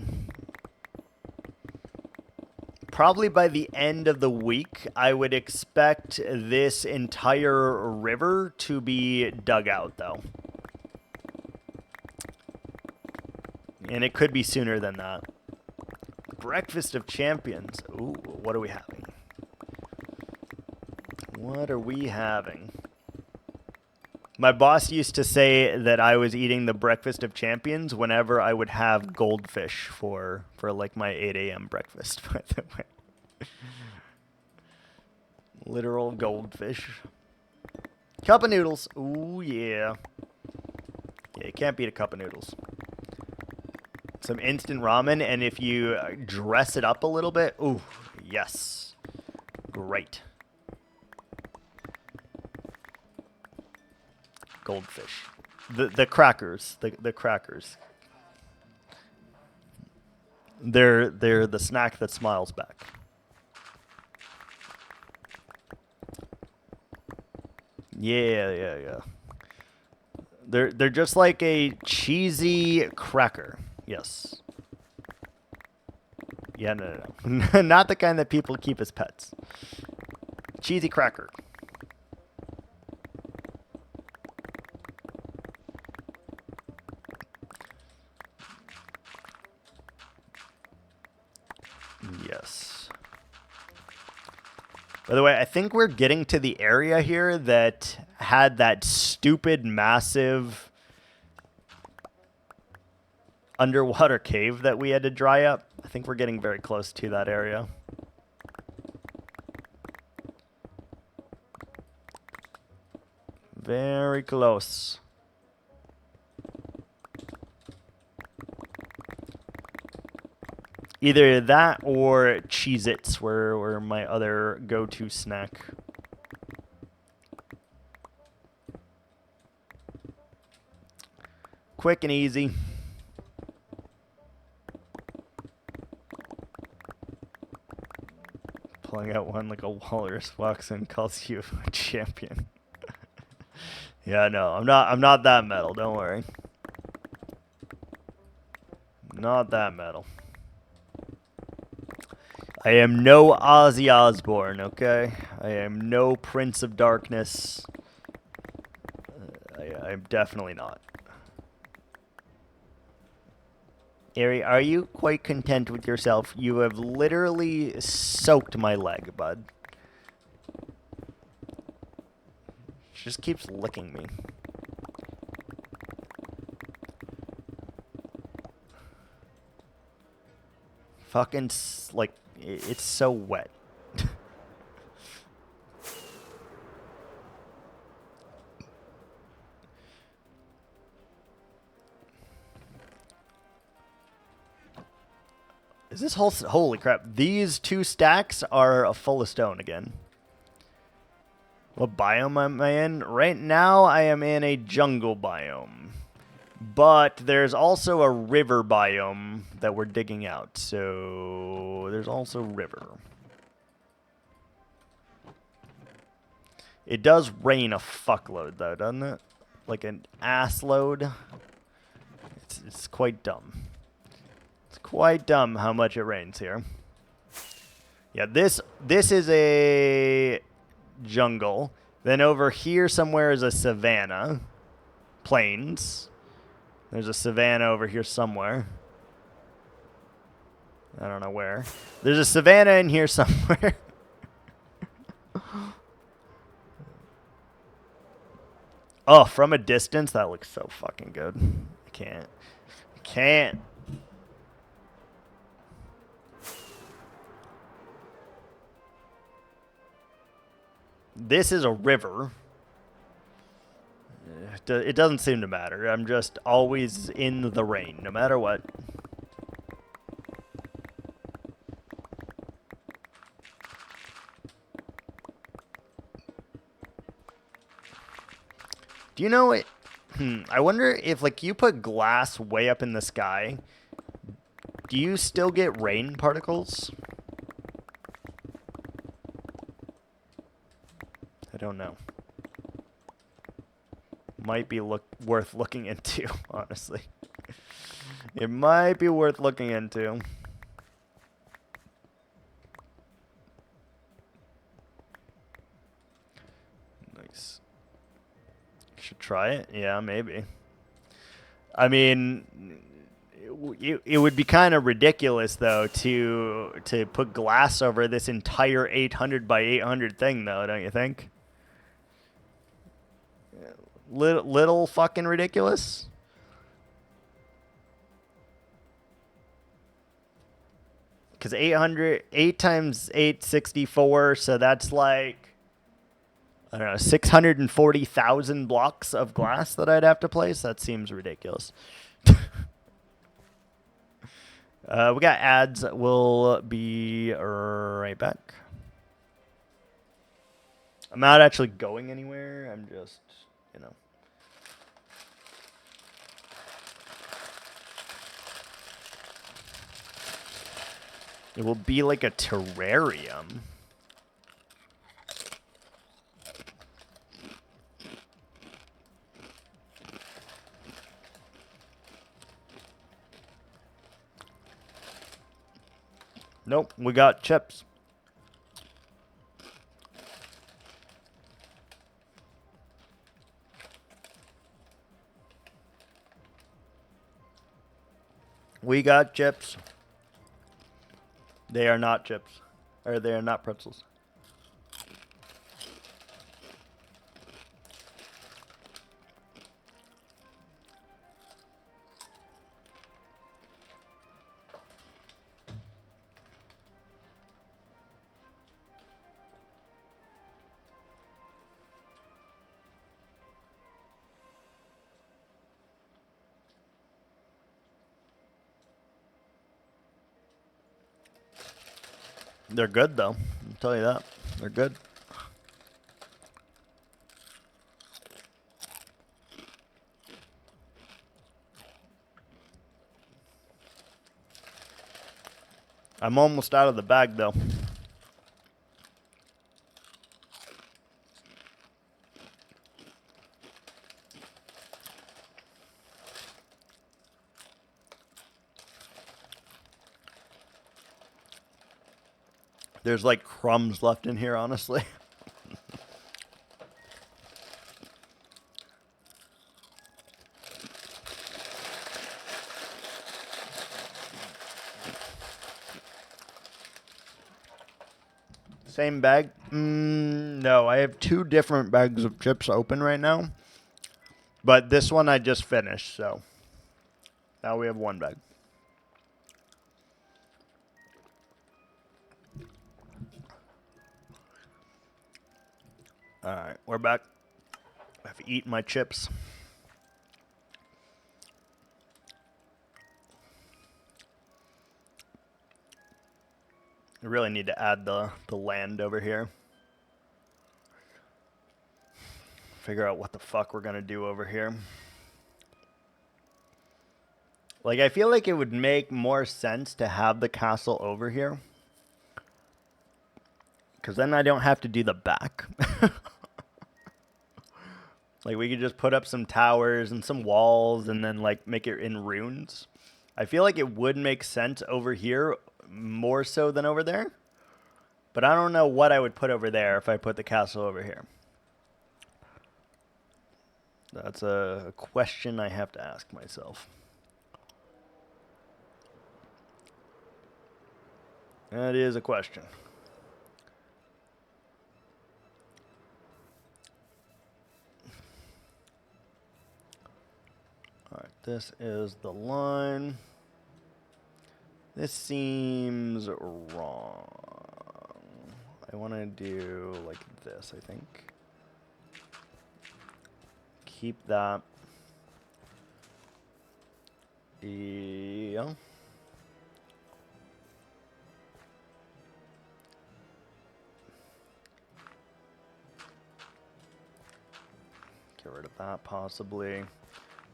probably by the end of the week, I would expect this entire river to be dug out, though. And it could be sooner than that. Breakfast of Champions. Ooh, what are we having? What are we having? My boss used to say that I was eating the Breakfast of Champions whenever I would have goldfish for like my 8 a.m. breakfast, by the way. Literal goldfish. Cup of noodles. Ooh, yeah. Yeah, you can't beat a cup of noodles. Some instant ramen, and if you dress it up a little bit, ooh, yes. Great. Goldfish. The crackers. The crackers. They're the snack that smiles back. Yeah. They're just like a cheesy cracker. Yes. Yeah, no. Not the kind that people keep as pets. Cheesy cracker. Yes. By the way, I think we're getting to the area here that had that stupid, massive underwater cave that we had to dry up. I think we're getting very close to that area. Very close. Either that or Cheez-Its were my other go-to snack. Quick and easy. Pulling out one like a walrus walks in, calls you a champion. Yeah, no, I'm not that metal, don't worry. Not that metal. I am no Ozzy Osbourne, okay? I am no Prince of Darkness. I'm definitely not. Ari, are you quite content with yourself? You have literally soaked my leg, bud. She just keeps licking me. Fucking, like, it's so wet. Is this whole... Holy crap. These two stacks are full of stone again. What biome am I in? Right now, I am in a jungle biome. But there's also a river biome that we're digging out. So there's also river. It does rain a fuckload, though, doesn't it? Like an ass load. It's quite dumb. It's quite dumb how much it rains here. Yeah, this is a jungle. Then over here somewhere is a savanna. Plains. There's a savanna over here somewhere. I don't know where. There's a savanna in here somewhere. Oh, from a distance, that looks so fucking good. I can't. This is a river. It doesn't seem to matter. I'm just always in the rain, no matter what. Do you know it? I wonder if, like, you put glass way up in the sky, do you still get rain particles? I don't know. Might be worth looking into, honestly. It might be worth looking into. Nice. Should try it? Yeah, maybe. I mean, it would be kind of ridiculous, though, to put glass over this entire 800 by 800 thing, though, don't you think? Little fucking ridiculous. Because 8 times 864, so that's like, I don't know, 640,000 blocks of glass that I'd have to place. That seems ridiculous. We got ads. We'll be right back. I'm not actually going anywhere. I'm just, you know. It will be like a terrarium. Nope, we got chips. We got chips. They are not chips. Or they are not pretzels. They're good, though. I'll tell you that. They're good. I'm almost out of the bag, though. There's like crumbs left in here, honestly. Same bag? No, I have 2 different bags of chips open right now. But this one I just finished, so now we have 1 bag. Alright, we're back. I've eaten my chips. I really need to add the land over here. Figure out what the fuck we're gonna do over here. Like, I feel like it would make more sense to have the castle over here. Because then I don't have to do the back. Like, we could just put up some towers and some walls and then, like, make it in runes. I feel like it would make sense over here more so than over there. But I don't know what I would put over there if I put the castle over here. That's a question I have to ask myself. That is a question. Alright, this is the line. This seems wrong. I want to do like this, I think. Keep that. Yeah. Get rid of that possibly.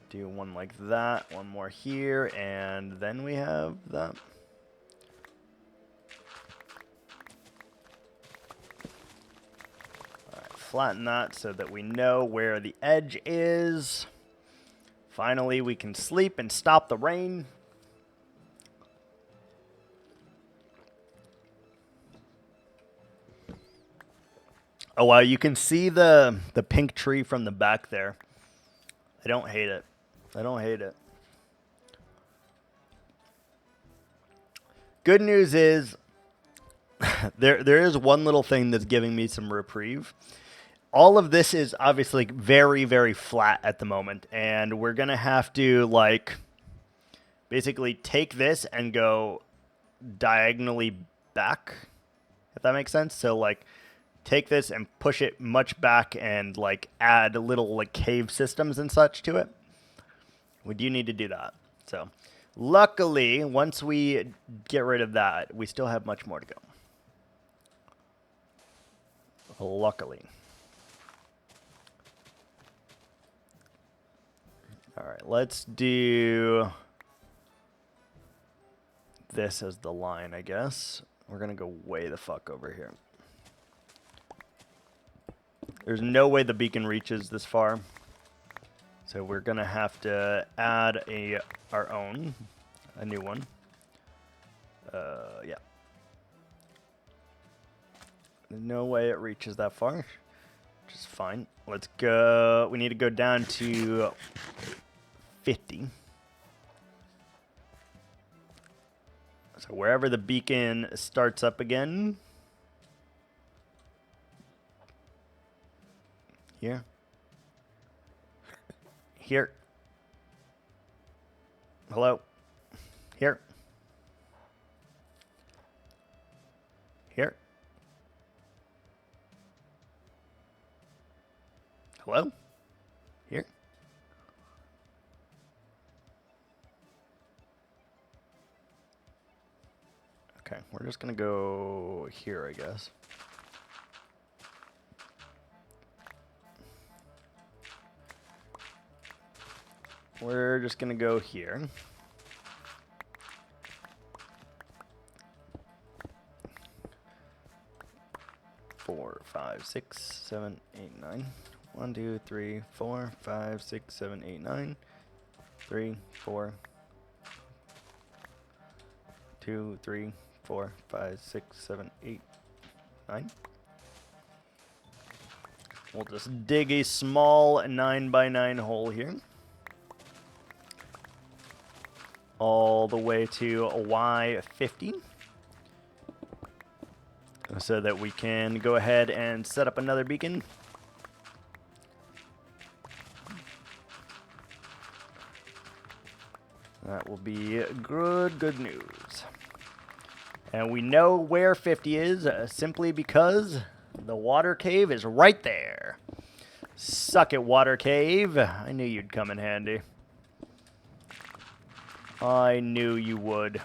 Do one like that, one more here, and then we have that. Alright, flatten that so that we know where the edge is. Finally, we can sleep and stop the rain. Oh wow, you can see the pink tree from the back there. I don't hate it. I don't hate it. Good news is there is one little thing that's giving me some reprieve. All of this is obviously very, very flat at the moment, and we're gonna have to like basically take this and go diagonally back, if that makes sense. So like take this and push it much back and like add little like cave systems and such to it. We do need to do that. So luckily, once we get rid of that, we still have much more to go. Luckily. All right, let's do this as the line, I guess. We're going to go way the fuck over here. There's no way the beacon reaches this far. So we're going to have to add our own, a new one. Yeah. No way it reaches that far, which is fine. Let's go. We need to go down to 50. So wherever the beacon starts up again. Here. Here. Hello. Here. Here. Hello? Here? Okay, we're just gonna go here, I guess. We're just gonna go here. Four, 5, 6, 7, 8, 9. 1, 2, 3, 4, 5, 6, 7, 8, 9. 3, 4. 2, 3, 4, 5, 6, 7, 8, 9. We'll just dig a small 9x9 hole here. All the way to Y50. So that we can go ahead and set up another beacon. That will be good news. And we know where 50 is simply because the water cave is right there. Suck it, water cave. I knew you'd come in handy. I knew you would.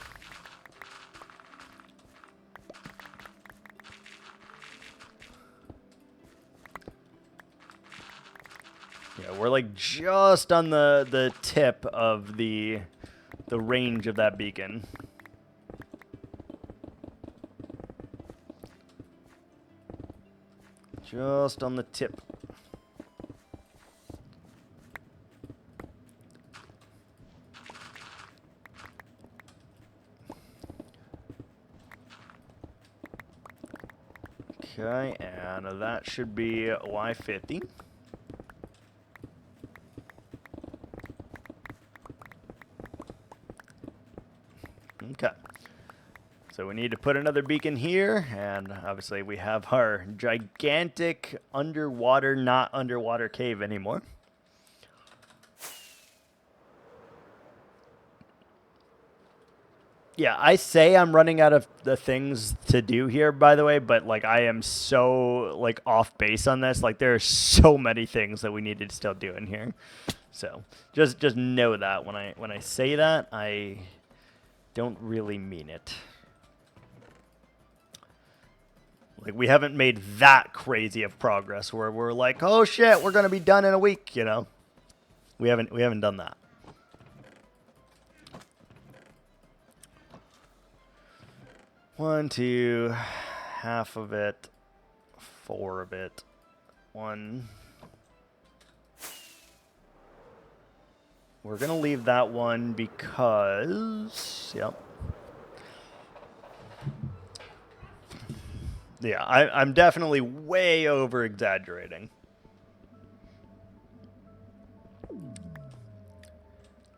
Yeah, we're like just on the tip of the range of that beacon. Just on the tip. Okay, and that should be Y50. Okay. So we need to put another beacon here, and obviously we have our gigantic underwater, not underwater cave anymore. Yeah, I say I'm running out of the things to do here, by the way, but like I am so like off base on this. Like there are so many things that we need to still do in here. So just know that when I say that, I don't really mean it. Like we haven't made that crazy of progress where we're like, oh shit, we're gonna be done in a week, you know. We haven't done that. One, two, half of it, 4 of it, 1. We're gonna leave that one because, yep. Yeah, I'm definitely way over exaggerating.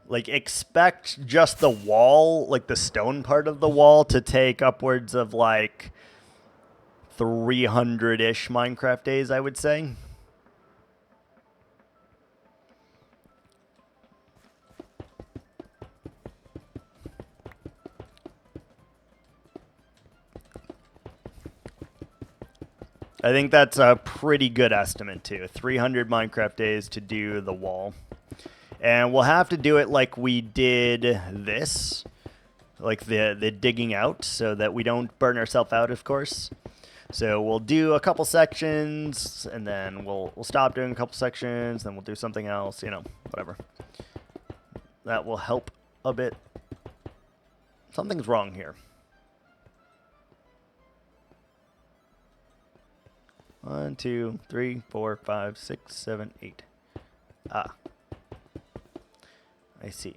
Like, expect just the wall, like the stone part of the wall, to take upwards of like 300-ish Minecraft days, I would say. I think that's a pretty good estimate, too. 300 Minecraft days to do the wall. And we'll have to do it like we did this, like the digging out, so that we don't burn ourselves out, of course. So we'll do a couple sections, and then we'll stop doing a couple sections, then we'll do something else, you know, whatever. That will help a bit. Something's wrong here. 1, 2, 3, 4, 5, 6, 7, 8. Ah. I see.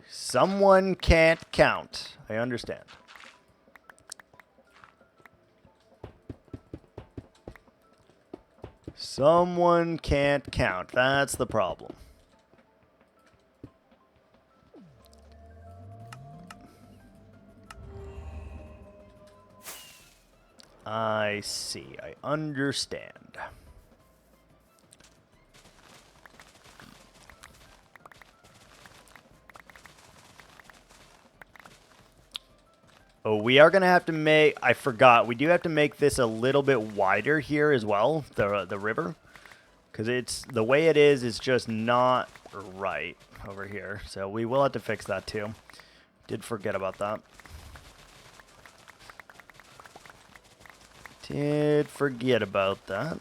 Someone can't count. I understand. Someone can't count. That's the problem. I see. I understand. Oh, we are going to have to make... I forgot. We do have to make this a little bit wider here as well, the river. Because it's... the way it is just not right over here. So we will have to fix that too. Did forget about that. Did forget about that.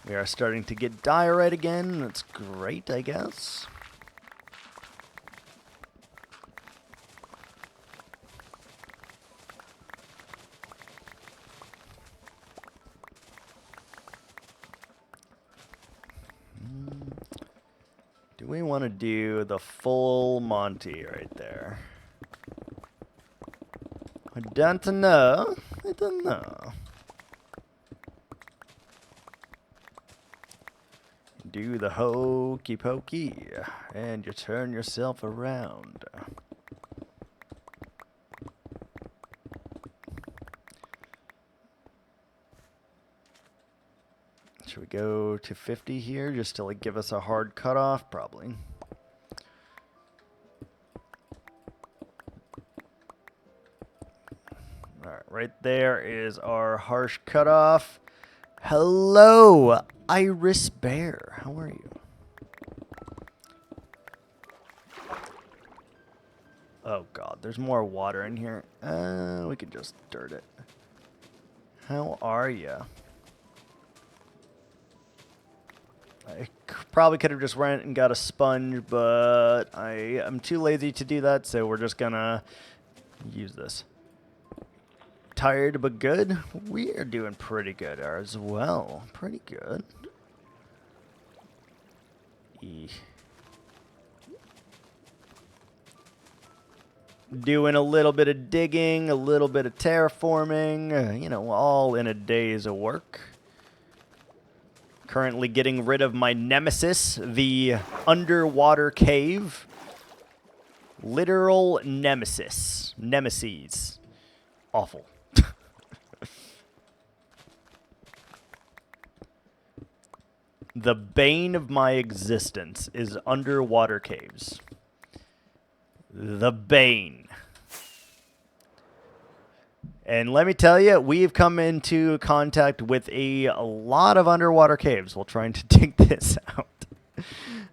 We are starting to get diorite again. That's great, I guess. Do we want to do the full Monty right there? I don't know. I don't know. Do the hokey pokey, and you turn yourself around. Should we go to 50 here just to like give us a hard cutoff? Probably. Alright, right there is our harsh cutoff. Hello, Iris Bear. How are you? Oh god, there's more water in here. We could just dirt it. How are you? I probably could have just went and got a sponge, but I am too lazy to do that, so we're just gonna use this. Tired but good? We are doing pretty good as well. Pretty good. Doing a little bit of digging, a little bit of terraforming, you know, all in a day's of work. Currently getting rid of my nemesis, the underwater cave. Literal nemesis. Nemesis. Awful. The bane of my existence is underwater caves. The bane. And let me tell you, we've come into contact with a lot of underwater caves while trying to dig this out.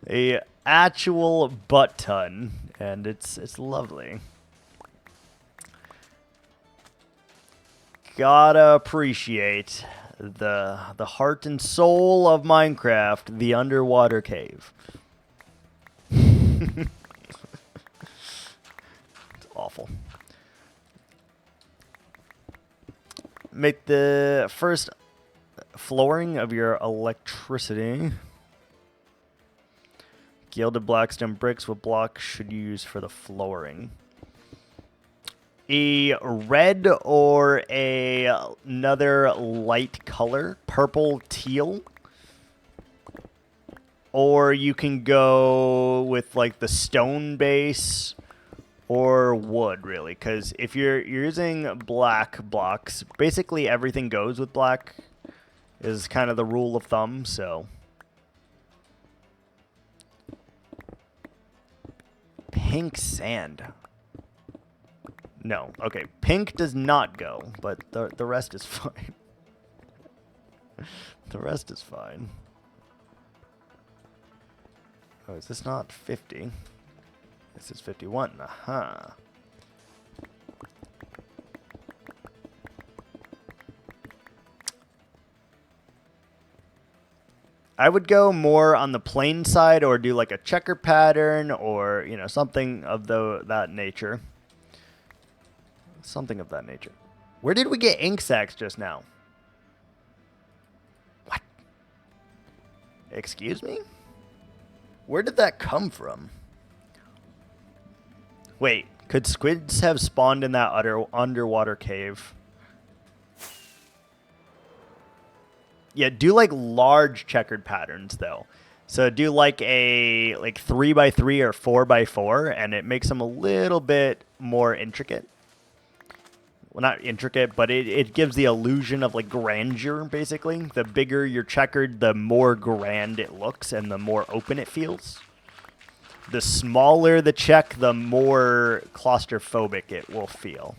A actual butt ton, and it's lovely. gotta appreciate the heart and soul of Minecraft, the underwater cave. It's awful. Make the first flooring of your electricity. Gilded blackstone bricks. What block should you use for the flooring? A red or another light color, purple, teal. Or you can go with like the stone base or wood, really, because if you're using black blocks, basically everything goes with black is kind of the rule of thumb, so. Pink sand. No, okay, pink does not go, but the rest is fine. The rest is fine. Oh, is this not 50? This is 51. Aha. I would go more on the plain side or do like a checker pattern or, you know, something of that nature. Something of that nature. Where did we get ink sacks just now? What? Excuse me? Where did that come from? Wait, could squids have spawned in that underwater cave? Yeah, do like large checkered patterns though. So do like a 3x3 or 4x4, and it makes them a little bit more intricate. Well, not intricate, but it gives the illusion of like grandeur, basically. The bigger your checkered, the more grand it looks and the more open it feels. The smaller the check, the more claustrophobic it will feel.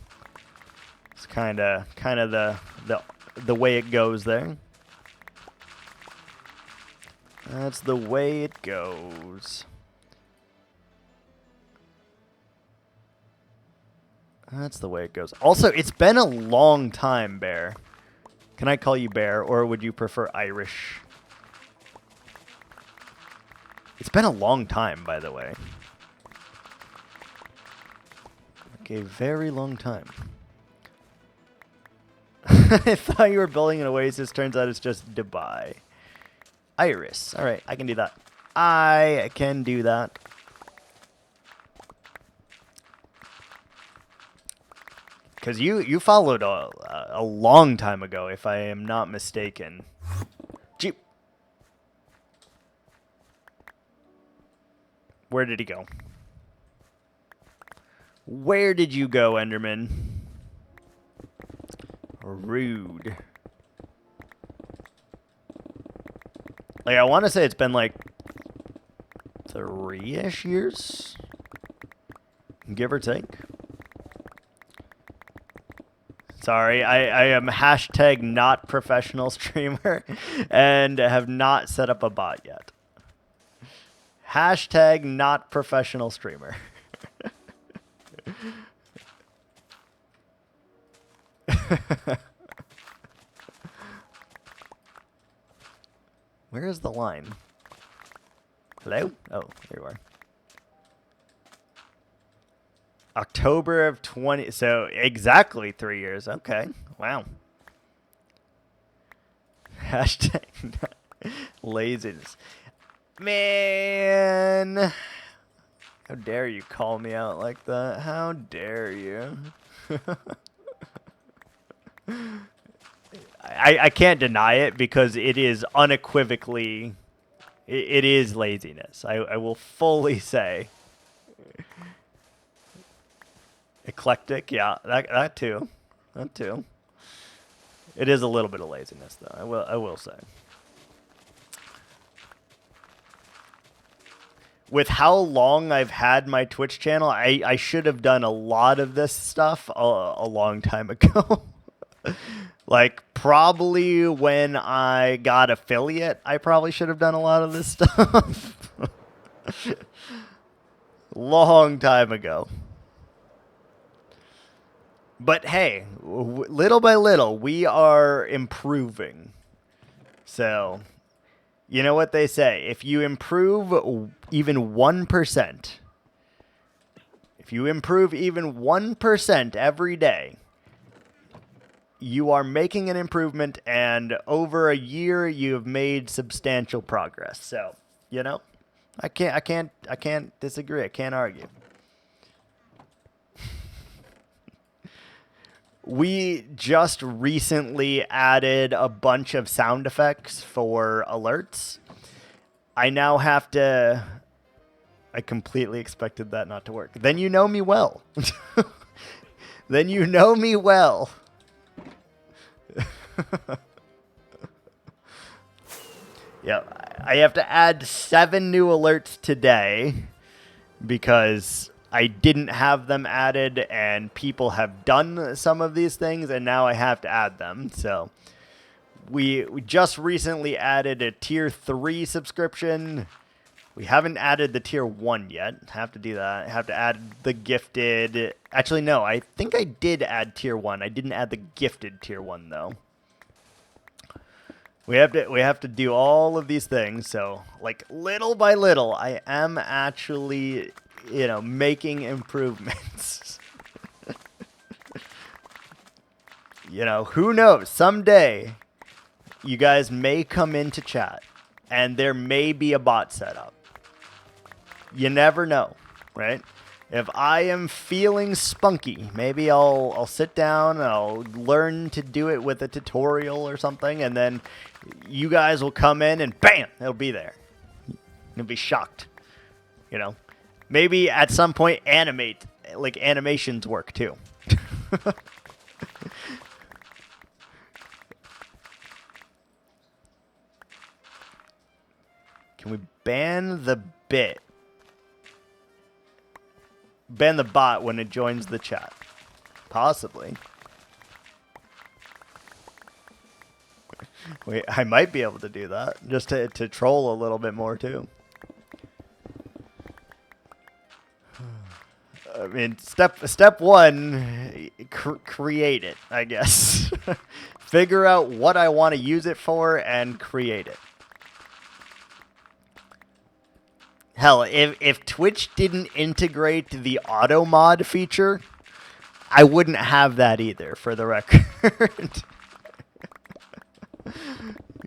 It's kind of the way it goes there. That's the way it goes. That's the way it goes. Also, it's been a long time, Bear. Can I call you Bear, or would you prefer Irish? It's been a long time, by the way. Like a very long time. I thought you were building an oasis. Turns out it's just Dubai. Iris. All right, I can do that. I can do that. Because you followed a long time ago, if I am not mistaken. Jeep. Where did he go? Where did you go, Enderman? Rude. Like, I want to say it's been like 3-ish years, give or take. Sorry, I am hashtag not professional streamer and have not set up a bot yet. Hashtag not professional streamer. Where is the line? Hello? Oh, there you are. October of 20, so exactly 3 years. Okay, wow. Hashtag laziness. Man, how dare you call me out like that? How dare you? I can't deny it because it is unequivocally, it is laziness. I will fully say. Eclectic, yeah, that too. That too. It is a little bit of laziness though, I will say. With how long I've had my Twitch channel, I should have done a lot of this stuff a long time ago. Like, probably when I got affiliate, I probably should have done a lot of this stuff. Long time ago. But hey, little by little, we are improving. So, you know what they say. If you improve even 1%, if you improve even 1% every day, you are making an improvement, and over a year, you have made substantial progress. So, you know, I can't disagree. I can't argue. We just recently added a bunch of sound effects for alerts. I now have to... I completely expected that not to work. Then you know me well. Then you know me well. Yeah, I have to add 7 new alerts today because I didn't have them added, and people have done some of these things, and now I have to add them. So we just recently added a tier 3 subscription. We haven't added the tier 1 yet. Have to do that. Have to add the gifted. Actually, no, I think I did add tier 1. I didn't add the gifted tier 1 though. We have to do all of these things. So, like, little by little, I am actually, you know, making improvements. You know, who knows? Someday, you guys may come into chat, and there may be a bot set up. You never know, right? If I am feeling spunky, maybe I'll sit down and I'll learn to do it with a tutorial or something, and then you guys will come in and bam, it'll be there. You'll be shocked. You know, maybe at some point animations work too. Can we ban the bit? Ban the bot when it joins the chat. Possibly. Wait, I might be able to do that. Just to troll a little bit more, too. I mean, step 1, create it, I guess. Figure out what I want to use it for and create it. Hell, if Twitch didn't integrate the auto mod feature, I wouldn't have that either, for the record.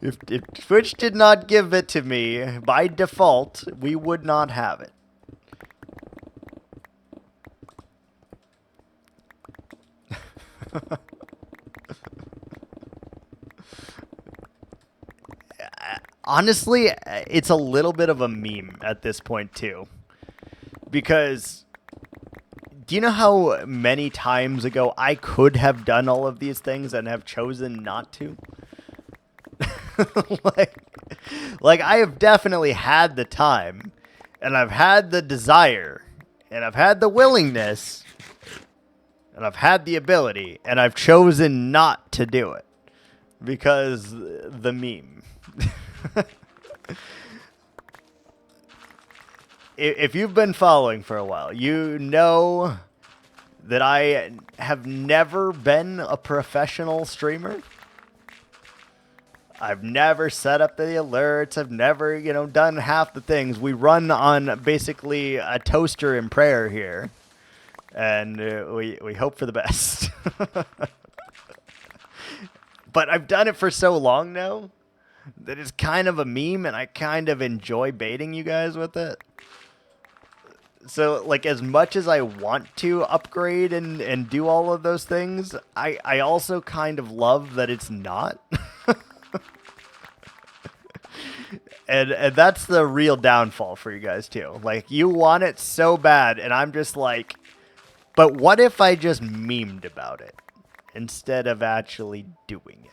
If Twitch did not give it to me, by default, we would not have it. Honestly, it's a little bit of a meme at this point, too. Because, do you know how many times ago I could have done all of these things and have chosen not to? like, I have definitely had the time, and I've had the desire, and I've had the willingness, and I've had the ability, and I've chosen not to do it. Because the meme. If you've been following for a while, you know that I have never been a professional streamer. I've never set up the alerts. I've never, you know, done half the things. We run on basically a toaster and prayer here. And we hope for the best. But I've done it for so long now that it's kind of a meme, and I kind of enjoy baiting you guys with it. So, like, as much as I want to upgrade and do all of those things, I also kind of love that it's not. and that's the real downfall for you guys, too. Like, you want it so bad, and I'm just like, but what if I just memed about it instead of actually doing it?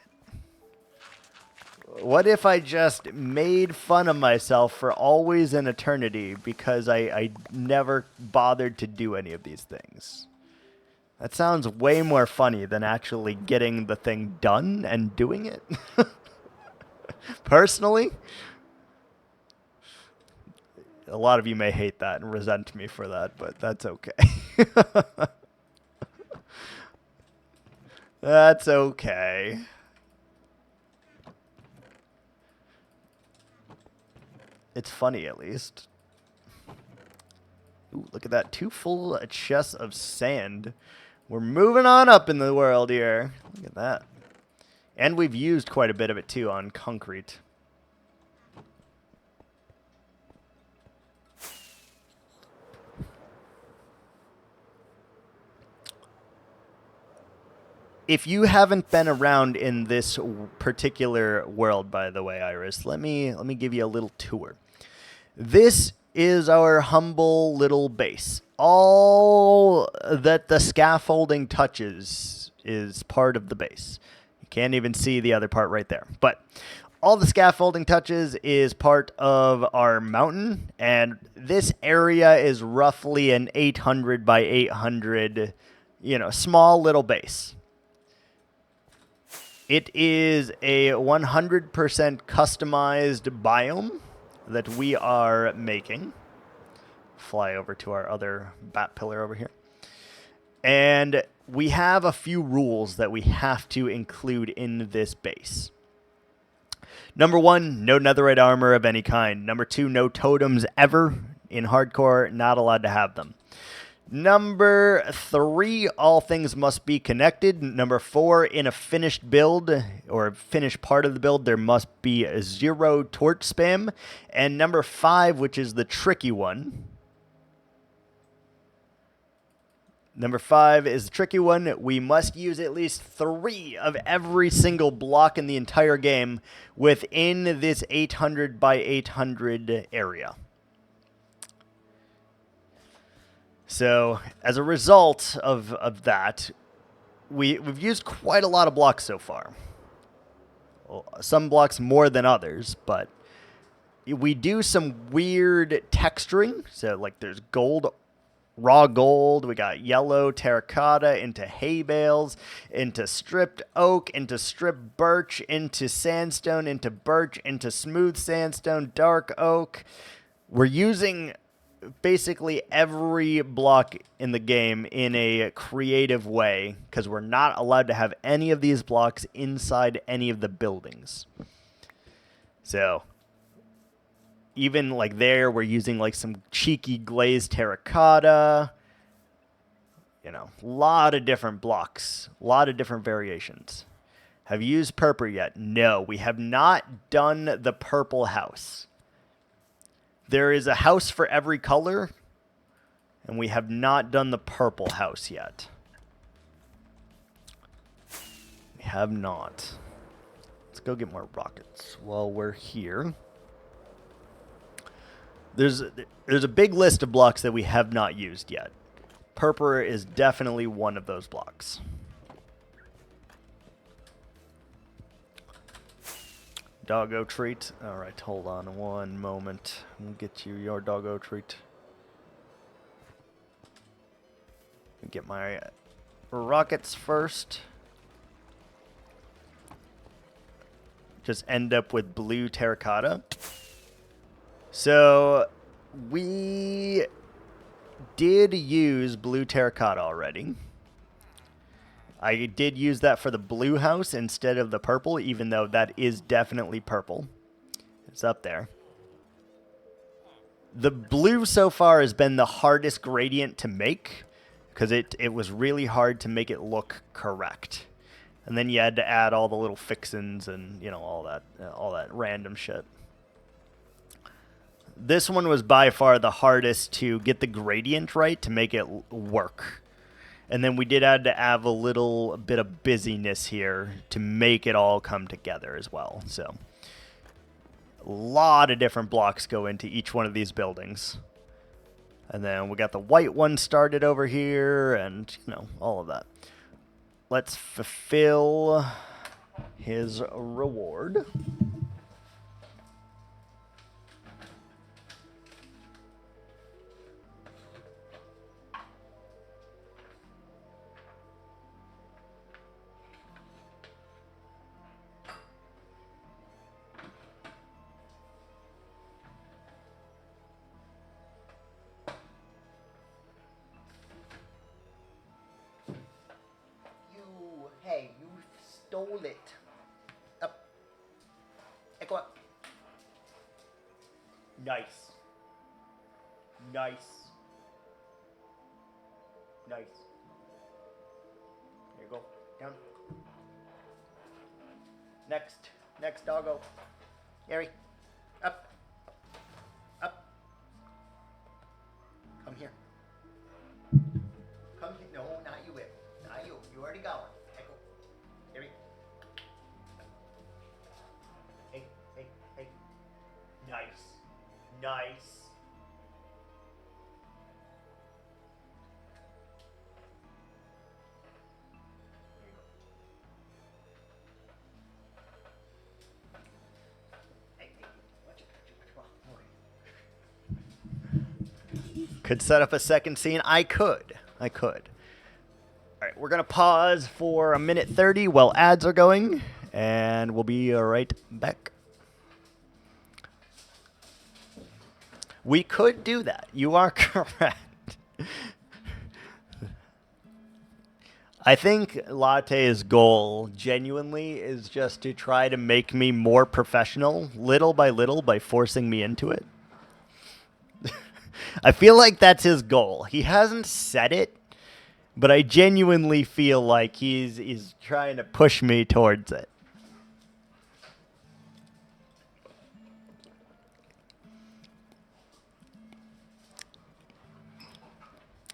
What if I just made fun of myself for always and eternity because I never bothered to do any of these things? That sounds way more funny than actually getting the thing done and doing it. Personally, a lot of you may hate that and resent me for that, but that's okay. That's okay. It's funny, at least. Ooh, look at that. 2 full chests of sand. We're moving on up in the world here. Look at that. And we've used quite a bit of it, too, on concrete. If you haven't been around in this particular world, by the way, Iris, let me give you a little tour. This is our humble little base. All that the scaffolding touches is part of the base. You can't even see the other part right there. But all the scaffolding touches is part of our mountain, and this area is roughly an 800 by 800, small little base. It is a 100% customized biome that we are making. Fly over to our other bat pillar over here. And we have a few rules that we have to include in this base. Number 1, no netherite armor of any kind. Number 2, no totems ever. In hardcore, not allowed to have them. Number 3, all things must be connected. Number 4, in a finished build or finished part of the build, there must be a 0 torch spam. And number 5, which is the tricky one. Number 5 is the tricky one. We must use at least 3 of every single block in the entire game within this 800 by 800 area. So, as a result of that, we've used quite a lot of blocks so far. Well, some blocks more than others, but we do some weird texturing. So, like, there's gold, raw gold. We got yellow terracotta into hay bales, into stripped oak, into stripped birch, into sandstone, into birch, into smooth sandstone, dark oak. We're using basically every block in the game in a creative way because we're not allowed to have any of these blocks inside any of the buildings. So even like there, we're using like some cheeky glazed terracotta, a lot of different blocks, a lot of different variations. Have you used purple yet? No, we have not done the purple house. There is a house for every color, and we have not done the purple house yet. We have not. Let's go get more rockets while we're here. There's a big list of blocks that we have not used yet. Purple is definitely one of those blocks. Doggo treat. All right, hold on one moment. We'll get you your doggo treat. Get my rockets first. Just end up with blue terracotta. So we did use blue terracotta already. I did use that for the blue house instead of the purple, even though that is definitely purple. It's up there. The blue so far has been the hardest gradient to make because it was really hard to make it look correct. And then you had to add all the little fixins and, all that random shit. This one was by far the hardest to get the gradient right to make it work. And then we did have to have a little bit of busyness here to make it all come together as well. So a lot of different blocks go into each one of these buildings. And then we got the white one started over here and, all of that. Let's fulfill his reward. Hey, stole it. Up. Echo up. Nice. Nice. Nice. There you go. Down. Next. Next doggo. Gary. Up. Up. Come here. Come here. No, not you, Whip. Not you. You already got one. Echo. Gary. Hey, hey, hey. Nice. Nice. Could set up a second scene. I could. All right, we're going to pause for 1:30 while ads are going, and we'll be right back. We could do that. You are correct. I think Latte's goal, genuinely, is just to try to make me more professional, little by forcing me into it. I feel like that's his goal. He hasn't said it, but I genuinely feel like he's trying to push me towards it.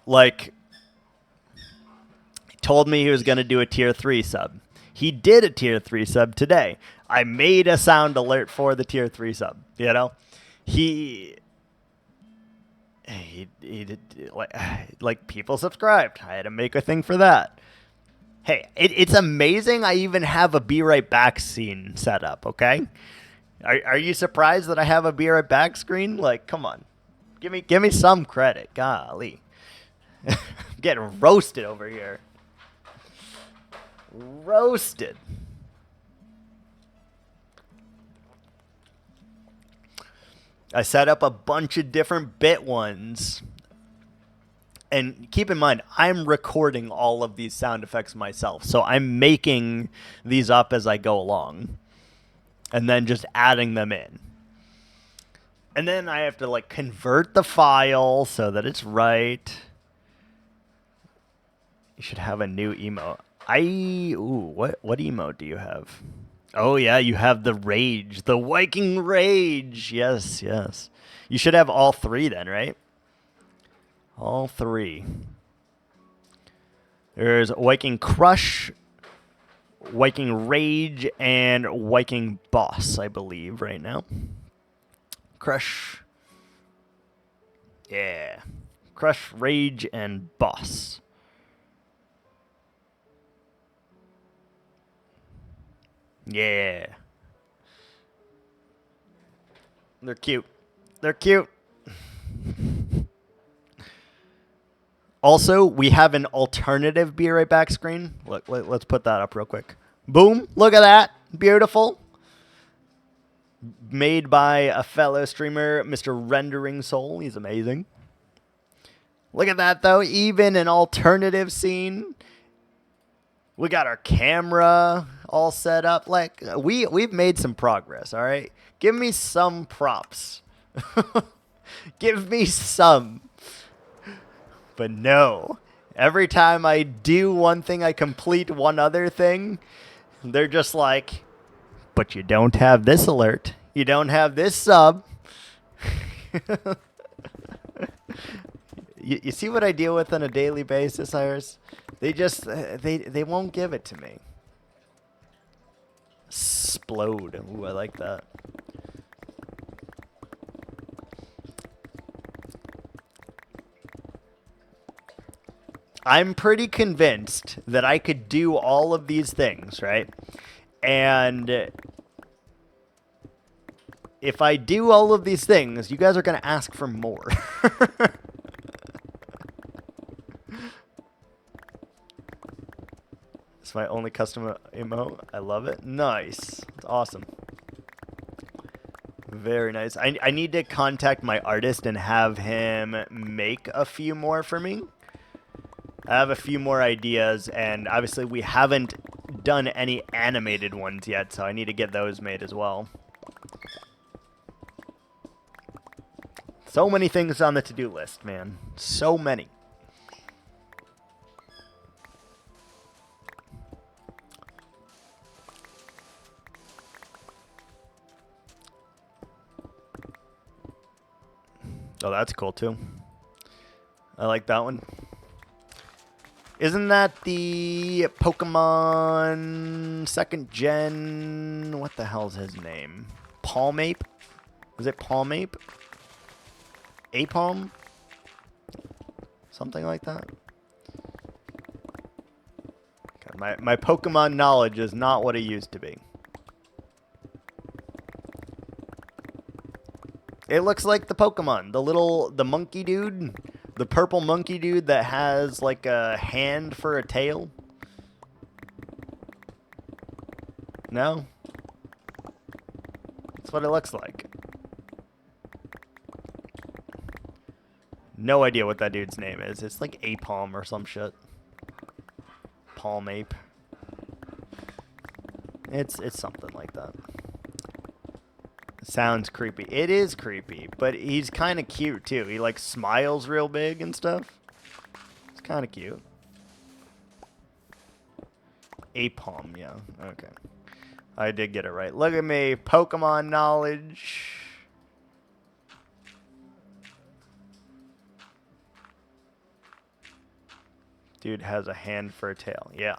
Like, he told me he was going to do a tier 3 sub. He did a tier 3 sub today. I made a sound alert for the tier 3 sub, you know? He did, like people subscribed. I had to make a thing for that. Hey, it's amazing I even have a Be Right Back scene set up, okay? Are you surprised that I have a Be Right Back screen? Like, come on. Give me some credit. Golly. I'm getting roasted over here. Roasted. I set up a bunch of different bit ones. And keep in mind, I'm recording all of these sound effects myself. So I'm making these up as I go along. And then just adding them in. And then I have to like convert the file so that it's right. You should have a new emote. What emote do you have? Oh, yeah, you have the Rage. The Viking Rage. Yes. You should have all 3 then, right? All 3. There's Viking Crush, Viking Rage, and Viking Boss, I believe, right now. Crush. Yeah. Crush, Rage, and Boss. Yeah. They're cute. Also, we have an alternative Be Right Back screen. Look, let's put that up real quick. Boom. Look at that. Beautiful. Made by a fellow streamer, Mr. Rendering Soul. He's amazing. Look at that, though. Even an alternative scene. We got our camera all set up. Like, we've made some progress, all right? Give me some props. Give me some. But no. Every time I do one thing, I complete one other thing. They're just like, but you don't have this alert. You don't have this sub. You see what I deal with on a daily basis, Iris? They just, they won't give it to me. Explode. Ooh, I like that. I'm pretty convinced that I could do all of these things, right? And if I do all of these things, you guys are going to ask for more. It's my only custom emote. I love it. Nice. It's awesome. Very nice. I need to contact my artist and have him make a few more for me. I have a few more ideas, and obviously we haven't done any animated ones yet, so I need to get those made as well. So many things on the to-do list, man. So many. Oh, that's cool, too. I like that one. Isn't that the Pokemon 2nd Gen? What the hell's his name? Palmape? Is it Palmape? Apalm? Something like that? Okay, my Pokemon knowledge is not what it used to be. It looks like the Pokemon. The monkey dude. The purple monkey dude that has like a hand for a tail. No? That's what it looks like. No idea what that dude's name is. It's like Apalm or some shit. Palmape. It's something like that. Sounds creepy. It is creepy, but he's kind of cute too. He like smiles real big and stuff. It's kind of cute. Apalm, yeah. Okay. I did get it right. Look at me. Pokemon knowledge. Dude has a hand for a tail. Yeah.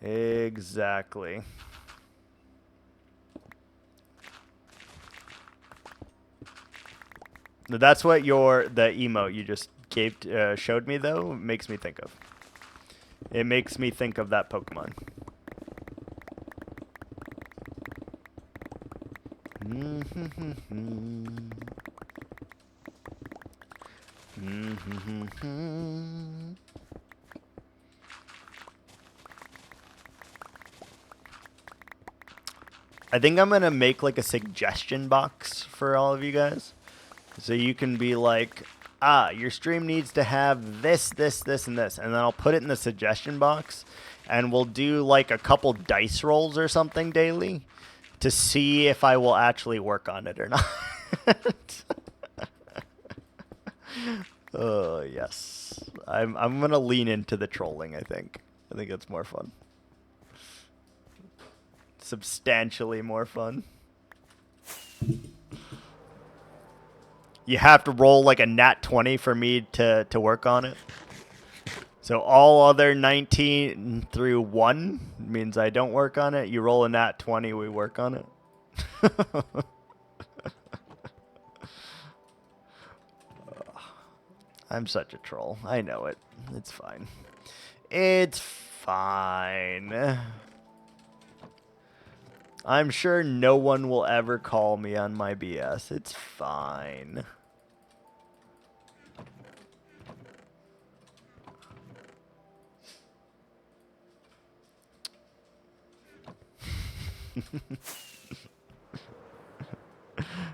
Exactly. That's what the emote you just showed me though makes me think of. It makes me think of that Pokemon. I think I'm gonna make like a suggestion box for all of you guys. So you can be like, your stream needs to have this, this, this, and this. And then I'll put it in the suggestion box. And we'll do like a couple dice rolls or something daily to see if I will actually work on it or not. Oh, yes. I'm going to lean into the trolling, I think. I think it's more fun. Substantially more fun. You have to roll like a nat 20 for me to work on it. So all other 19 through 1 means I don't work on it. You roll a nat 20, we work on it. I'm such a troll. I know it. It's fine. It's fine. I'm sure no one will ever call me on my BS. It's fine.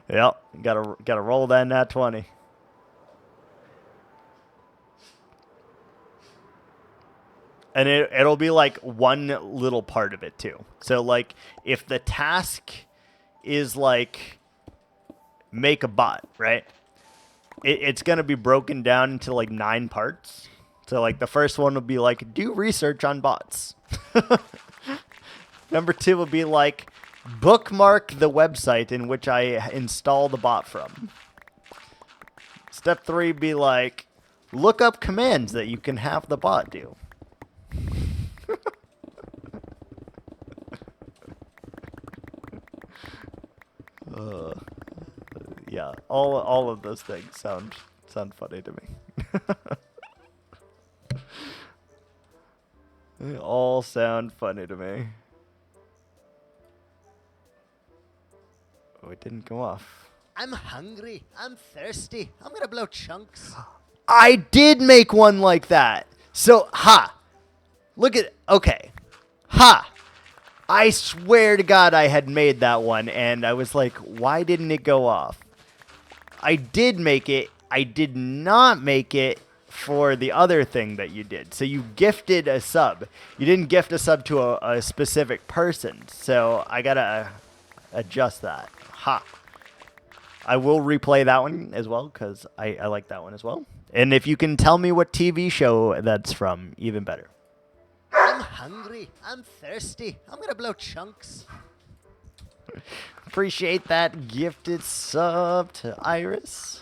Yep, gotta roll that nat 20. And it'll be like one little part of it too. So like if the task is like make a bot, right? It's going to be broken down into like 9 parts. So like the first one will be like do research on bots. Number 2 will be like bookmark the website in which I install the bot from. Step 3 be like look up commands that you can have the bot do. Yeah, all of those things sound funny to me. They all sound funny to me. Oh, it didn't go off. I'm hungry. I'm thirsty. I'm gonna blow chunks. I did make one like that. So, look at, okay. I swear to God I had made that one, and I was like, why didn't it go off? I did make it. I did not make it for the other thing that you did. So you gifted a sub. You didn't gift a sub to a specific person. So I gotta adjust that. Ha. I will replay that one as well because I like that one as well. And if you can tell me what TV show that's from, even better. I'm hungry. I'm thirsty. I'm gonna blow chunks. Appreciate that gifted sub to Iris.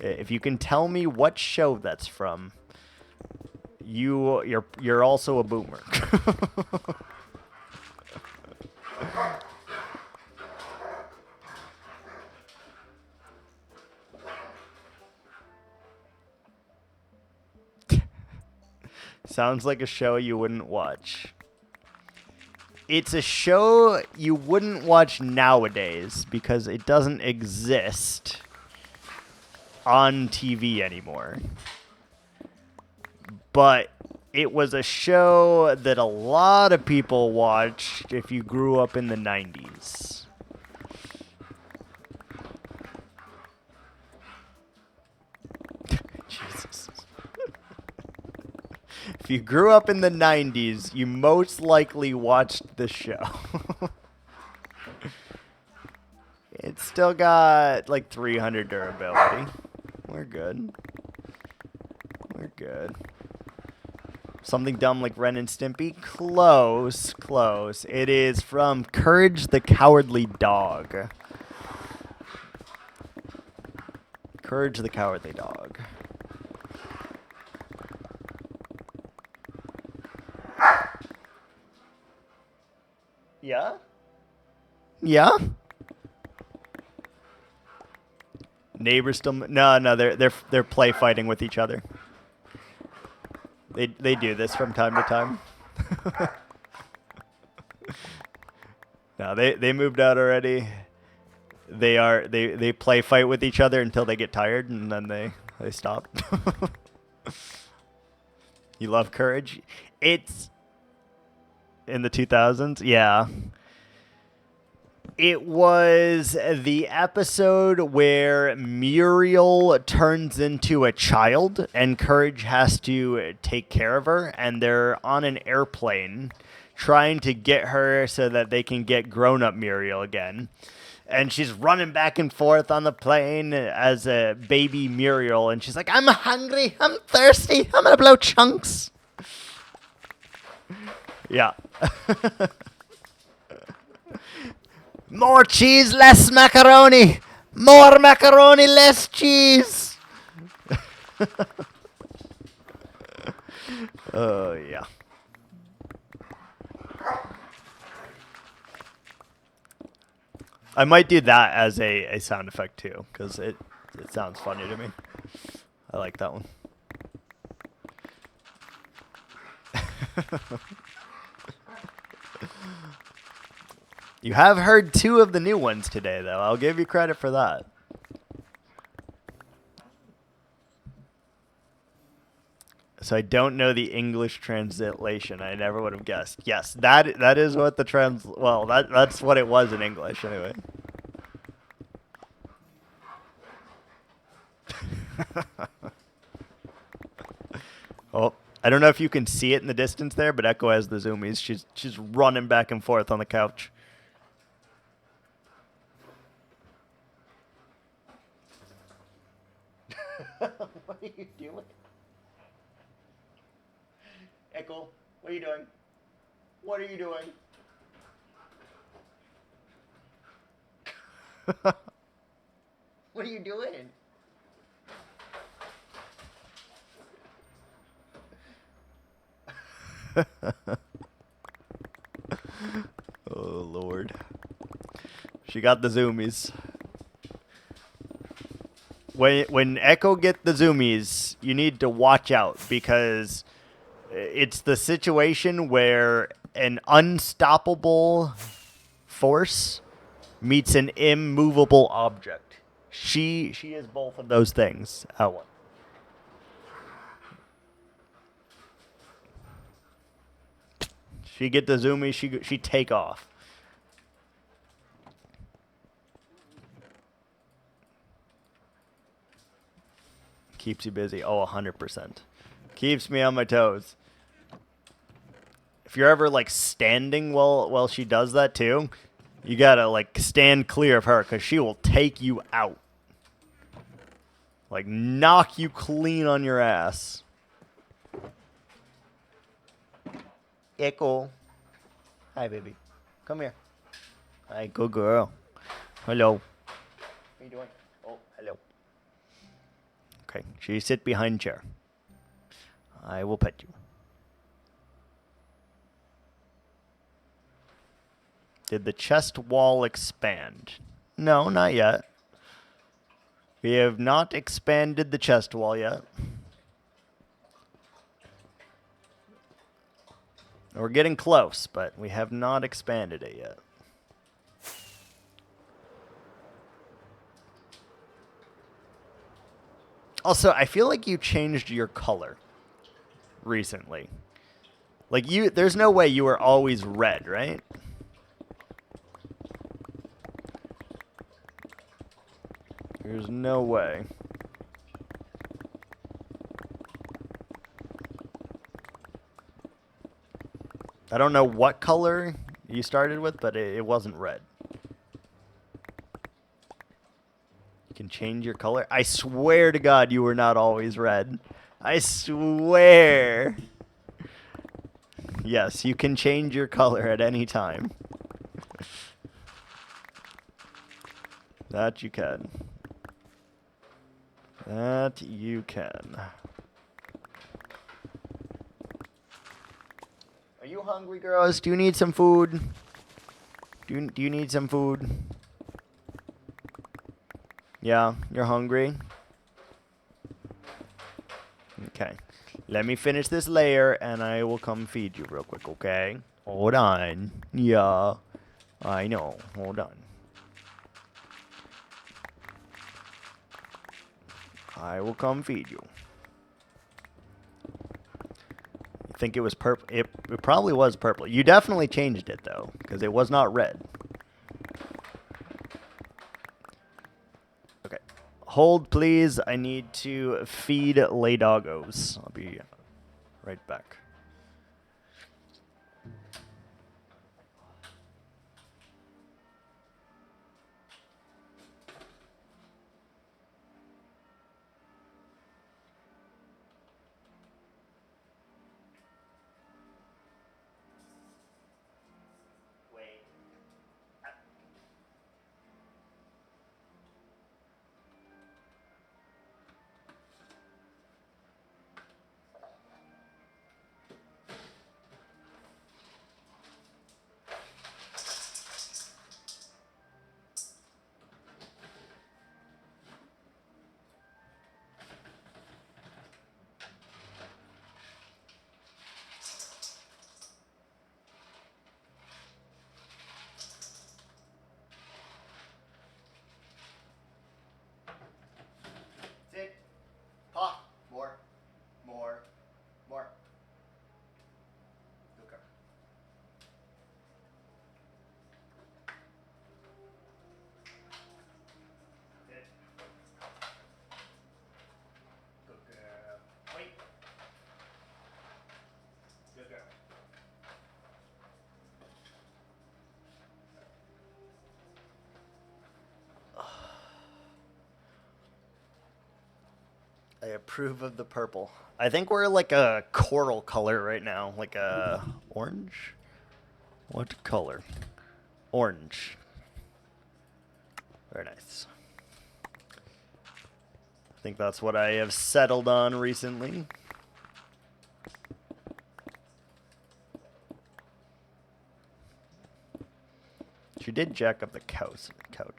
If you can tell me what show that's from, you're also a boomer. Sounds like a show you wouldn't watch. It's a show you wouldn't watch nowadays because it doesn't exist on TV anymore. But it was a show that a lot of people watched if you grew up in the 90s. Jesus. If you grew up in the 90s, you most likely watched the show. It's still got like 300 durability. We're good. We're good. Something dumb like Ren and Stimpy? Close, close. It is from Courage the Cowardly Dog. Courage the Cowardly Dog. Yeah? Yeah? Neighbors still... No, they're play fighting with each other. They do this from time to time. No, they moved out already. They play fight with each other until they get tired and then they stop. You love Courage? It's in the 2000s? Yeah. It was the episode where Muriel turns into a child and Courage has to take care of her, and they're on an airplane trying to get her so that they can get grown-up Muriel again. And she's running back and forth on the plane as a baby Muriel, and she's like, I'm hungry, I'm thirsty, I'm gonna blow chunks. Yeah. More cheese, less macaroni. More macaroni, less cheese. Oh, yeah. I might do that as a sound effect, too, because it sounds funny to me. I like that one. You have heard 2 of the new ones today, though. I'll give you credit for that. So I don't know the English translation. I never would have guessed. Yes, that is what the that's what it was in English anyway. Oh, I don't know if you can see it in the distance there, but Echo has the zoomies. She's running back and forth on the couch. What are you doing? Echo, what are you doing? What are you doing? What are you doing? Oh, Lord. She got the zoomies. When Echo get the zoomies, you need to watch out because it's the situation where an unstoppable force meets an immovable object. She is both of those things at once. She get the zoomies, she take off. Keeps you busy. Oh, 100%. Keeps me on my toes. If you're ever, like, standing while she does that, too, you gotta, like, stand clear of her, because she will take you out. Like, knock you clean on your ass. Echo. Hi, baby. Come here. Hi, good girl. Hello. How you doing? Oh, hello. Okay, she sit behind chair. I will pet you. Did the chest wall expand? No, not yet. We have not expanded the chest wall yet. We're getting close, but we have not expanded it yet. Also, I feel like you changed your color recently. Like, there's no way you were always red, right? There's no way. I don't know what color you started with, but it wasn't red. You can change your color. I swear to God you were not always red. I swear. Yes, you can change your color at any time. That you can. That you can. Are you hungry, girls? Do you need some food? Do you need some food? Yeah, you're hungry? Okay. Let me finish this layer, and I will come feed you real quick, okay? Hold on. Yeah. I know. Hold on. I will come feed you. You think it was purple? It probably was purple. You definitely changed it, though, because it was not red. Okay. Hold, please. I need to feed lay doggos. I'll be right back. Sit. Pop. More. More. More. Good girl. Sit. Good girl. Wait. Good girl. I approve of the purple. I think we're like a coral color right now. Like a orange? What color? Orange. Very nice. I think that's what I have settled on recently. She did jack up the couch.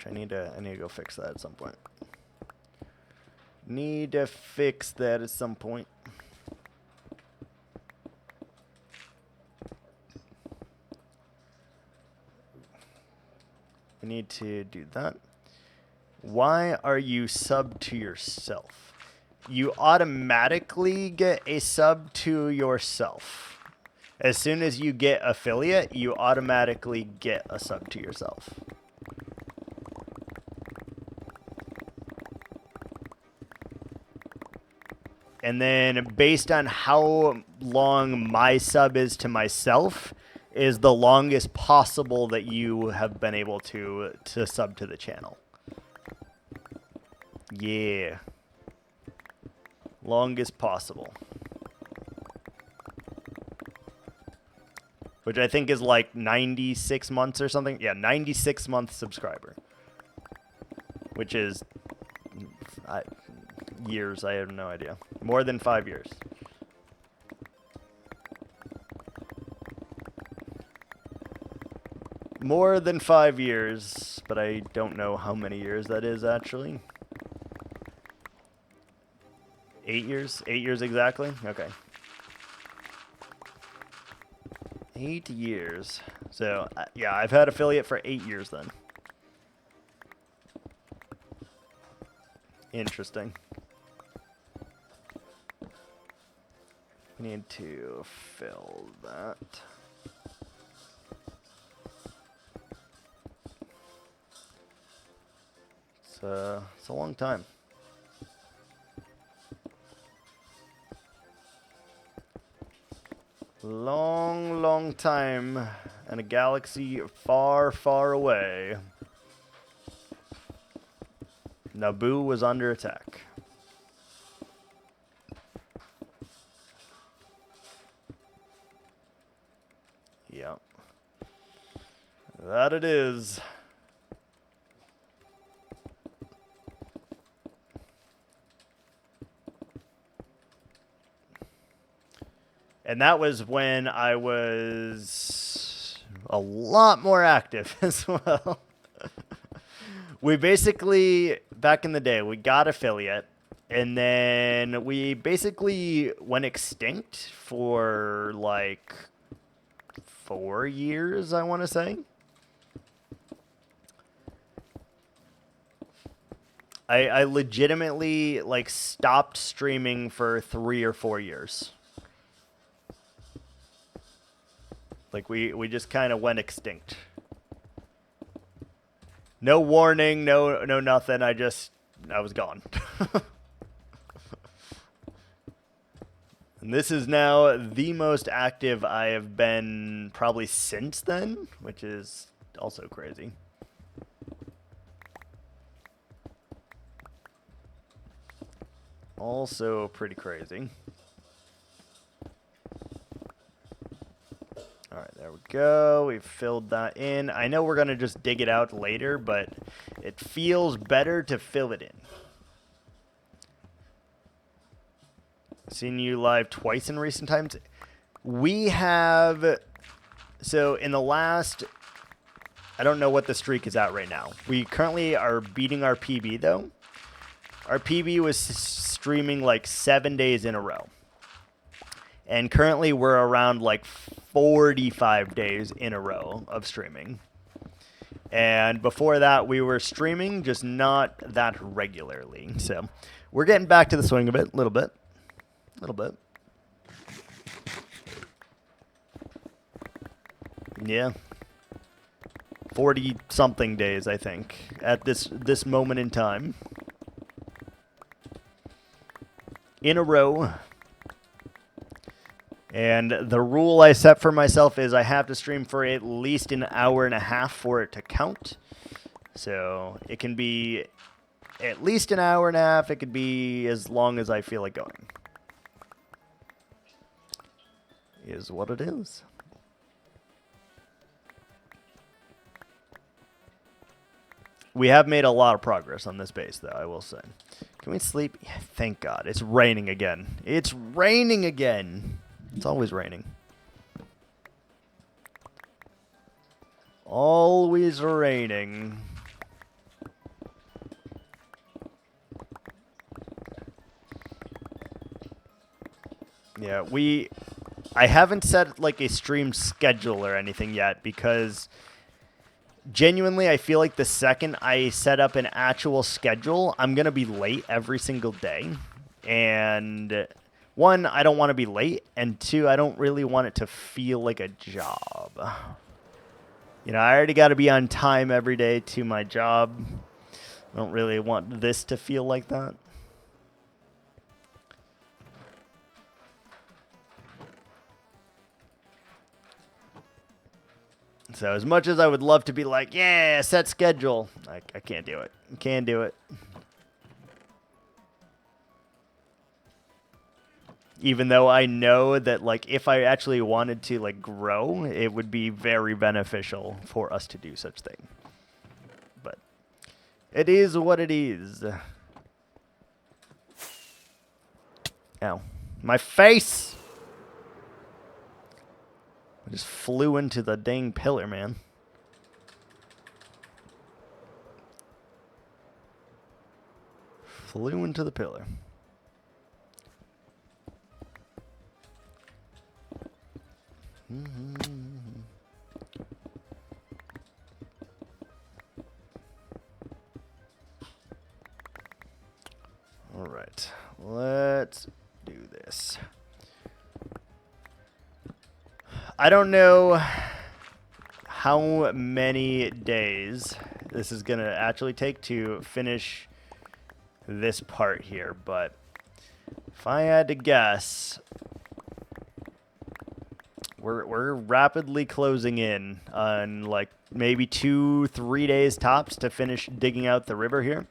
I need to go fix that at some point. Need to fix that at some point. We need to do that. Why are you sub to yourself? You automatically get a sub to yourself. As soon as you get affiliate, you automatically get a sub to yourself. And then based on how long my sub is to myself is the longest possible that you have been able to sub to the channel. Yeah. Longest possible. Which I think is like 96 months or something. Yeah, 96 month subscriber. Which is years, I have no idea. More than 5 years. More than 5 years, but I don't know how many years that is actually. 8 years? 8 years exactly? Okay. 8 years. So, yeah, I've had affiliate for 8 years then. Interesting. Need to fill that. It's a long time. Long, long time in a galaxy far, far away. Naboo was under attack. Yep. That it is. And that was when I was a lot more active as well. We basically, back in the day, we got affiliate. And then we basically went extinct for like 4 years, I want to say. I legitimately like stopped streaming for 3 or 4 years. Like we just kind of went extinct. No warning, no nothing. I was gone. And this is now the most active I have been probably since then, which is also crazy. Also pretty crazy. All right, there we go. We've filled that in. I know we're going to just dig it out later, but it feels better to fill it in. Seen you live twice in recent times. We have, so in the last, I don't know what the streak is at right now. We currently are beating our PB though. Our PB was streaming like 7 days in a row. And currently we're around like 45 days in a row of streaming. And before that we were streaming, just not that regularly. So we're getting back to the swing of it a little bit. Yeah. 40 something days, I think, at this moment in time. In a row. And the rule I set for myself is I have to stream for at least an hour and a half for it to count. So it can be at least an hour and a half. It could be as long as I feel like going. Is what it is. We have made a lot of progress on this base, though, I will say. Can we sleep? Yeah, thank God. It's raining again. It's raining again. It's always raining. Always raining. Yeah, I haven't set like a stream schedule or anything yet because genuinely I feel like the second I set up an actual schedule, I'm going to be late every single day. And one, I don't want to be late, and two, I don't really want it to feel like a job. You know, I already got to be on time every day to my job. I don't really want this to feel like that. So as much as I would love to be like, yeah, set schedule, I can't do it. Can't do it. Even though I know that, like, if I actually wanted to, like, grow, it would be very beneficial for us to do such thing. But it is what it is. Ow. My face! I just flew into the dang pillar, man. Flew into the pillar. All right, let's do this. I don't know how many days this is gonna actually take to finish this part here, but if I had to guess, we're rapidly closing in on like maybe 2-3 days tops to finish digging out the river here.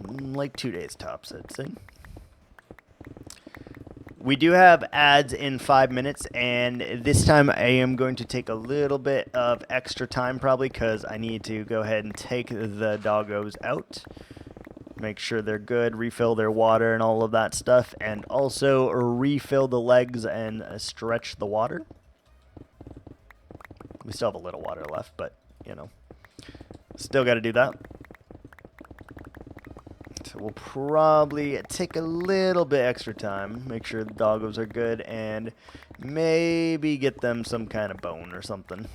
Like 2 days tops, I'd say. We do have ads in 5 minutes, and this time I am going to take a little bit of extra time probably because I need to go ahead and take the doggos out. Make sure they're good, refill their water and all of that stuff, and also refill the legs and stretch the water. We still have a little water left, but, you know, still got to do that. So we'll probably take a little bit extra time, make sure the doggos are good, and maybe get them some kind of bone or something.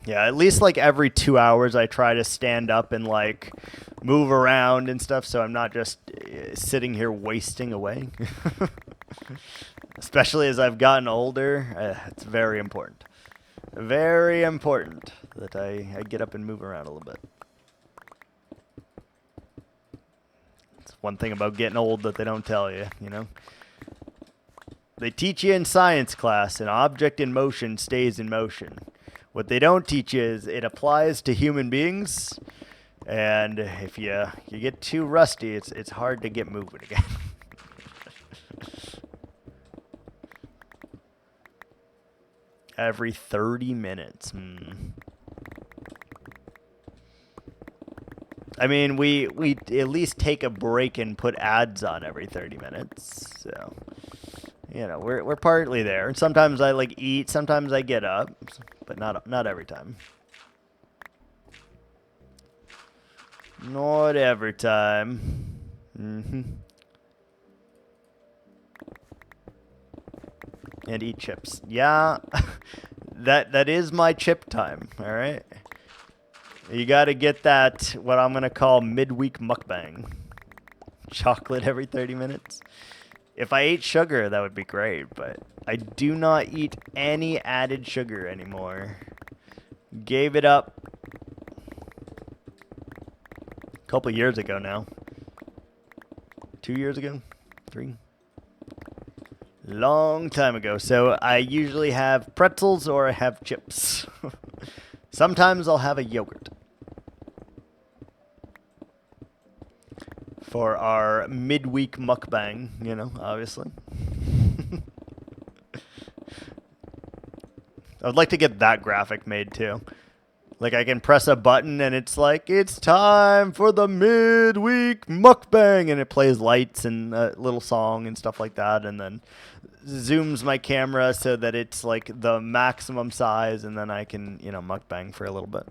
Yeah, at least like every 2 hours I try to stand up and like move around and stuff so I'm not just sitting here wasting away. Especially as I've gotten older, it's very important. Very important that I get up and move around a little bit. It's one thing about getting old that they don't tell you, you know? They teach you in science class, an object in motion stays in motion. What they don't teach you is it applies to human beings, and if you get too rusty, it's hard to get moving again. Every 30 minutes. I mean, we at least take a break and put ads on every 30 minutes, so... You know, we're partly there. Sometimes I like eat, sometimes I get up, but not every time. Not every time. And eat chips. Yeah, that is my chip time. All right. You got to get that what I'm gonna call midweek mukbang. Chocolate every 30 minutes. If I ate sugar, that would be great, but I do not eat any added sugar anymore. Gave it up a couple years ago now. 2 years ago? 3? Long time ago. So I usually have pretzels or I have chips. Sometimes I'll have a yogurt. For our midweek mukbang, you know, obviously. I would like to get that graphic made too. Like I can press a button and it's like, it's time for the midweek mukbang, and it plays lights and a little song and stuff like that, and then zooms my camera so that it's like the maximum size, and then I can, you know, mukbang for a little bit.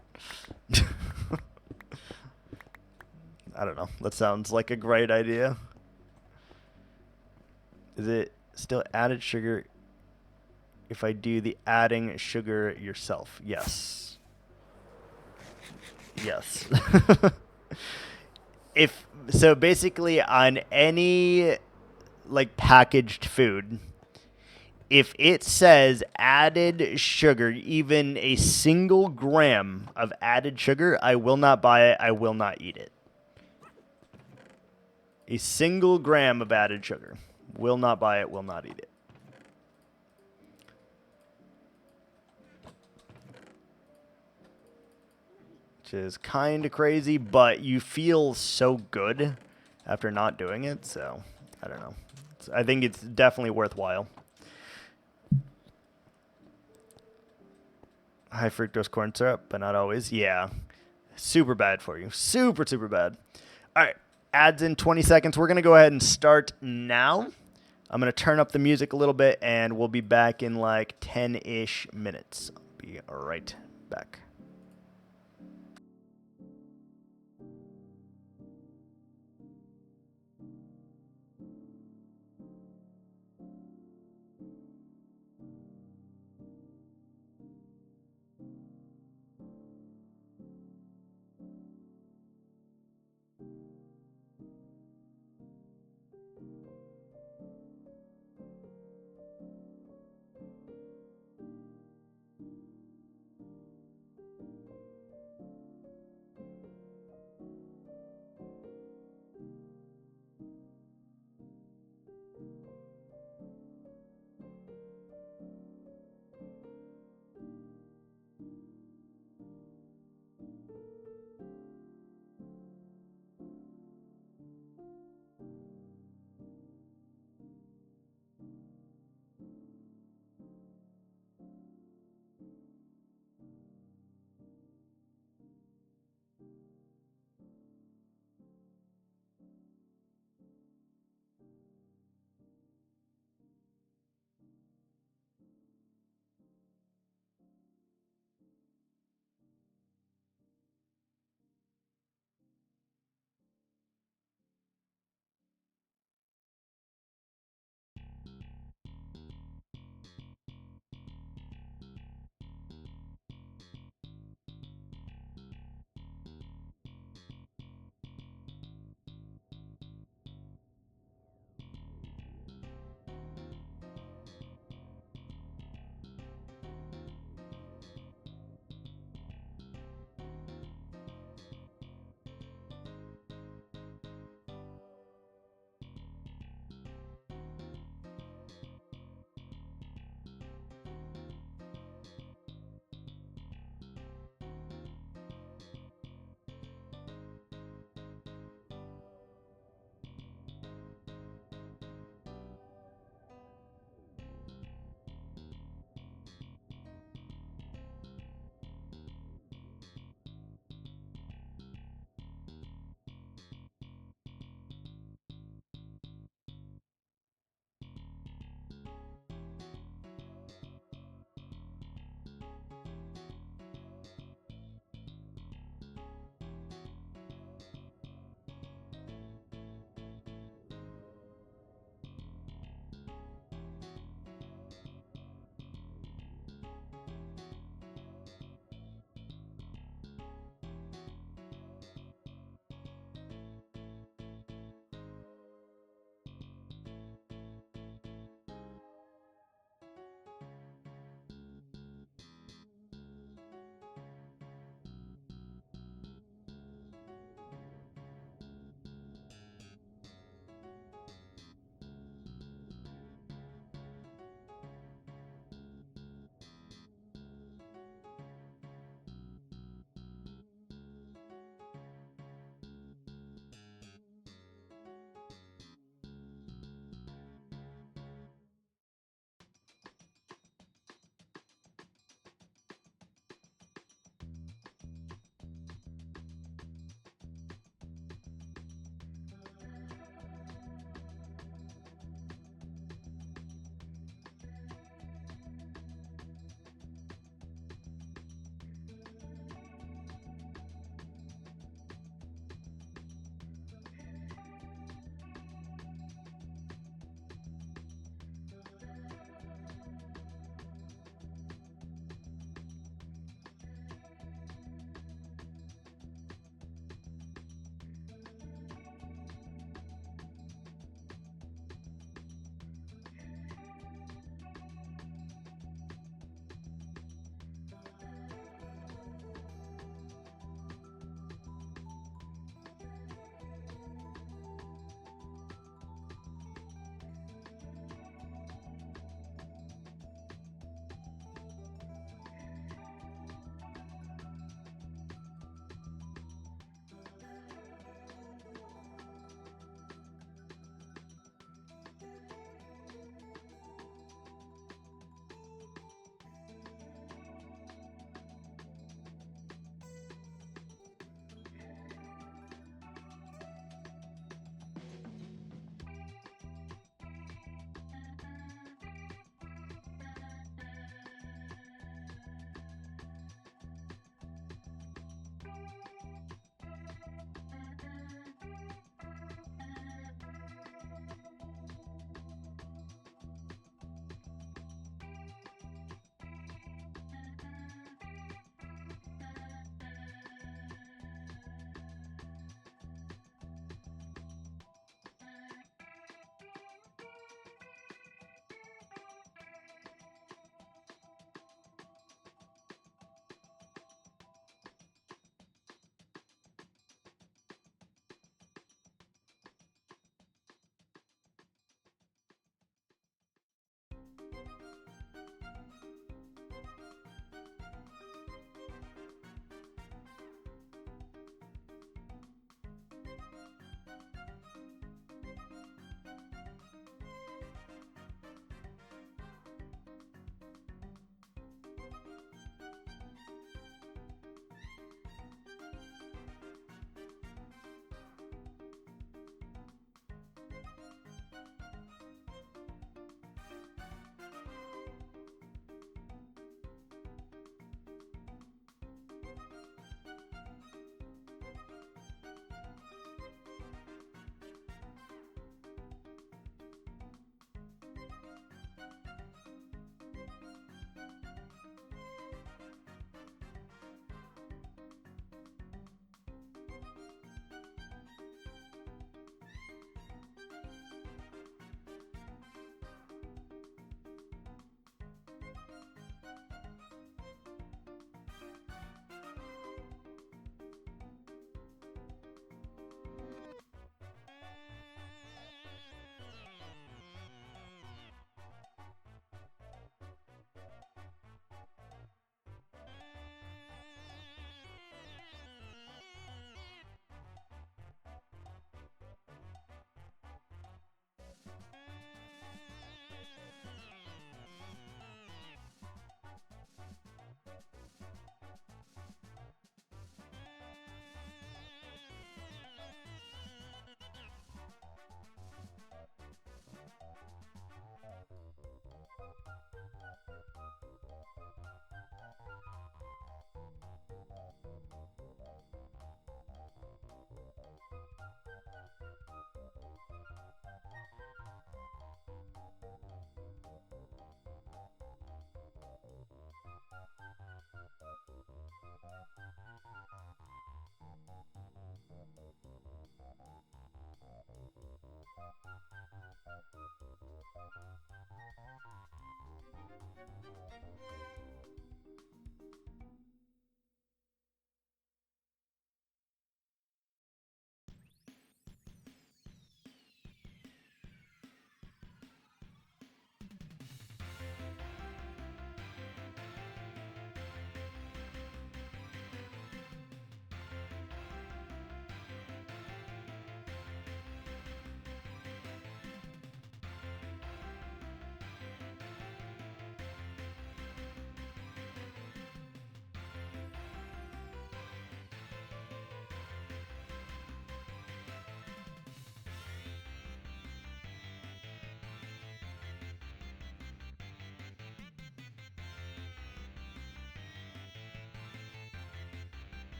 I don't know. That sounds like a great idea. Is it still added sugar if I do the adding sugar yourself? Yes. Yes. So basically on any like packaged food, if it says added sugar, even a single gram of added sugar, I will not buy it. I will not eat it. A single gram of added sugar. Will not buy it. Will not eat it. Which is kind of crazy, but you feel so good after not doing it. So, I don't know. I think it's definitely worthwhile. High fructose corn syrup, but not always. Yeah. Super bad for you. Super, super bad. All right. Ads in 20 seconds. We're going to go ahead and start now. I'm going to turn up the music a little bit, and we'll be back in like 10-ish minutes. I'll be right back.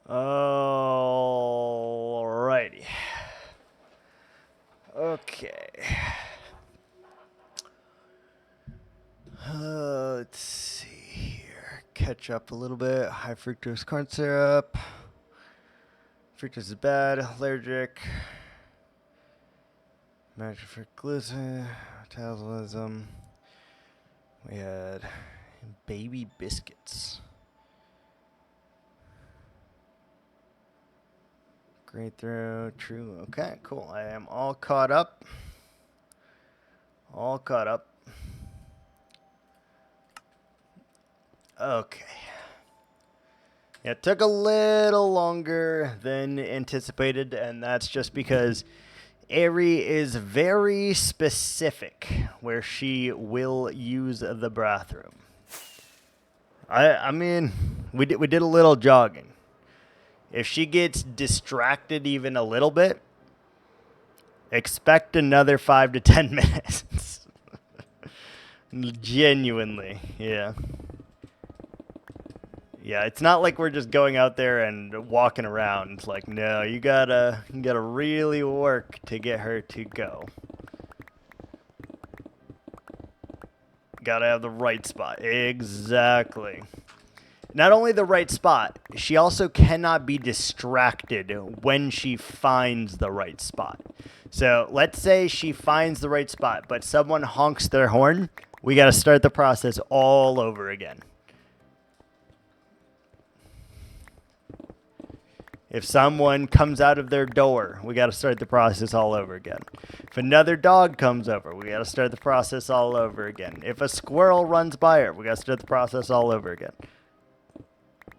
Alrighty. Okay. Let's see here. Catch up a little bit. High fructose corn syrup. Fructose is bad. Allergic. Magic for gluten. Metabolism. We had baby biscuits. Great throw. True. Okay, cool. I am all caught up. All caught up. Okay. Yeah, it took a little longer than anticipated, and that's just because Aerie is very specific where she will use the bathroom. I mean, we did a little jogging. If she gets distracted even a little bit, expect another 5 to 10 minutes. Genuinely, yeah. Yeah, it's not like we're just going out there and walking around. It's like, no, you gotta really work to get her to go. Gotta have the right spot. Exactly. Not only the right spot, she also cannot be distracted when she finds the right spot. So let's say she finds the right spot, but someone honks their horn. We gotta start the process all over again. If someone comes out of their door, we got to start the process all over again. If another dog comes over, we got to start the process all over again. If a squirrel runs by her, we got to start the process all over again.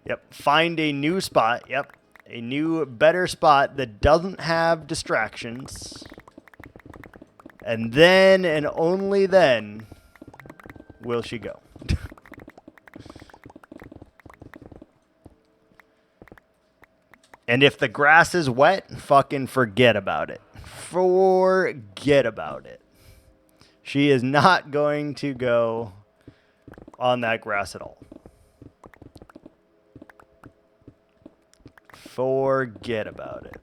Yep. Find a new spot. Yep. A new, better spot that doesn't have distractions. And then and only then will she go. And if the grass is wet, fucking forget about it. Forget about it. She is not going to go on that grass at all. Forget about it.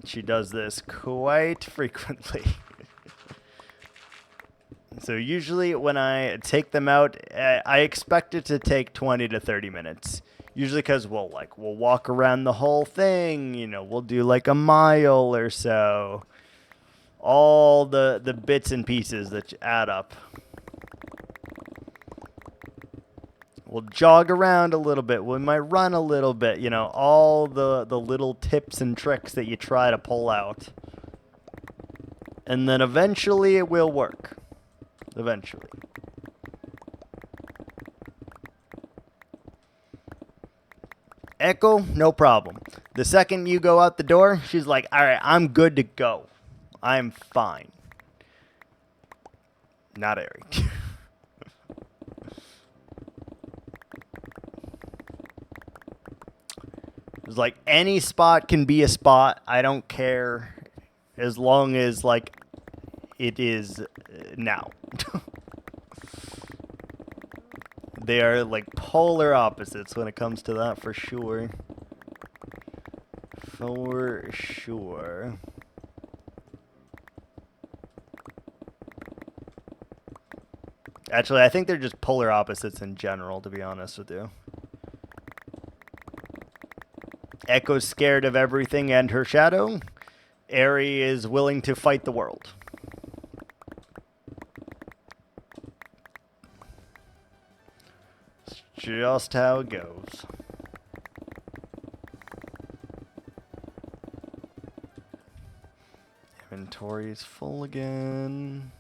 She does this quite frequently. So usually when I take them out, I expect it to take 20 to 30 minutes. Usually because we'll walk around the whole thing, you know, we'll do like a mile or so. All the bits and pieces that add up. We'll jog around a little bit. We might run a little bit, you know, all the little tips and tricks that you try to pull out. And then eventually it will work. Eventually. Echo, no problem. The second you go out the door, she's like, all right, I'm good to go. I'm fine. Not Aerie. It's like any spot can be a spot. I don't care as long as like it is now. They are like polar opposites when it comes to that for sure. For sure. Actually, I think they're just polar opposites in general, to be honest with you. Echo's scared of everything and her shadow. Aerie is willing to fight the world. It's just how it goes. Inventory's full again.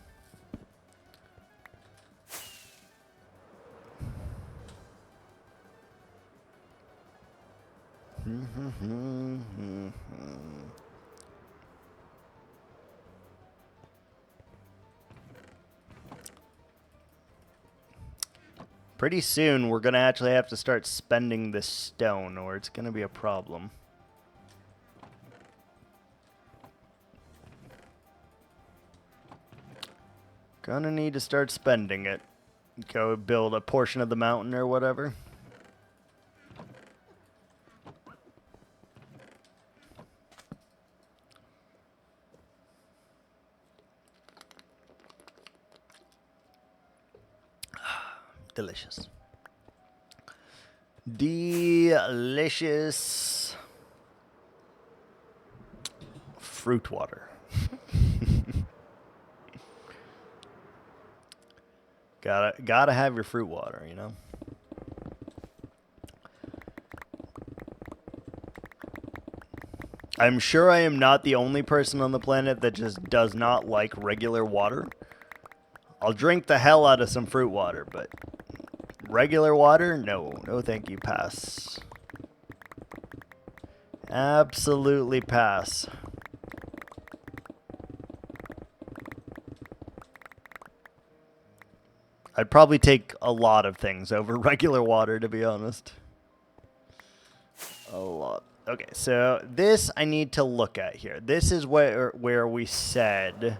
Pretty soon, we're going to actually have to start spending this stone, or it's going to be a problem. Gonna need to start spending it. Go build a portion of the mountain or whatever. Delicious. Delicious fruit water. Gotta have your fruit water, you know? I'm sure I am not the only person on the planet that just does not like regular water. I'll drink the hell out of some fruit water, but regular water? No. No thank you. Pass. Absolutely pass. I'd probably take a lot of things over regular water, to be honest. A lot. Okay, so this I need to look at here. This is where we said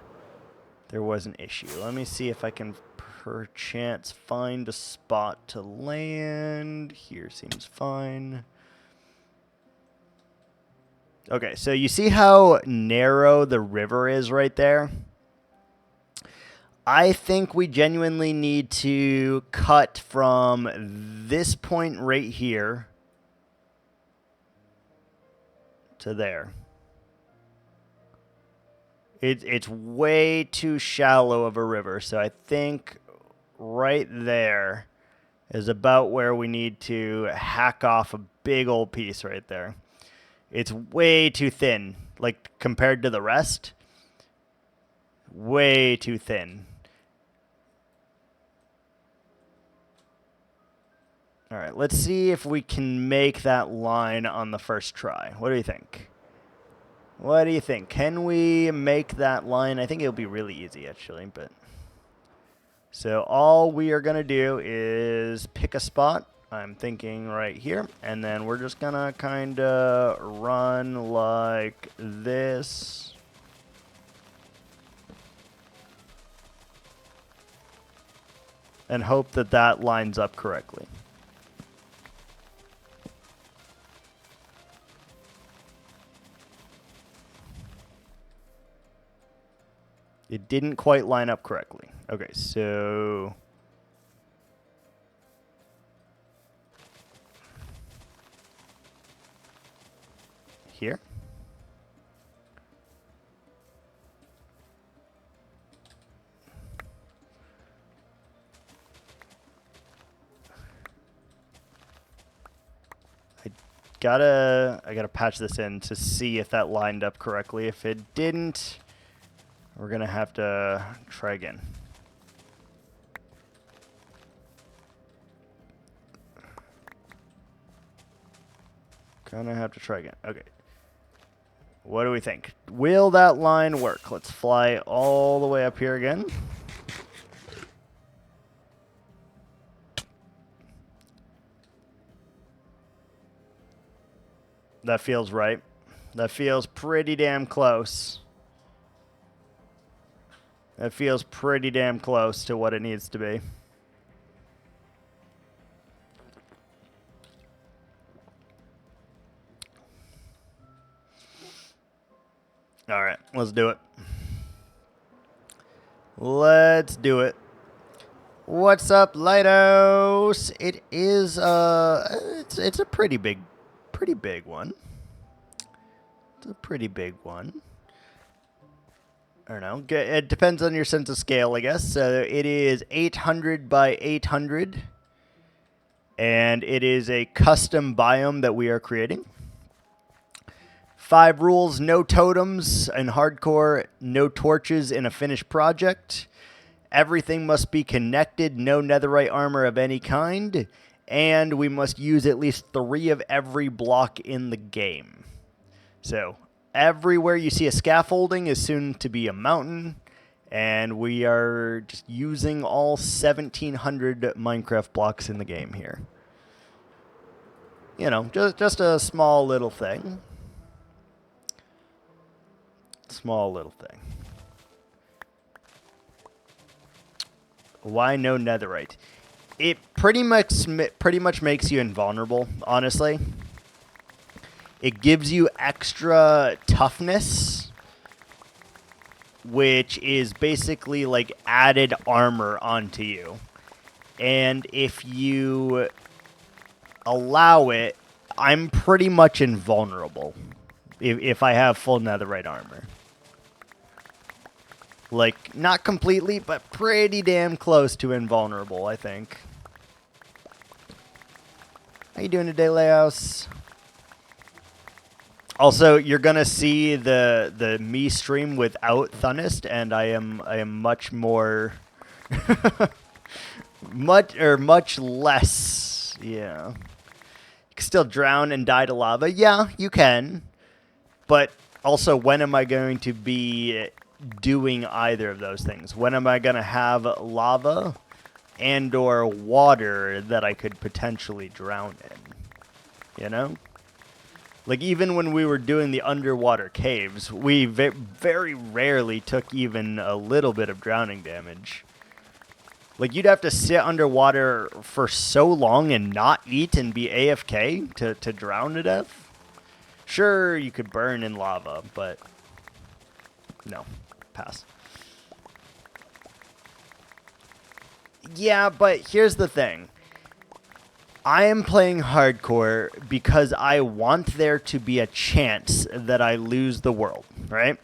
there was an issue. Let me see if I can perchance find a spot to land. Here seems fine. Okay, so you see how narrow the river is right there? I think we genuinely need to cut from this point right here to there. It's way too shallow of a river, so I think right there is about where we need to hack off a big old piece right there. It's way too thin, like compared to the rest. Way too thin. All right, let's see if we can make that line on the first try. What do you think? What do you think? Can we make that line? I think it'll be really easy, actually. But so all we are going to do is pick a spot. I'm thinking right here. And then we're just going to kind of run like this. And hope that that lines up correctly. It didn't quite line up correctly. Okay, so here. I gotta patch this in to see if that lined up correctly. If it didn't, we're gonna have to try again. Gonna have to try again. Okay. What do we think? Will that line work? Let's fly all the way up here again. That feels right. That feels pretty damn close. That feels pretty damn close to what it needs to be. All right, let's do it. Let's do it. What's up, Lightos? It is it's a pretty big one. It's a pretty big one. I don't know. It depends on your sense of scale, I guess. So it is 800 by 800. And it is a custom biome that we are creating. 5 rules: no totems in hardcore, no torches in a finished project. Everything must be connected, no netherite armor of any kind. And we must use at least 3 of every block in the game. So everywhere you see a scaffolding is soon to be a mountain. And we are just using all 1,700 Minecraft blocks in the game here. You know, just a small little thing. Small little thing. Why no netherite? It pretty much makes you invulnerable, honestly. It gives you extra toughness, which is basically like added armor onto you. And if you allow it, I'm pretty much invulnerable if I have full netherite armor. Like, not completely, but pretty damn close to invulnerable, I think. How you doing today, Laos? Also, you're gonna see the me stream without Thunnist, and I am much more much less. Yeah, you can still drown and die to lava. Yeah, you can, but also, when am I going to be doing either of those things? When am I gonna have lava and or water that I could potentially drown in? You know? Like, even when we were doing the underwater caves, we very rarely took even a little bit of drowning damage. Like, you'd have to sit underwater for so long and not eat and be AFK to drown to death. Sure, you could burn in lava, but no. Pass. Yeah, but here's the thing. I am playing hardcore because I want there to be a chance that I lose the world, right?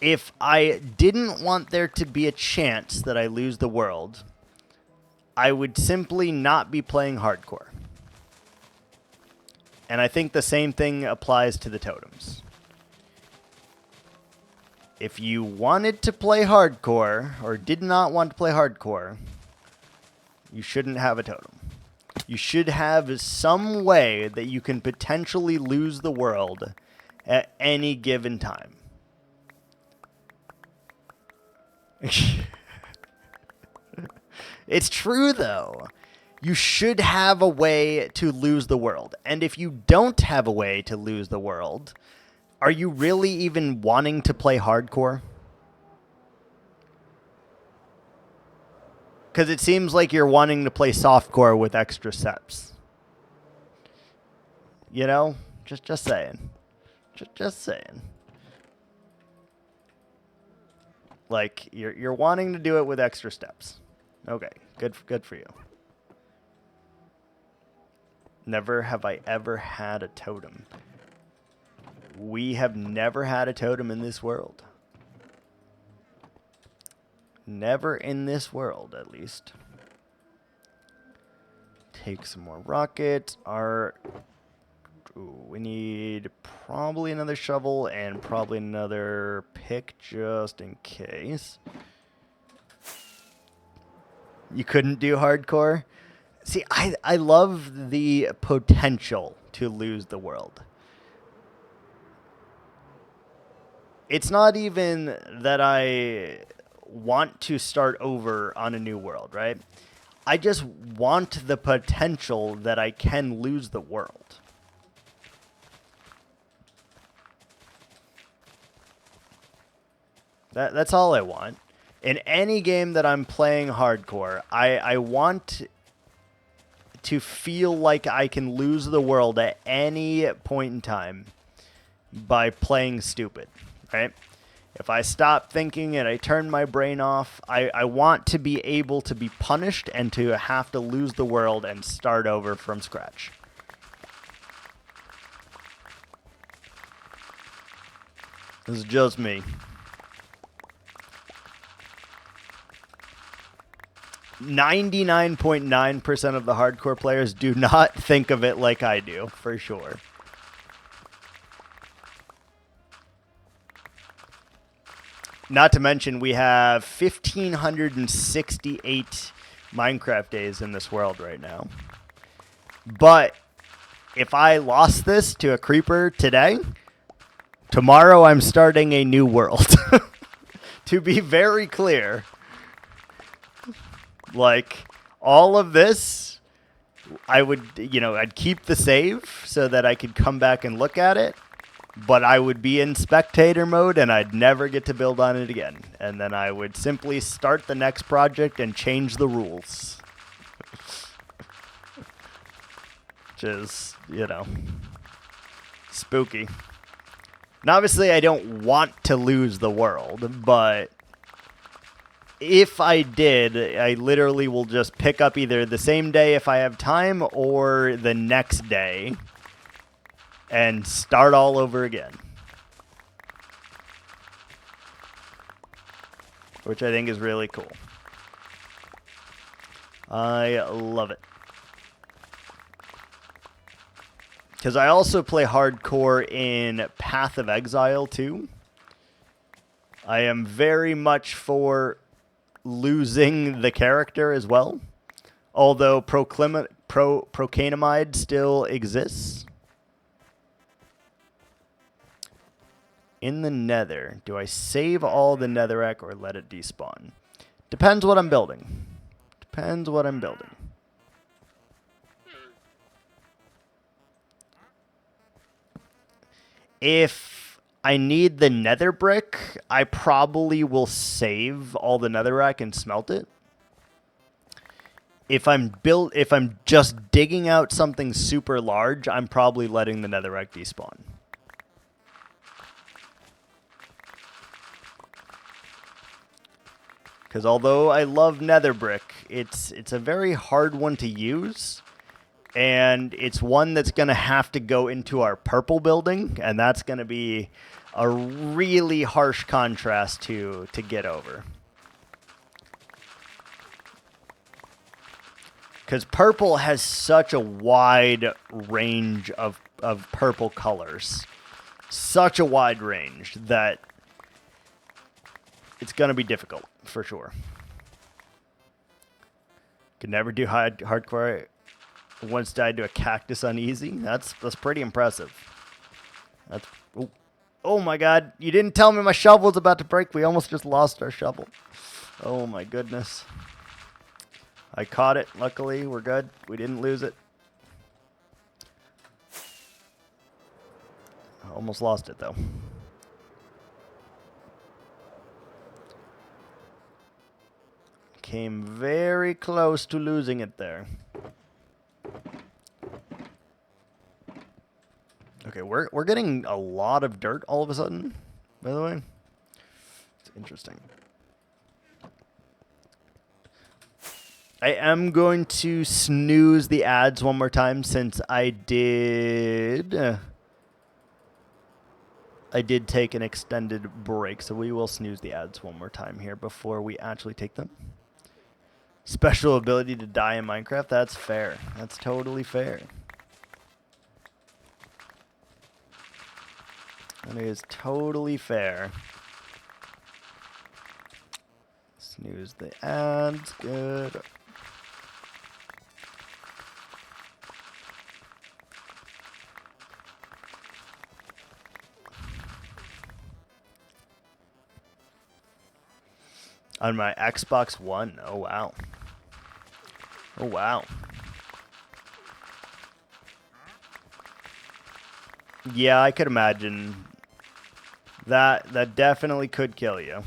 If I didn't want there to be a chance that I lose the world, I would simply not be playing hardcore. And I think the same thing applies to the totems. If you wanted to play hardcore, or did not want to play hardcore, you shouldn't have a totem. You should have some way that you can potentially lose the world at any given time. It's true, though. You should have a way to lose the world. And if you don't have a way to lose the world, are you really even wanting to play hardcore? Because it seems like you're wanting to play softcore with extra steps. You know? Just saying. Just saying. Like, you're wanting to do it with extra steps. Okay, good for you. Never have I ever had a totem. We have never had a totem in this world. Never in this world, at least. Take some more rockets. We need probably another shovel and probably another pick just in case. You couldn't do hardcore? See, I love the potential to lose the world. It's not even that I want to start over on a new world, right? I just want the potential that I can lose the world. That's all I want. In any game that I'm playing hardcore, I want to feel like I can lose the world at any point in time by playing stupid, right? If I stop thinking and I turn my brain off, I want to be able to be punished and to have to lose the world and start over from scratch. This is just me. 99.9% of the hardcore players do not think of it like I do, for sure. Not to mention, we have 1,568 Minecraft days in this world right now. But if I lost this to a creeper today, tomorrow I'm starting a new world. To be very clear. Like, all of this, I would, I'd keep the save so that I could come back and look at it. but I would be in spectator mode and I'd never get to build on it again. And then I would simply start the next project and change the rules. Which is, you know, spooky. And obviously I don't want to lose the world, but if I did, I literally will just pick up either the same day if I have time or the next day and start all over again. Which I think is really cool. I love it. Because I also play hardcore in Path of Exile too. I am very much for losing the character as well. Although Proclaimide still exists. In the Nether, do I save all the Netherrack or let it despawn? Depends what I'm building. Depends what I'm building. If I need the nether brick, I probably will save all the netherrack and smelt it. If I'm just digging out something super large, I'm probably letting the netherrack despawn. Because although I love nether brick, it's a very hard one to use. And it's one that's going to have to go into our purple building, and that's going to be a really harsh contrast to get over. Because purple has such a wide range of purple colors. Such a wide range that it's going to be difficult, for sure. Could never do hardcore. Once died to a cactus on easy. That's pretty impressive. That's oh my god! You didn't tell me my shovel's about to break. We almost just lost our shovel. Oh my goodness! I caught it. Luckily, we're good. We didn't lose it. I almost lost it though. Came very close to losing it there. Okay, we're getting a lot of dirt all of a sudden, by the way. It's interesting. I am going to snooze the ads one more time since I did take an extended break, so we will snooze the ads one more time here before we actually take them. Special ability to die in Minecraft, that's fair. That's totally fair. That is totally fair. Snooze the ads. Good. On my Xbox One. Oh, wow. Oh, wow. Yeah, I could imagine. That definitely could kill you.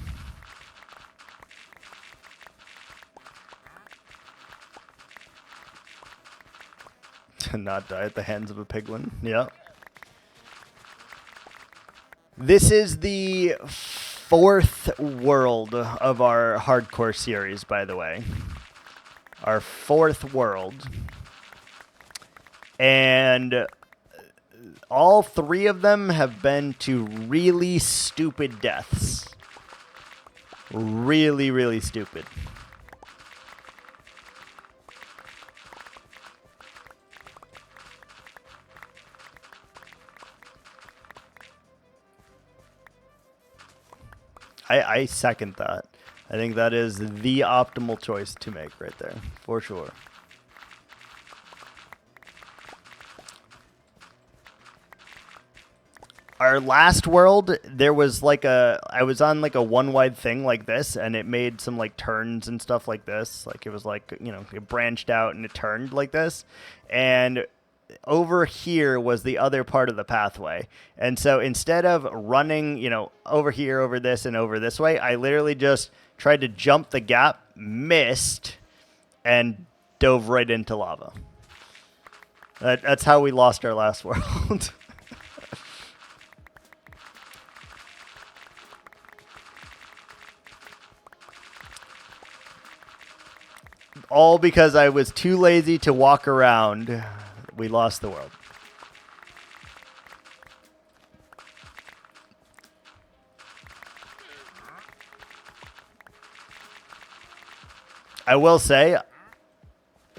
To not die at the hands of a piglin. Yeah. This is the 4th world of our hardcore series, by the way. Our 4th world. And all 3 of them have been to really stupid deaths. Really, really stupid. I second that. I think that is the optimal choice to make right there, for sure. Our last world, there was like I was on like a one wide thing like this, and it made some like turns and stuff like this. Like it was like, you know, it branched out and it turned like this. And over here was the other part of the pathway. And so instead of running, you know, over here, over this, and over this way, I literally just tried to jump the gap, missed, and dove right into lava. That's how we lost our last world. All because I was too lazy to walk around. We lost the world. I will say,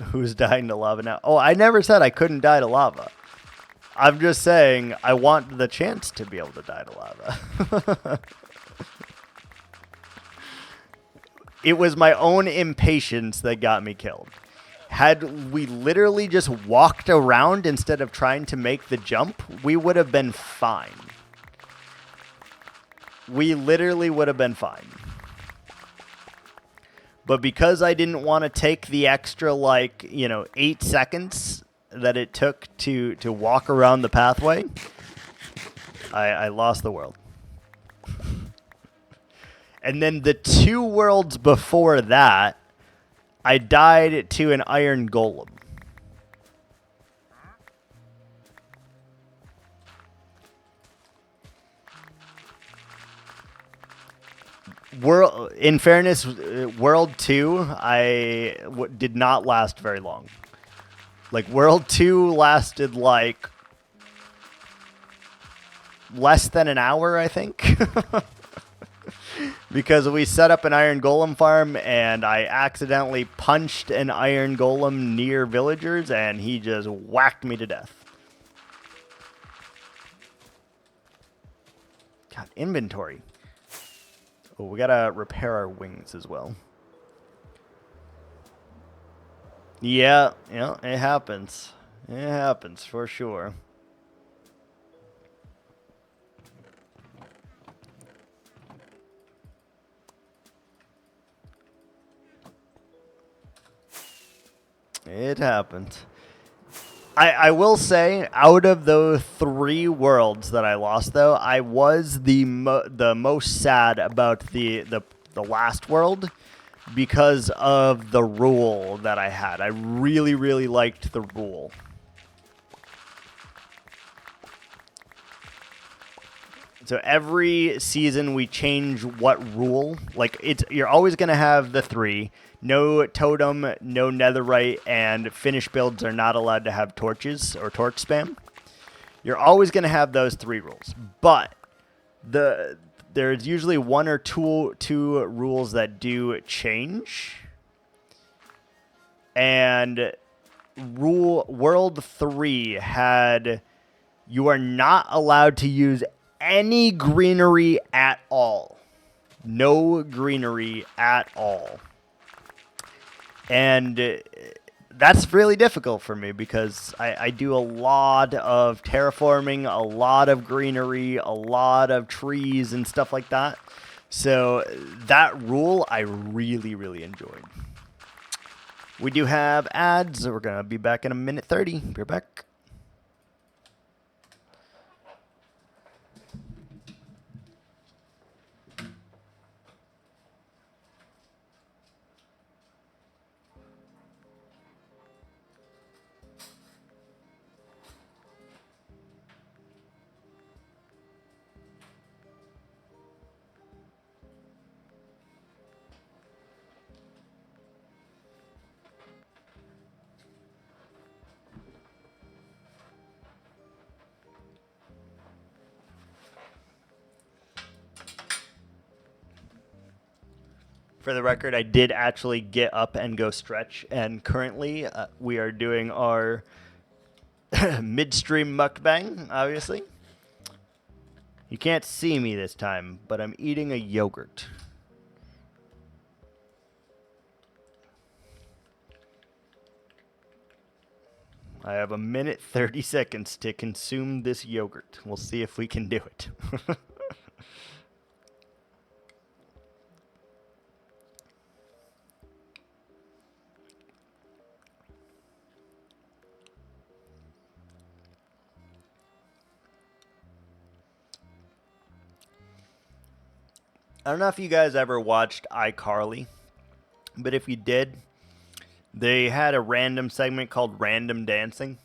who's dying to lava now? Oh, I never said I couldn't die to lava. I'm just saying I want the chance to be able to die to lava. It was my own impatience that got me killed. Had we literally just walked around instead of trying to make the jump, we would have been fine. We literally would have been fine. But because I didn't want to take the extra, 8 seconds that it took to walk around the pathway, I lost the world. And then the 2 worlds before that, I died to an iron golem. In fairness, World 2, did not last very long. World 2 lasted, less than an hour, I think. Because we set up an iron golem farm, and I accidentally punched an iron golem near villagers, and he just whacked me to death. God, inventory. Oh, we gotta repair our wings as well. Yeah, it happens. It happens, for sure. It happens. I will say, out of those 3 worlds that I lost, though, I was the most sad about the last world because of the rule that I had. I really, really liked the rule. So every season we change what rule. You're always going to have the 3. No totem, no netherite, and finished builds are not allowed to have torches or torch spam. You're always going to have those 3 rules. But there's usually 1 or 2 rules that do change. And World 3 had, you are not allowed to use any greenery at all. No greenery at all. And that's really difficult for me because I do a lot of terraforming, a lot of greenery, a lot of trees and stuff like that. So that rule I really, really enjoyed. We do have ads. We're going to be back in a minute 30. Be back. For the record, I did actually get up and go stretch, and currently we are doing our midstream mukbang, obviously. You can't see me this time, but I'm eating a yogurt. I have a minute 30 seconds to consume this yogurt. We'll see if we can do it. I don't know if you guys ever watched iCarly, but if you did, they had a random segment called Random Dancing.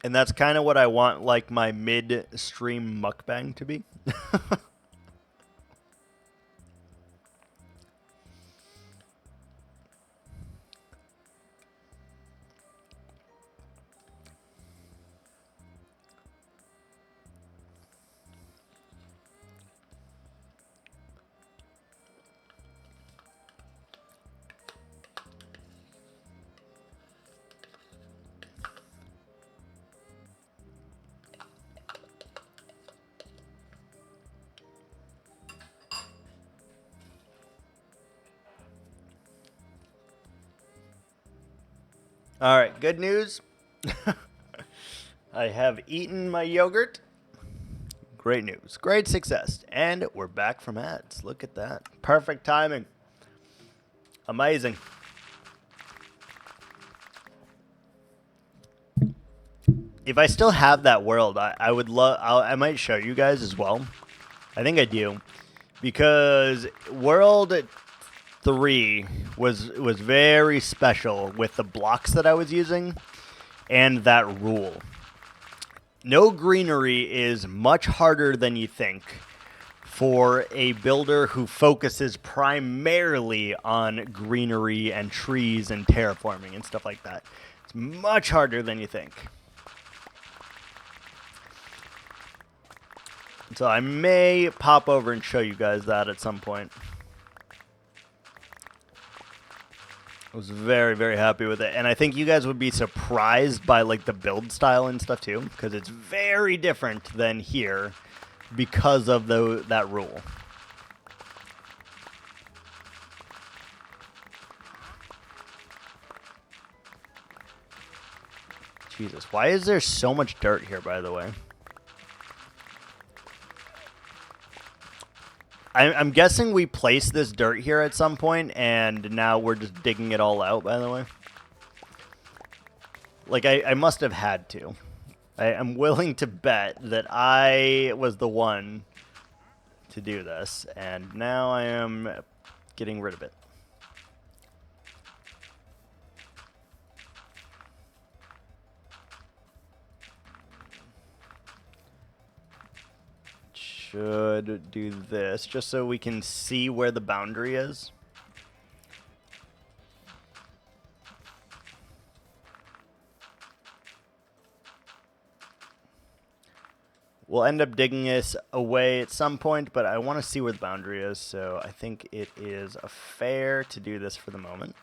And that's kind of what I want, like, my mid-stream mukbang to be. All right, good news. I have eaten my yogurt. Great news. Great success. And we're back from ads. Look at that. Perfect timing. Amazing. If I still have that world, I would love. I might show you guys as well. I think I do, because World 3 was very special with the blocks that I was using and that rule. No greenery is much harder than you think for a builder who focuses primarily on greenery and trees and terraforming and stuff like that. It's much harder than you think. So I may pop over and show you guys that at some point. I was very, very happy with it. And I think you guys would be surprised by, like, the build style and stuff too, because it's very different than here because of that rule. Jesus, why is there so much dirt here, by the way? I'm guessing we placed this dirt here at some point, and now we're just digging it all out, by the way. Like, I must have had to. I'm willing to bet that I was the one to do this, and now I am getting rid of it. Should do this just so we can see where the boundary is. We'll end up digging this away at some point, but I want to see where the boundary is, so I think it is fair to do this for the moment.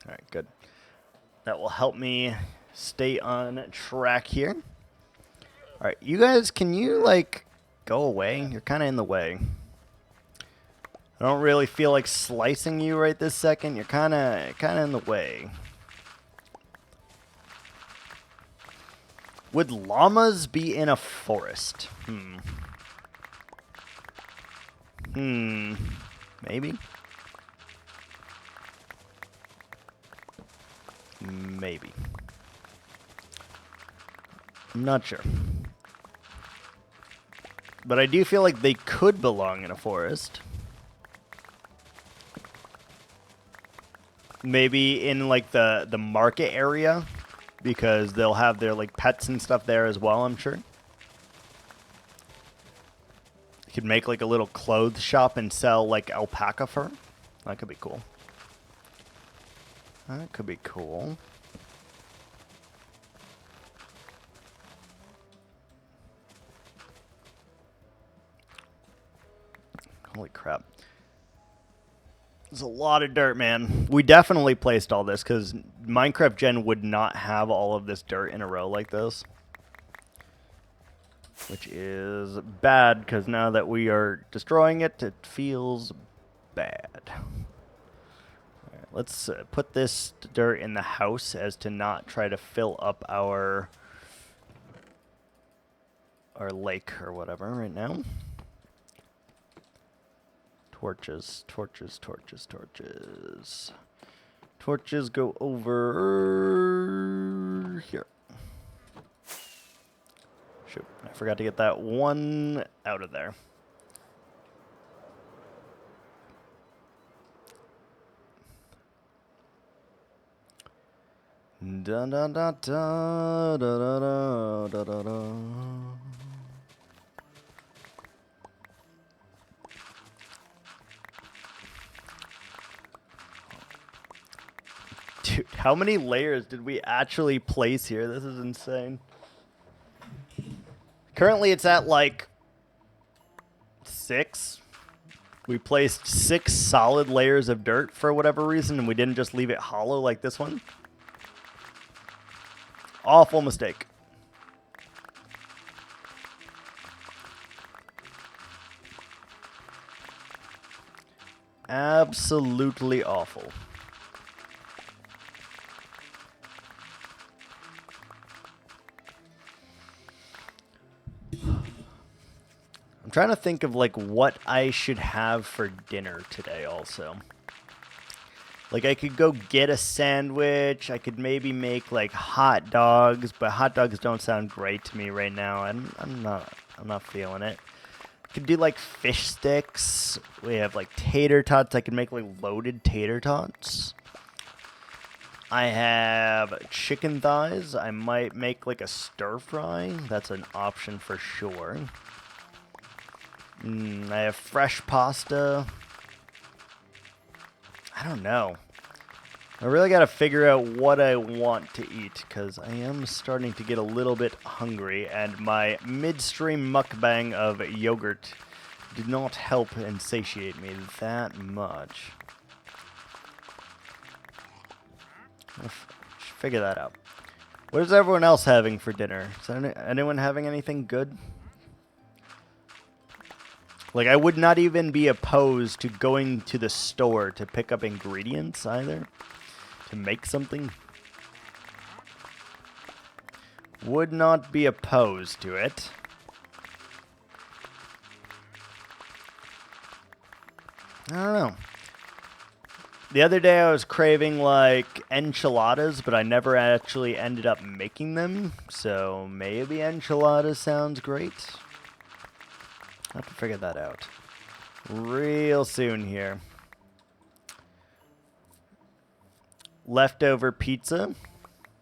All right, good. That will help me stay on track here. All right, you guys, can you, like, go away? You're kind of in the way. I don't really feel like slicing you right this second. You're kind of in the way. Would llamas be in a forest? Maybe. Maybe. I'm not sure. But I do feel like they could belong in a forest. Maybe in, like, the market area, because they'll have their, like, pets and stuff there as well, I'm sure. You could make, like, a little clothes shop and sell, like, alpaca fur. That could be cool. That could be cool. Holy crap. There's a lot of dirt, man. We definitely placed all this because Minecraft Gen would not have all of this dirt in a row like this. Which is bad because now that we are destroying it, it feels bad. Let's put this dirt in the house as to not try to fill up our lake or whatever right now. Torches, torches, torches, torches. Torches go over here. Shoot, I forgot to get that one out of there. Da da da da da da da da da. Dude, how many layers did we actually place here? This is insane. Currently, it's at like 6. We placed 6 solid layers of dirt for whatever reason, and we didn't just leave it hollow like this one. Awful mistake. Absolutely awful. I'm trying to think of like what I should have for dinner today also. Like I could go get a sandwich, I could maybe make like hot dogs, but hot dogs don't sound great to me right now. I'm not feeling it. Could do like fish sticks. We have like tater tots. I could make like loaded tater tots. I have chicken thighs. I might make like a stir fry. That's an option for sure. I have fresh pasta. I don't know. I really got to figure out what I want to eat because I am starting to get a little bit hungry, and my midstream mukbang of yogurt did not help and satiate me that much. I'll figure that out. What is everyone else having for dinner? Is anyone having anything good? Like, I would not even be opposed to going to the store to pick up ingredients either. To make something. Would not be opposed to it. I don't know. The other day I was craving like enchiladas, but I never actually ended up making them. So maybe enchiladas sounds great. I'll have to figure that out real soon here. Leftover pizza.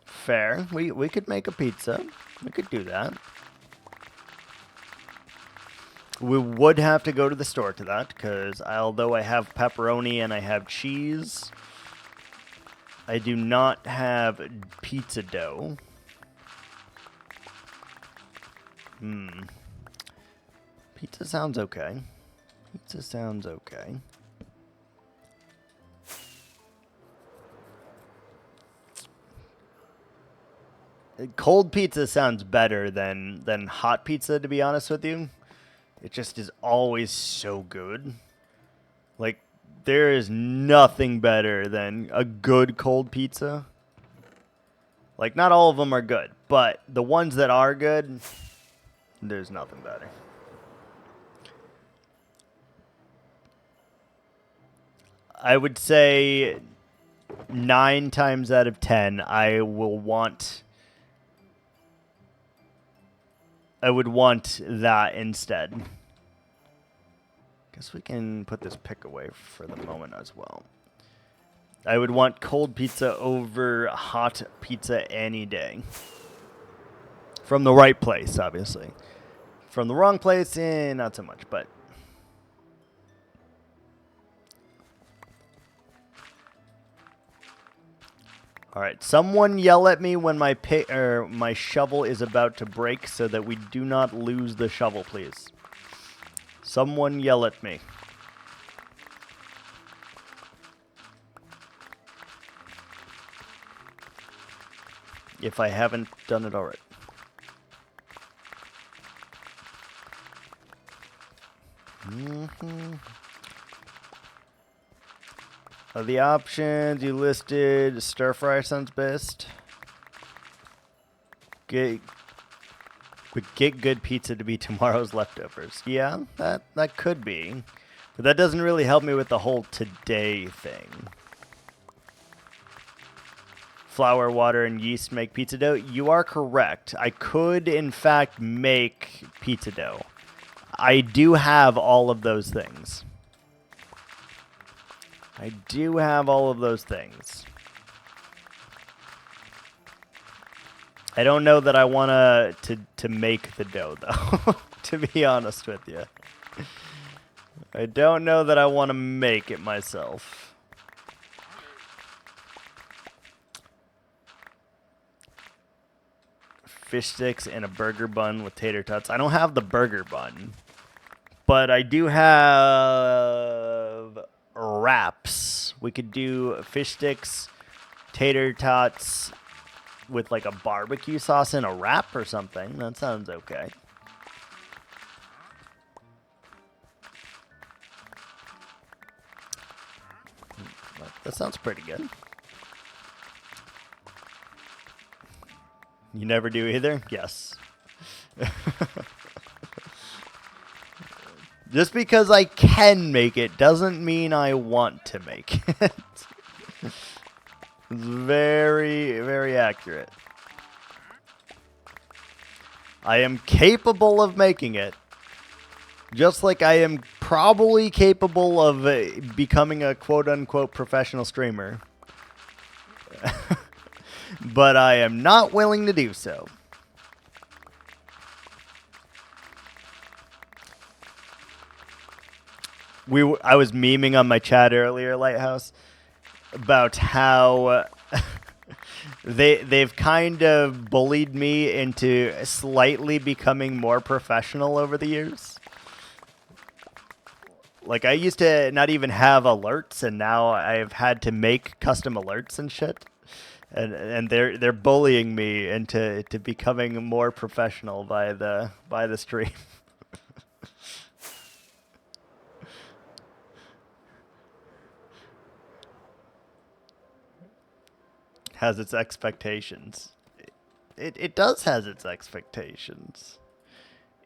Fair. We could make a pizza. We could do that. We would have to go to the store to that, because although I have pepperoni and I have cheese, I do not have pizza dough. Pizza sounds okay. Pizza sounds okay. Cold pizza sounds better than hot pizza, to be honest with you. It just is always so good. Like, there is nothing better than a good cold pizza. Like, not all of them are good, but the ones that are good, there's nothing better. I would say 9 times out of 10, I would want that instead. Guess we can put this pick away for the moment as well. I would want cold pizza over hot pizza any day. From the right place, obviously. From the wrong place, not so much, but... Alright, someone yell at me when my shovel is about to break so that we do not lose the shovel, please. Someone yell at me. If I haven't done it already. Of the options you listed, stir fry sounds best. Get good pizza to be tomorrow's leftovers. Yeah, that could be. But that doesn't really help me with the whole today thing. flour, water, and yeast make pizza dough. You are correct. I could, in fact, make pizza dough. I do have all of those things. I do have all of those things. I don't know that I want to make the dough, though, to be honest with you. I don't know that I want to make it myself. Fish sticks and a burger bun with tater tots. I don't have the burger bun, but I do have wraps. We could do fish sticks, tater tots with like a barbecue sauce and a wrap or something. That sounds okay. That sounds pretty good. You never do either? Yes. Just because I can make it doesn't mean I want to make it. It's very, very accurate. I am capable of making it. Just like I am probably capable of becoming a quote-unquote professional streamer. But I am not willing to do so. I was memeing on my chat earlier, Lighthouse, about how they've kind of bullied me into slightly becoming more professional over the years. Like, I used to not even have alerts, and now I've had to make custom alerts and shit. And they're bullying me into becoming more professional by the stream. Has its expectations. It does has its expectations.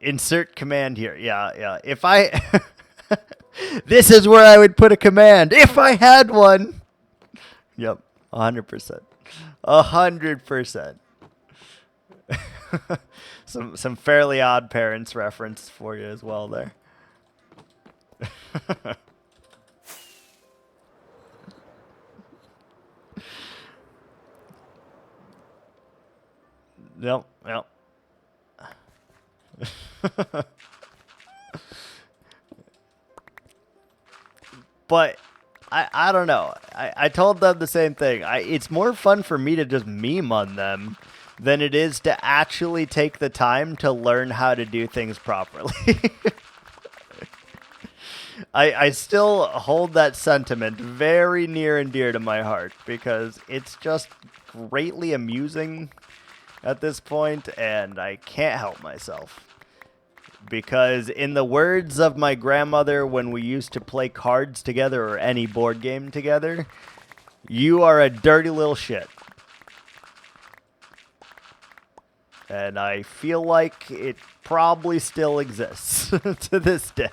Insert command here. Yeah. If I this is where I would put a command if I had one. Yep, 100%. 100%. Some Fairly Odd Parents reference for you as well there. Yep. But I don't know. I told them the same thing. It's more fun for me to just meme on them than it is to actually take the time to learn how to do things properly. I still hold that sentiment very near and dear to my heart because it's just greatly amusing at this point, and I can't help myself. Because in the words of my grandmother when we used to play cards together or any board game together, you are a dirty little shit. And I feel like it probably still exists to this day.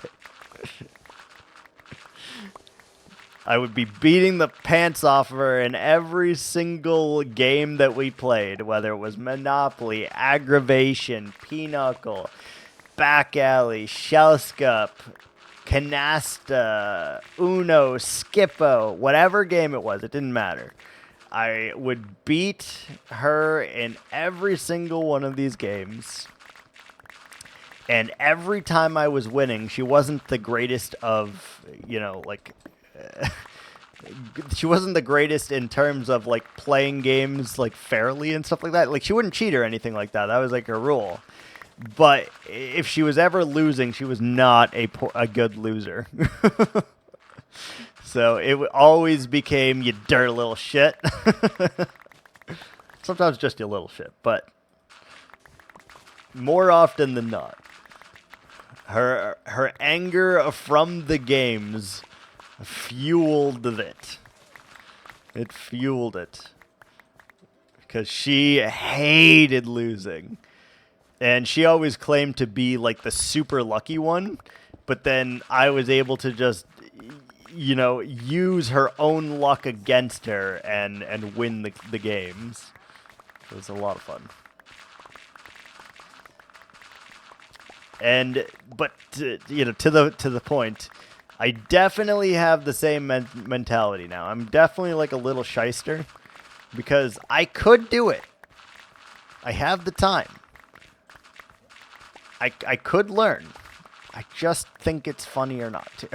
I would be beating the pants off of her in every single game that we played, whether it was Monopoly, Aggravation, Pinochle, Back Alley, Shell Scup, Canasta, Uno, Skippo, whatever game it was, it didn't matter. I would beat her in every single one of these games. And every time I was winning, she wasn't the greatest of, she wasn't the greatest in terms of, like, playing games, like, fairly and stuff like that. Like, she wouldn't cheat or anything like that. That was, like, her rule. But if she was ever losing, she was not a good loser. So it always became, you dirty little shit. Sometimes just you little shit, but more often than not. Her anger from the games fueled it. It fueled it. Because she hated losing. And she always claimed to be like the super lucky one, but then I was able to just you know, use her own luck against her and win the games. It was a lot of fun. But you know, to the point, I definitely have the same mentality now. I'm definitely like a little shyster because I could do it. I have the time. I could learn. I just think it's funnier not to.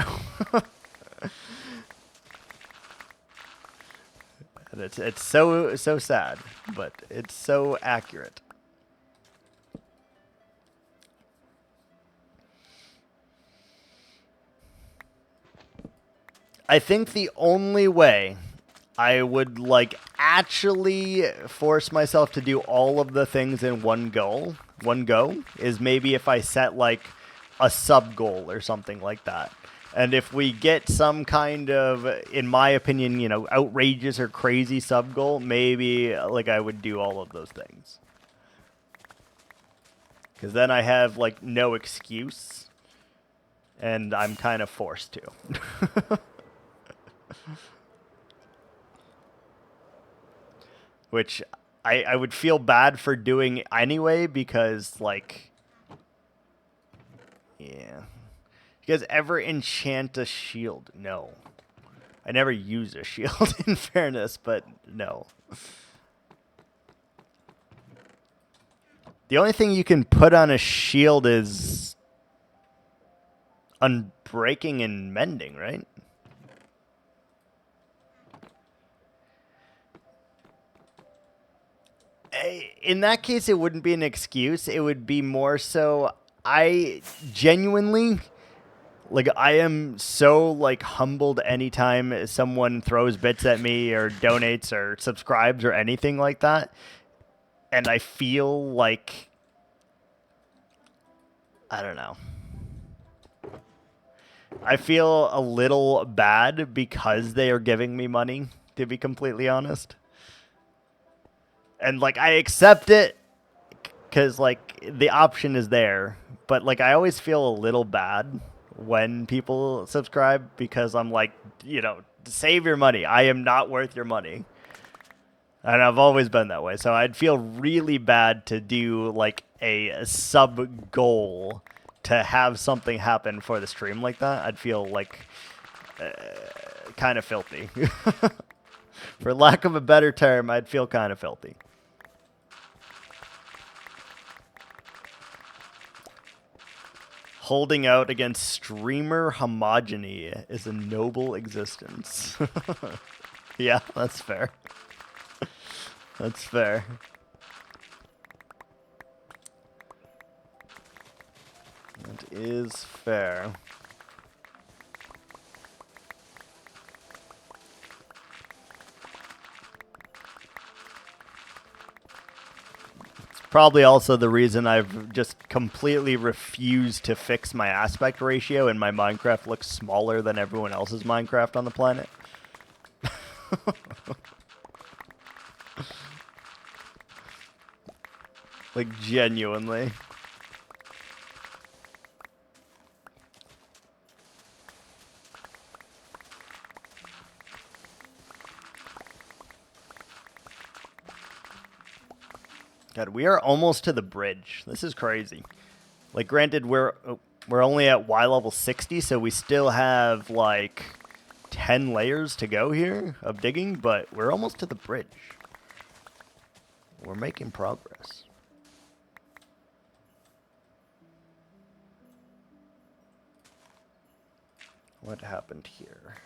And it's so sad, but it's so accurate. I think the only way I would like actually force myself to do all of the things in one go is maybe if I set like a sub goal or something like that. And if we get some kind of, in my opinion, you know, outrageous or crazy sub goal, maybe like I would do all of those things. Because then I have like no excuse and I'm kind of forced to. Which I would feel bad for doing anyway because, like, yeah. You guys ever enchant a shield? No. I never use a shield, in fairness, but no. The only thing you can put on a shield is unbreaking and mending, right? In that case, it wouldn't be an excuse. It would be more so I genuinely, like, I am so, like, humbled anytime someone throws bits at me or donates or subscribes or anything like that. And I feel like, I don't know. I feel a little bad because they are giving me money, to be completely honest. And, like, I accept it because, like, the option is there. But, like, I always feel a little bad when people subscribe because I'm like, you know, save your money. I am not worth your money. And I've always been that way. So I'd feel really bad to do, like, a sub goal to have something happen for the stream like that. I'd feel, like, kind of filthy. For lack of a better term, I'd feel kind of filthy. Holding out against streamer homogeny is a noble existence. Yeah, that's fair. That's fair. That is fair. Probably also the reason I've just completely refused to fix my aspect ratio and my Minecraft looks smaller than everyone else's Minecraft on the planet. Like, genuinely. God, we are almost to the bridge. This is crazy. Like, granted, we're only at Y level 60, so we still have, like, 10 layers to go here of digging, but we're almost to the bridge. We're making progress. What happened here?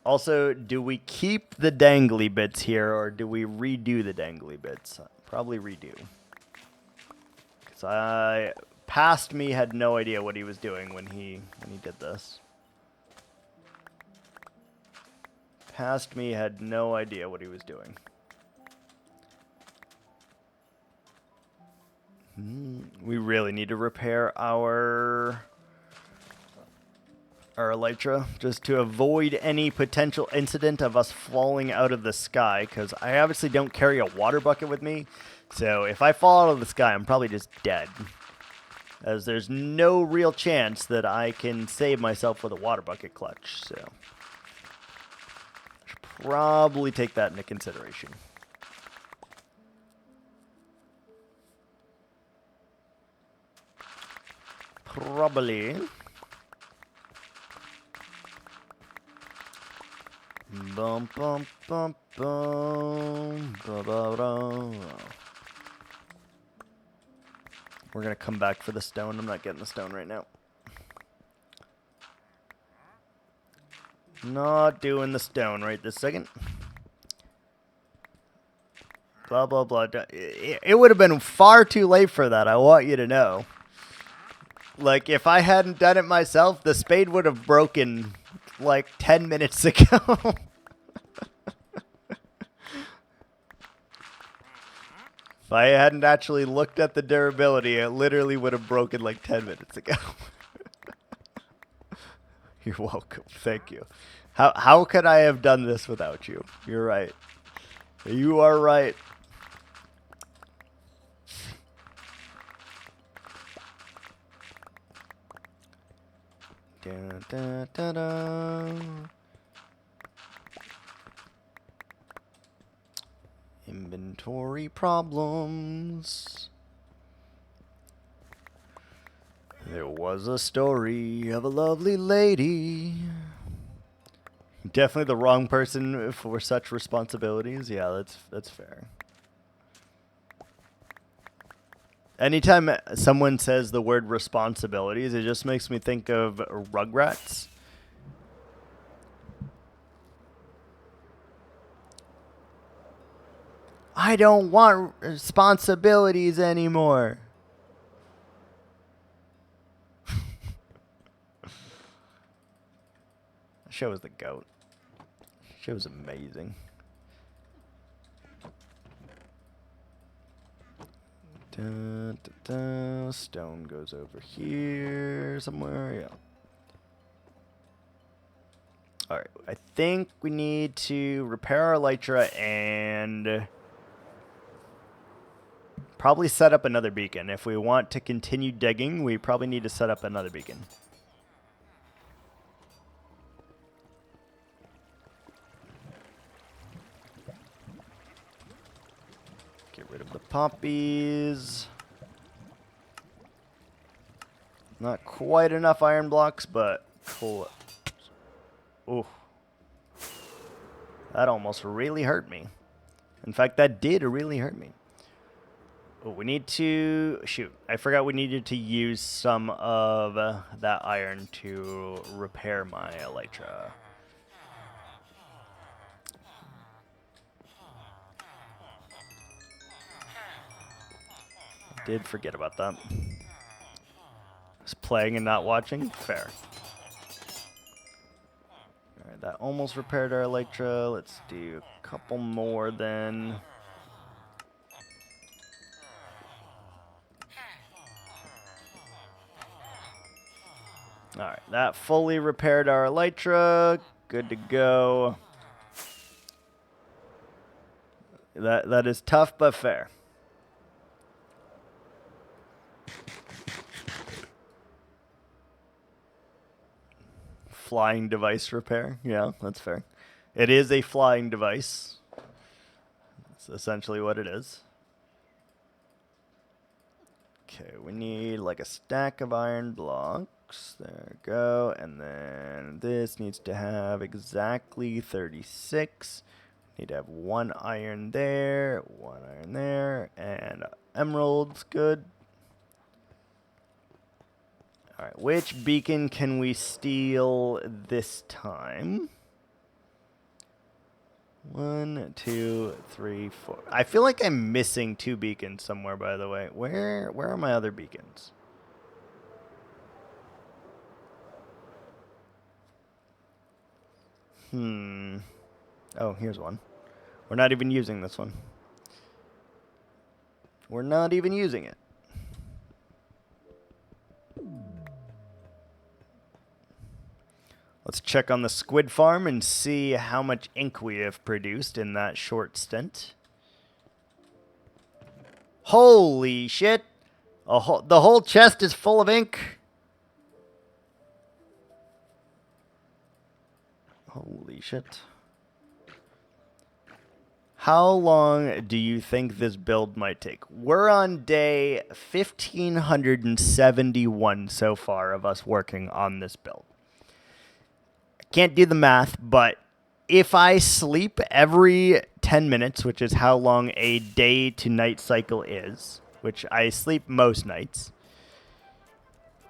Also, do we keep the dangly bits here, or do we redo the dangly bits? Probably redo. Because past me had no idea what he was doing when he did this. Past me had no idea what he was doing. We really need to repair our elytra just to avoid any potential incident of us falling out of the sky, because I obviously don't carry a water bucket with me, so if I fall out of the sky I'm probably just dead. as there's no real chance that I can save myself with a water bucket clutch, so I should probably take that into consideration. Probably. Bum bum bum bum. Ba, ba, ba. We're gonna come back for the stone. I'm not getting the stone right now. Not doing the stone right this second. Blah blah blah. It would have been far too late for that. I want you to know. Like, if I hadn't done it myself, the spade would have broken like 10 minutes ago. If I hadn't actually looked at the durability, it literally would have broken like 10 minutes ago. You're welcome. Thank you. How could I have done this without you? You're right. You are right. Da, da, da, da. Inventory problems. There was a story of a lovely lady. Definitely the wrong person for such responsibilities. Yeah, that's fair. Anytime someone says the word responsibilities, it just makes me think of Rugrats. I don't want responsibilities anymore. That show was the GOAT. Show was amazing. Da, da, da. Stone goes over here somewhere. Yeah. Alright, I think we need to repair our elytra and probably set up another beacon. If we want to continue digging, we probably need to set up another beacon. Get rid of the poppies. Not quite enough iron blocks, but cool. Ooh. That almost really hurt me. In fact, that did really hurt me. Oh, we need to... Shoot, I forgot we needed to use some of that iron to repair my elytra. Did forget about that. Just playing and not watching? Fair. Alright, that almost repaired our elytra. Let's do a couple more then. Alright, that fully repaired our elytra. Good to go. That is tough but fair. Flying device repair. Yeah, that's fair. It is a flying device. That's essentially what it is. Okay, we need like a stack of iron blocks. There we go. And then this needs to have exactly 36. Need to have 1 iron there, 1 iron there, and emeralds. Good. Alright, which beacon can we steal this time? 1, 2, 3, 4. I feel like I'm missing 2 beacons somewhere, by the way. Where are my other beacons? Oh, here's one. We're not even using this one. We're not even using it. Let's check on the squid farm and see how much ink we have produced in that short stint. Holy shit! The whole chest is full of ink. Holy shit. How long do you think this build might take? We're on day 1571 so far of us working on this build. I can't do the math, but if I sleep every 10 minutes, which is how long a day to night cycle is, which I sleep most nights,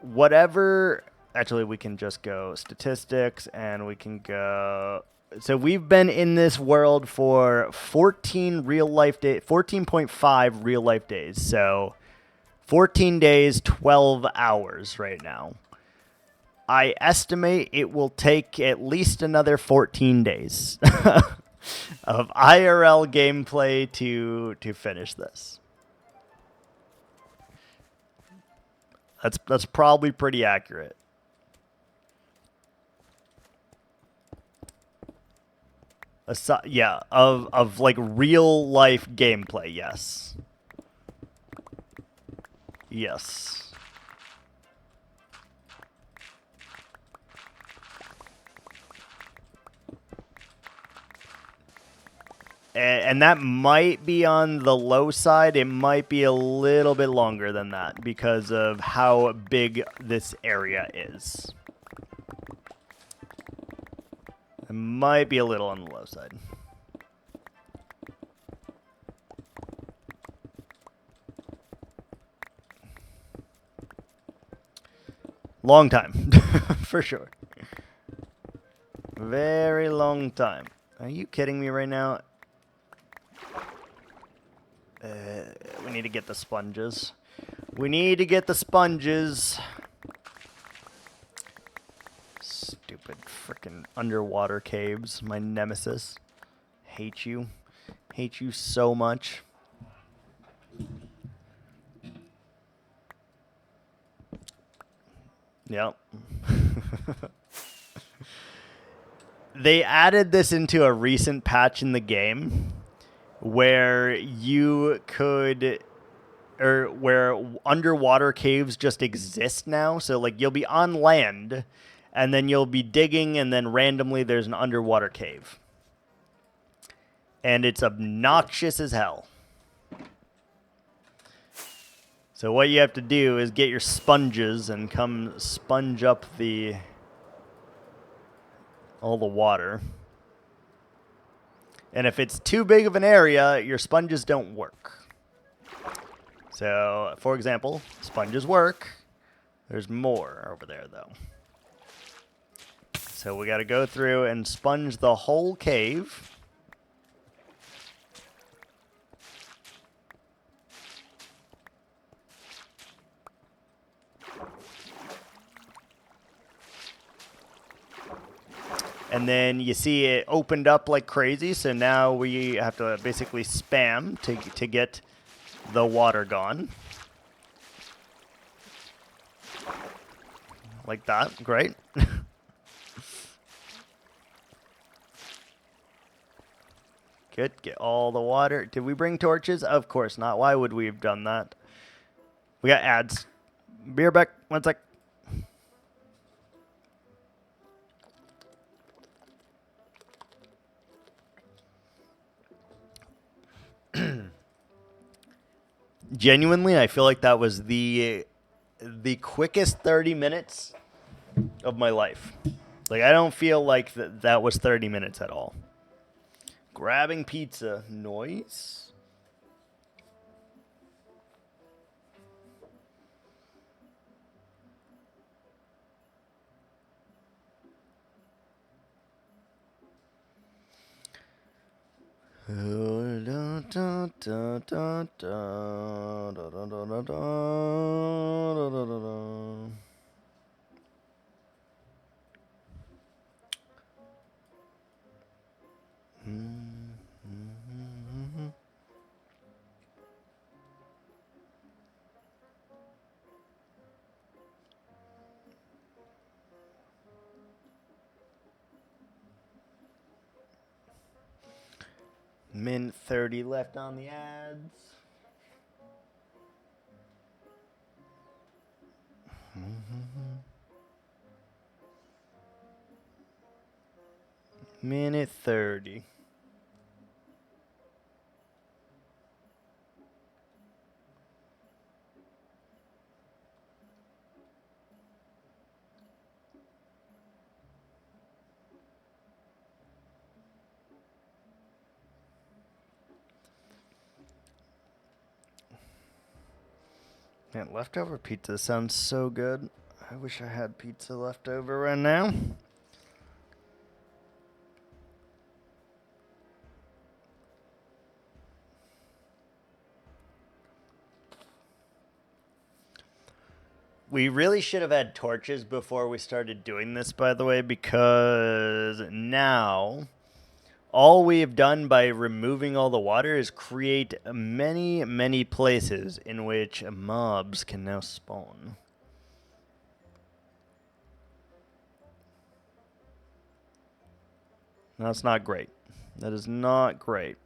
whatever, actually we can just go statistics and we can go, so we've been in this world for 14 real life days, 14.5 real life days. So 14 days, 12 hours right now. I estimate it will take at least another 14 days of IRL gameplay to finish this. That's probably pretty accurate. Yeah, of like real life gameplay, yes. Yes. And that might be on the low side. It might be a little bit longer than that because of how big this area is. It might be a little on the low side. Long time, for sure. Very long time. Are you kidding me right now? We need to get the sponges. We need to get the sponges. Stupid freaking underwater caves. My nemesis. Hate you. Hate you so much. Yep. They added this into a recent patch in the game where you could, or where underwater caves just exist now. So like you'll be on land and then you'll be digging and then randomly there's an underwater cave. And it's obnoxious as hell. So what you have to do is get your sponges and come sponge up all the water. And if it's too big of an area, your sponges don't work. So, for example, sponges work. There's more over there, though. So we got to go through and sponge the whole cave. And then you see it opened up like crazy, so now we have to basically spam to get the water gone. Like that, great. Good, get all the water. Did we bring torches? Of course not. Why would we have done that? We got ads. Beer back, 1 sec. Genuinely, I feel like that was the quickest 30 minutes of my life. Like, I don't feel like that was 30 minutes at all. Grabbing pizza. Noise. Min 30 left on the ads. Minute 30. Man, leftover pizza sounds so good. I wish I had pizza left over right now. We really should have had torches before we started doing this, by the way, because now all we have done by removing all the water is create many, many places in which mobs can now spawn. That's not great. That is not great.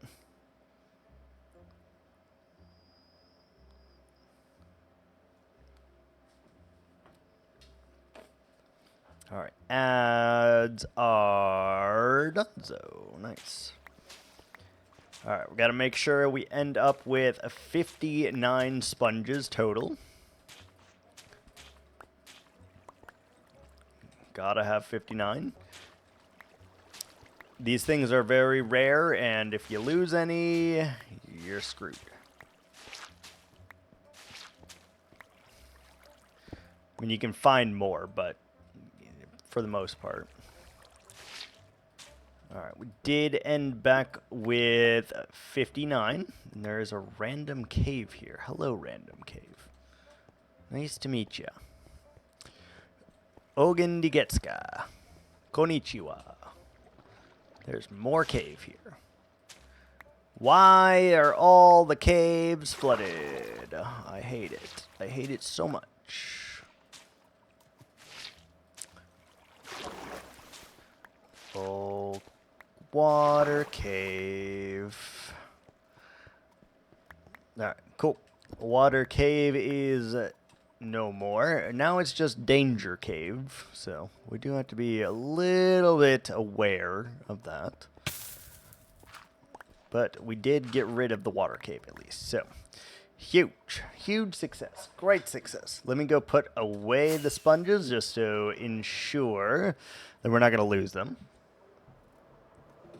All right, ads are done. So nice. All right, we got to make sure we end up with 59 sponges total. Gotta have 59. These things are very rare, and if you lose any, you're screwed. I mean, you can find more, but for the most part. All right, we did end back with 59, and there is a random cave here. Hello, random cave. Nice to meet ya. Ogen Digetska. Konnichiwa. There's more cave here. Why are all the caves flooded? I hate it. I hate it so much. Oh, water cave. Alright, cool. Water cave is no more. Now it's just danger cave. So we do have to be a little bit aware of that. But we did get rid of the water cave at least. So huge, huge success. Great success. Let me go put away the sponges just to ensure that we're not going to lose them.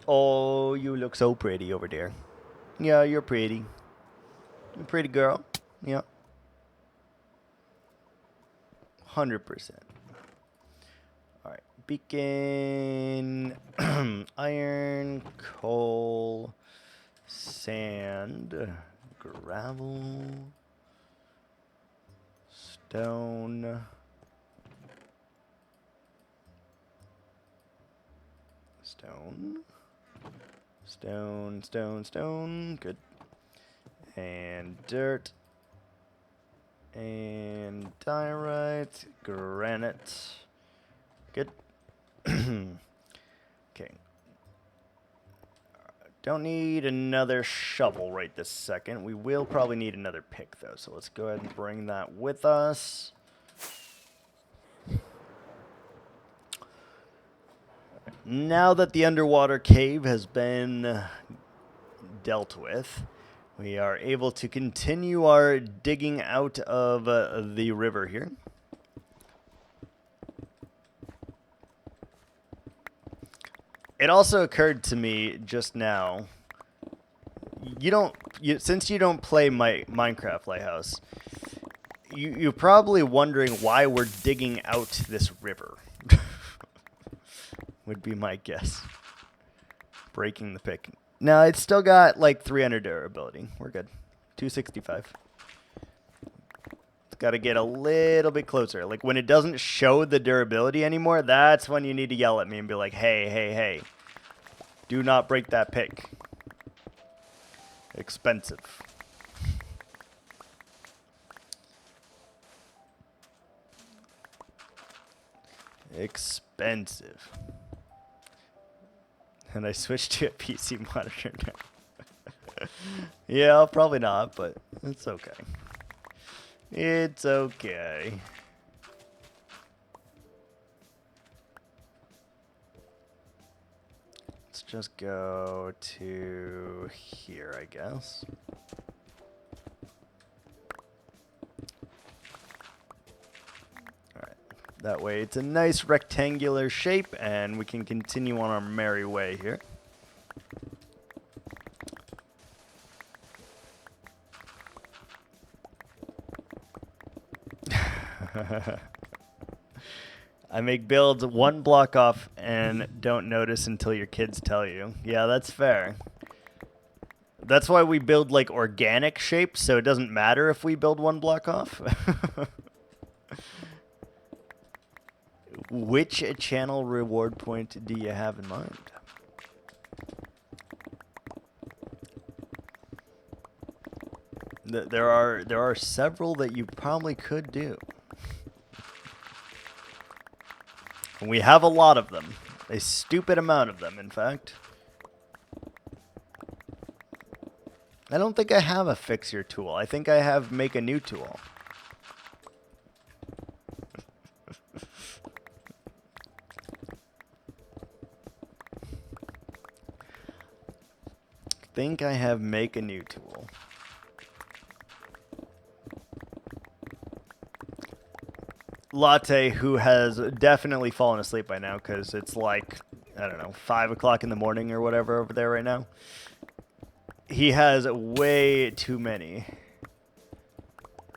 Oh, you look so pretty over there. Yeah, you're pretty. You're a pretty girl. Yeah. 100%. Alright. Beacon. Iron. Coal. Sand. Gravel. Stone. Stone. Stone, stone, stone. Good. And dirt. And diorite. Granite. Good. Okay. Don't need another shovel right this second. We will probably need another pick, though. So let's go ahead and bring that with us. Now that the underwater cave has been dealt with, we are able to continue our digging out of the river here. It also occurred to me just now, since you don't play Minecraft Lighthouse, you're probably wondering why we're digging out this river. Would be my guess. Breaking the pick. No, it's still got like 300 durability. We're good. 265. It's got to get a little bit closer. Like when it doesn't show the durability anymore, that's when you need to yell at me and be like, hey, hey, hey. Do not break that pick. Expensive. Expensive. And I switched to a PC monitor now. Yeah, probably not, but it's okay. It's okay. let's just go to here, I guess. Alright, that way it's a nice rectangular shape, and we can continue on our merry way here. I make builds one block off and don't notice until your kids tell you. Yeah, that's fair. That's why we build like organic shapes, so it doesn't matter if we build one block off. Which channel reward point do you have in mind? There are several that you probably could do. And we have a lot of them. A stupid amount of them, in fact. I don't think I have a fix your tool. I think I have make a new tool. think I have make a new tool. Latte, who has definitely fallen asleep by now because it's like, I don't know, 5 o'clock in the morning or whatever over there right now. He has way too many.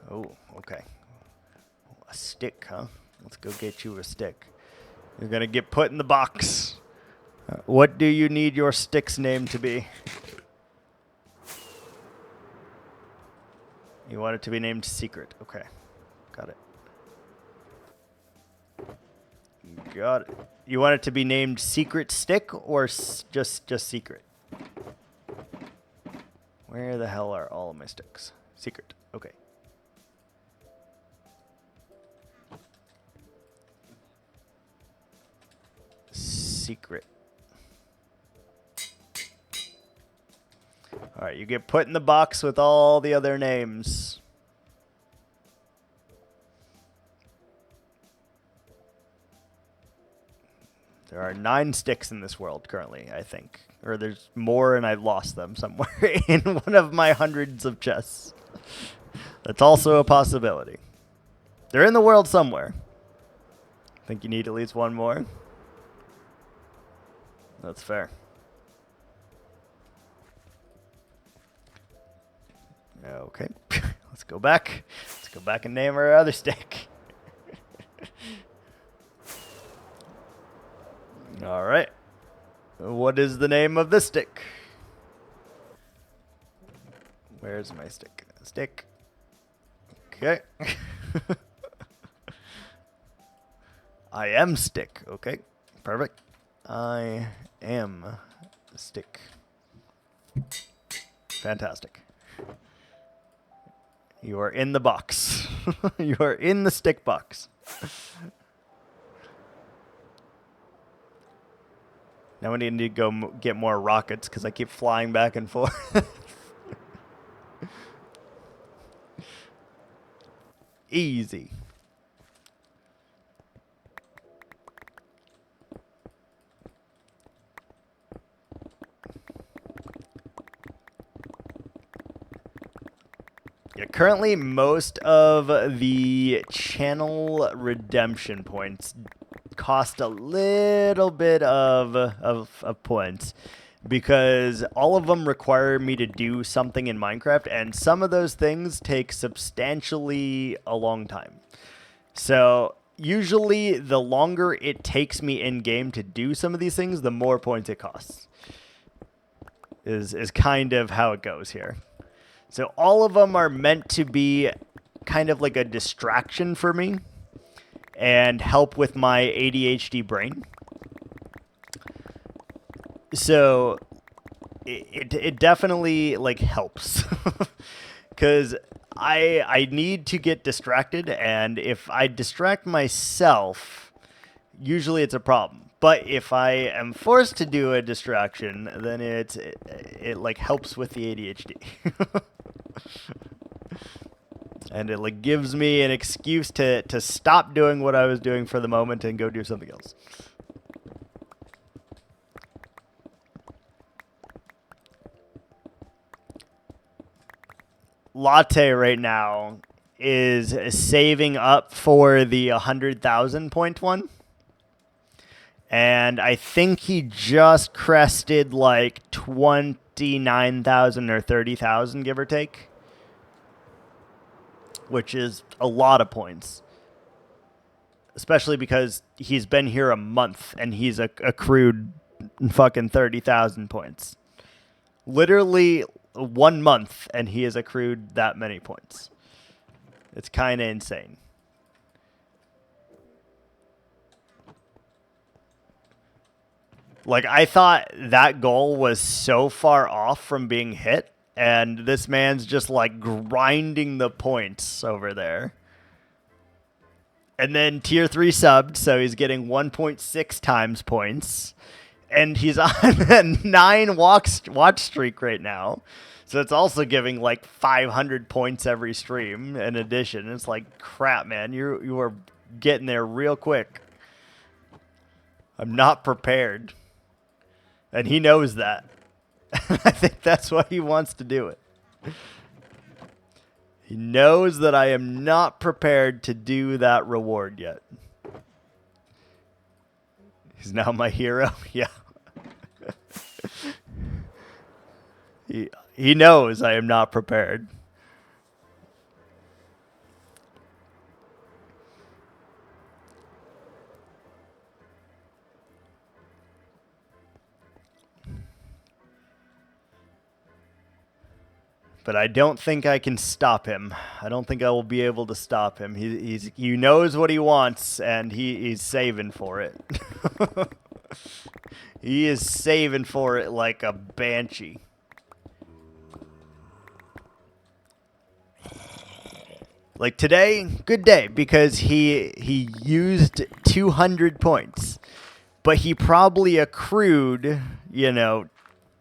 Oh, okay. A stick, huh? Let's go get you a stick. You're going to get put in the box. What do you need your stick's name to be? You want it to be named Secret. Okay. Got it. Got it. You want it to be named Secret Stick or just Secret? Where the hell are all of my sticks? Secret. Okay. Secret. All right, you get put in the box with all the other names. There are 9 sticks in this world currently, I think. Or there's more and I lost them somewhere in one of my hundreds of chests. That's also a possibility. They're in the world somewhere. I think you need at least one more. That's fair. Okay. Let's go back. Let's go back and name our other stick. All right. What is the name of this stick? Where's my stick? Stick. Okay. I am stick. Okay. Perfect. I am stick. Fantastic. You are in the box. You are in the stick box. Now we need to go get more rockets because I keep flying back and forth. Easy. Yeah, currently most of the channel redemption points cost a little bit of points because all of them require me to do something in Minecraft, and some of those things take substantially a long time. So usually the longer it takes me in game to do some of these things, the more points it costs. Is kind of how it goes here. So all of them are meant to be kind of like a distraction for me and help with my ADHD brain. So it definitely like helps because I need to get distracted, and if I distract myself, usually it's a problem. But if I am forced to do a distraction, then it like helps with the ADHD. And it like gives me an excuse to stop doing what I was doing for the moment and go do something else. Latte right now is saving up for the 100,000 point one. And I think he just crested like 29,000 or 30,000, give or take. Which is a lot of points. Especially because he's been here a month and he's accrued fucking 30,000 points. Literally 1 month and he has accrued that many points. It's kind of insane. Like, I thought that goal was so far off from being hit, and this man's just, like, grinding the points over there. And then tier 3 subbed, so he's getting 1.6 times points. And he's on a 9 watch streak right now. So it's also giving, like, 500 points every stream in addition. It's like, crap, man, you are getting there real quick. I'm not prepared. And he knows that. I think that's why he wants to do it. He knows that I am not prepared to do that reward yet. He's now my hero. Yeah. He knows I am not prepared. But I don't think I can stop him. I don't think I will be able to stop him. He knows what he wants, and he's saving for it. He is saving for it like a banshee. Like today, good day, because he used 200 points. But he probably accrued,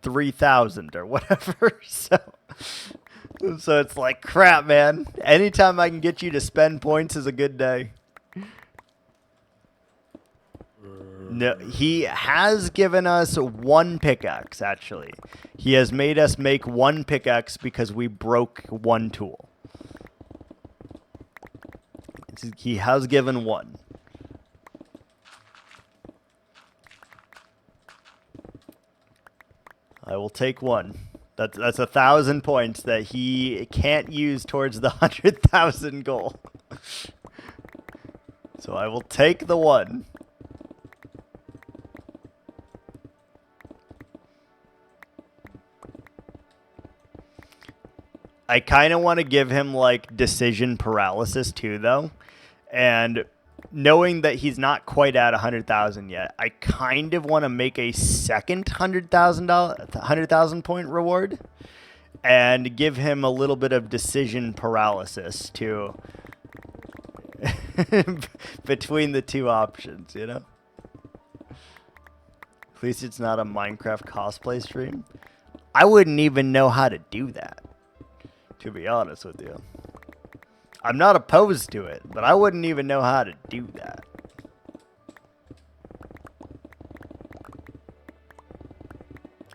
3,000 or whatever. So it's like, crap, man. Anytime I can get you to spend points is a good day. No, he has given us 1 pickaxe, actually. He has made us make 1 pickaxe because we broke 1 tool. He has given 1. I will take 1. That's 1,000 points that he can't use towards the 100,000 goal. So I will take the 1. I kind of want to give him like decision paralysis too, though. And knowing that he's not quite at 100,000 yet, I kind of want to make a second $100,000 point reward and give him a little bit of decision paralysis too between the 2 options, At least it's not a Minecraft cosplay stream. I wouldn't even know how to do that, to be honest with you. I'm not opposed to it, but I wouldn't even know how to do that.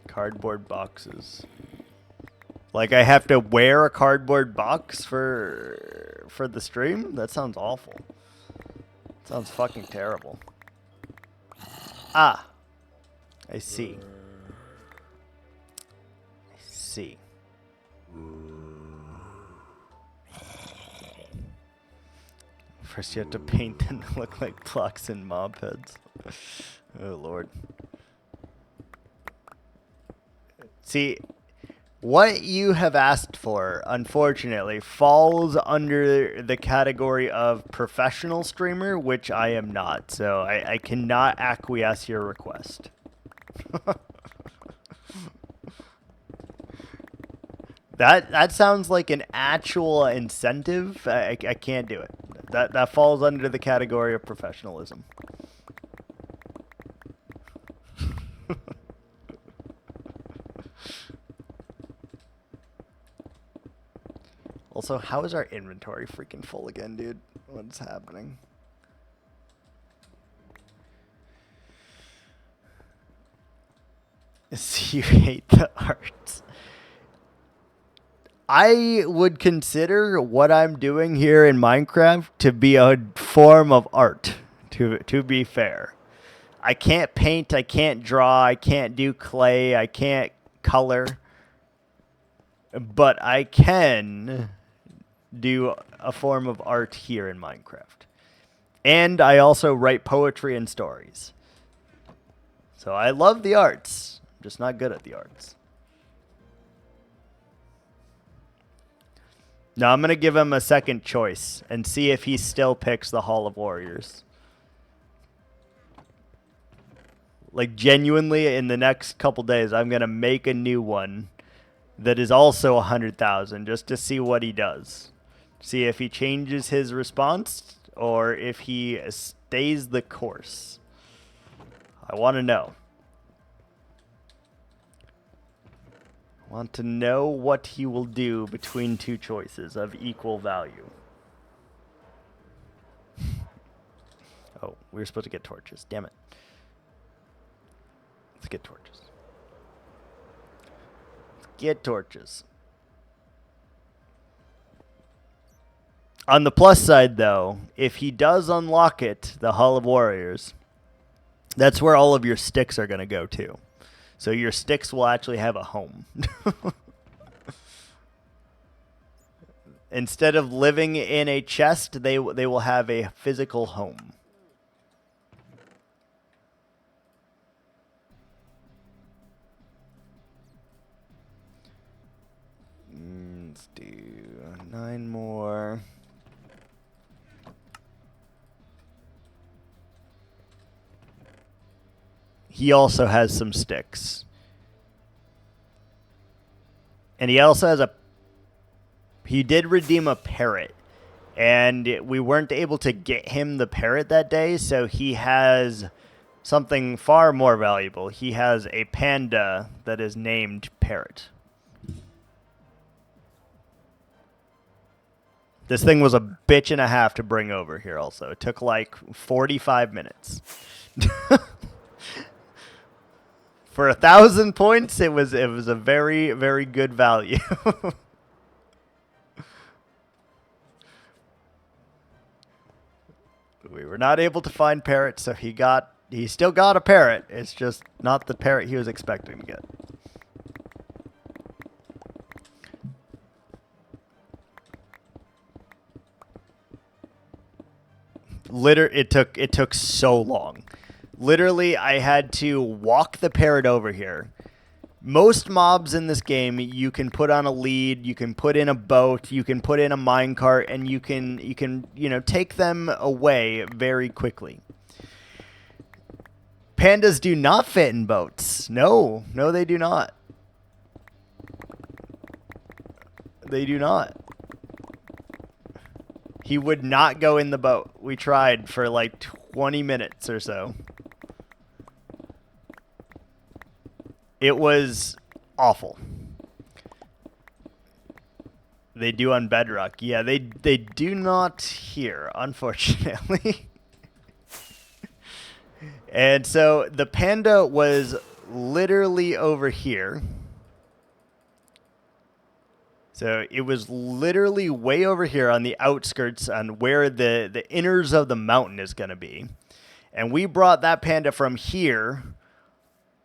Cardboard boxes. Like I have to wear a cardboard box for the stream? That sounds awful. Sounds fucking terrible. Ah. I see. I see. First you have to paint them to look like blocks and mob heads. Oh, Lord. See, what you have asked for, unfortunately, falls under the category of professional streamer, which I am not. So I cannot acquiesce your request. That sounds like an actual incentive. I can't do it. That falls under the category of professionalism. Also, how is our inventory freaking full again, dude? What's happening? You hate the arts. I would consider what I'm doing here in Minecraft to be a form of art, to be fair. I can't paint, I can't draw, I can't do clay, I can't color, but I can do a form of art here in Minecraft. And I also write poetry and stories. So I love the arts. I'm just not good at the arts. Now I'm going to give him a second choice and see if he still picks the Hall of Warriors. Like, genuinely, in the next couple days, I'm going to make a new one that is also 100,000 just to see what he does. See if he changes his response or if he stays the course. I want to know. I want to know what he will do between two choices of equal value. Oh, we were supposed to get torches. Damn it. Let's get torches. Let's get torches. On the plus side, though, if he does unlock it, the Hall of Warriors, that's where all of your sticks are going to go to. So your sticks will actually have a home. Instead of living in a chest, they will have a physical home. Let's do 9 more. He also has some sticks. And he also has he did redeem a parrot. And we weren't able to get him the parrot that day, so he has something far more valuable. He has a panda that is named Parrot. This thing was a bitch and a half to bring over here also. It took like 45 minutes. For 1,000 points, it was a very, very good value. We were not able to find Parrot, so he still got a parrot. It's just not the parrot he was expecting to get. It took so long. Literally, I had to walk the parrot over here. Most mobs in this game, you can put on a lead, you can put in a boat, you can put in a minecart, and you can take them away very quickly. Pandas do not fit in boats. No, they do not. They do not. He would not go in the boat. We tried for like 20 minutes or so. It was awful. They do on Bedrock. Yeah, they do not here, unfortunately. And so the panda was literally over here. So it was literally way over here on the outskirts on where the inners of the mountain is going to be. And we brought that panda from here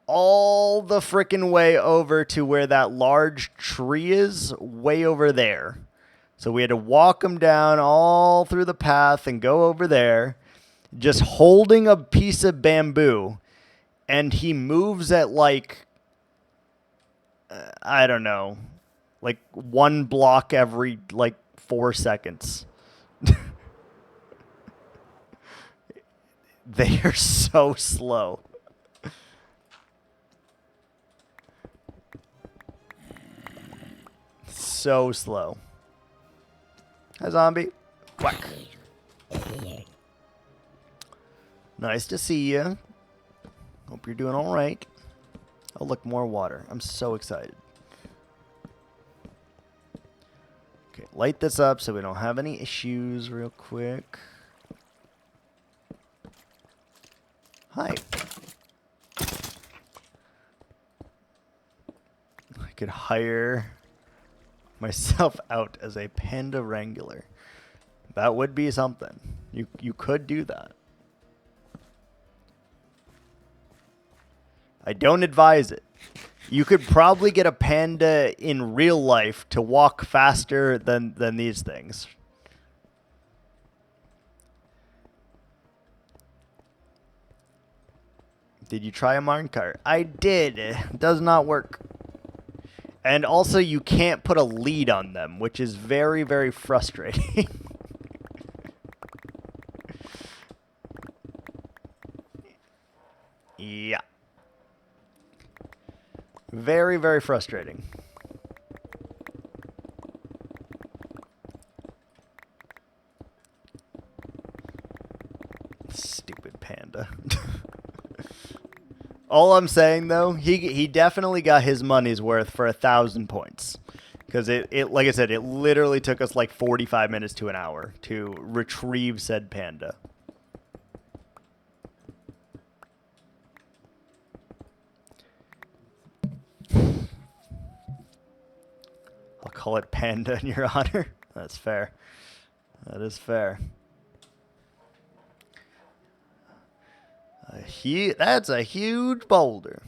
all the frickin' way over to where that large tree is, way over there. So we had to walk him down all through the path and go over there, just holding a piece of bamboo. And he moves at like, I don't know, like 1 block every like 4 seconds. They are so slow. So slow. Hi, zombie. Whack. Nice to see you. Hope you're doing all right. Oh, look, more water. I'm so excited. Okay, light this up so we don't have any issues real quick. Hi. I could hire myself out as a panda wrangler. That would be something. You could do that. I don't advise it. You could probably get a panda in real life to walk faster than these things. Did you try a minecart? I did. It does not work. And also, you can't put a lead on them, which is very, very frustrating. Yeah. Very, very frustrating. Stupid panda. All I'm saying, though, he definitely got his money's worth for 1,000 points. Because it, like I said, it literally took us like 45 minutes to an hour to retrieve said panda. I'll call it panda in your honor. That's fair. That is fair. That's a huge boulder.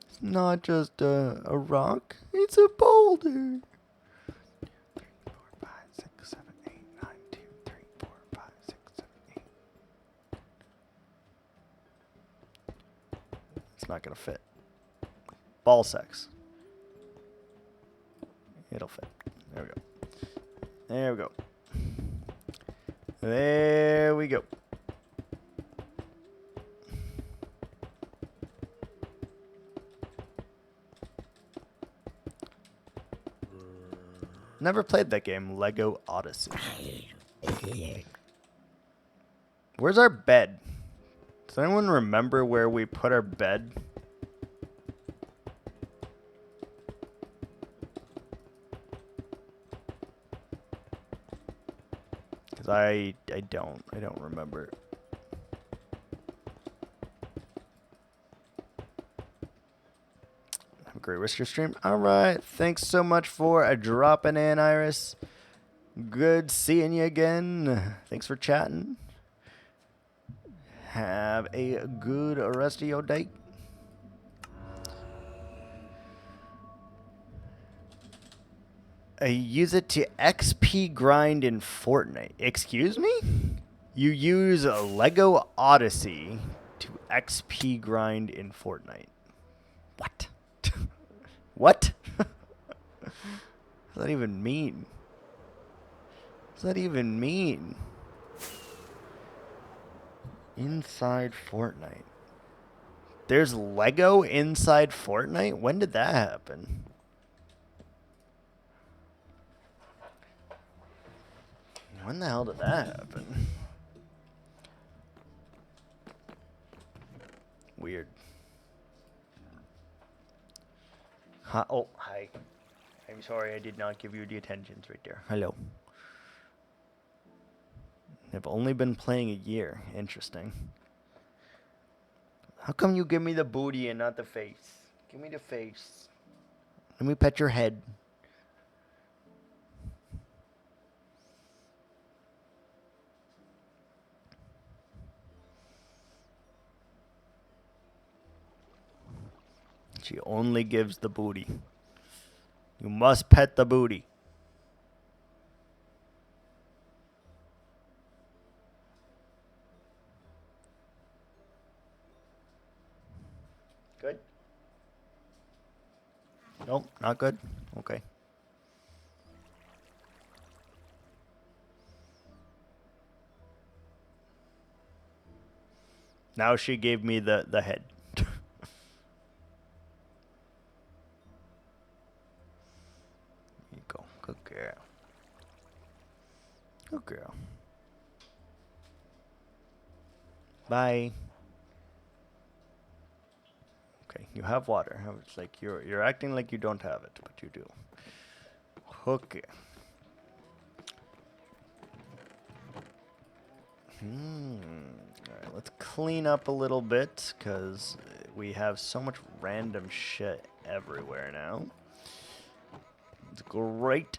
It's not just a rock, it's a boulder. 3, 4, 5, 6, 7, 8, 9, 2, 3, 4, 5, 6, 7, 8. It's not gonna fit. Ball sacks. It'll fit. There we go. There we go. There we go. Never played that game, Lego Odyssey. Where's our bed? Does anyone remember where we put our bed? Because I don't remember. Have a great rest of your stream. All right, thanks so much for dropping in, Iris. Good seeing you again. Thanks for chatting. Have a good rest of your day. I use it to XP grind in Fortnite. Excuse me? You use a Lego Odyssey to XP grind in Fortnite. What? What? What does that even mean? What does that even mean? Inside Fortnite. There's Lego inside Fortnite? When did that happen? When the hell did that happen? Weird. Hi. Oh, hi. I'm sorry I did not give you the attentions right there. Hello. I've only been playing a year. Interesting. How come you give me the booty and not the face? Give me the face. Let me pet your head. She only gives the booty. You must pet the booty. Good? Nope, not good? Okay. Now she gave me the head. Go. Good girl. Good girl. Bye. Okay, you have water. It's like you're acting like you don't have it, but you do. Okay. Alright, let's clean up a little bit, because we have so much random shit everywhere now. It's great.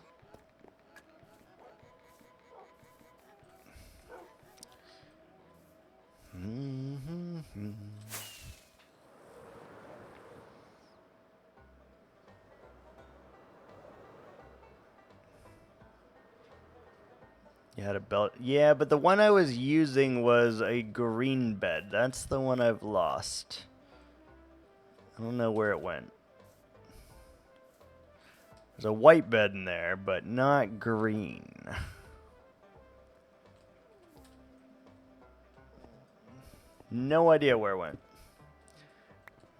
You had a belt. Yeah, but the one I was using was a green bed. That's the one I've lost. I don't know where it went. There's a white bed in there, but not green. No idea where it went.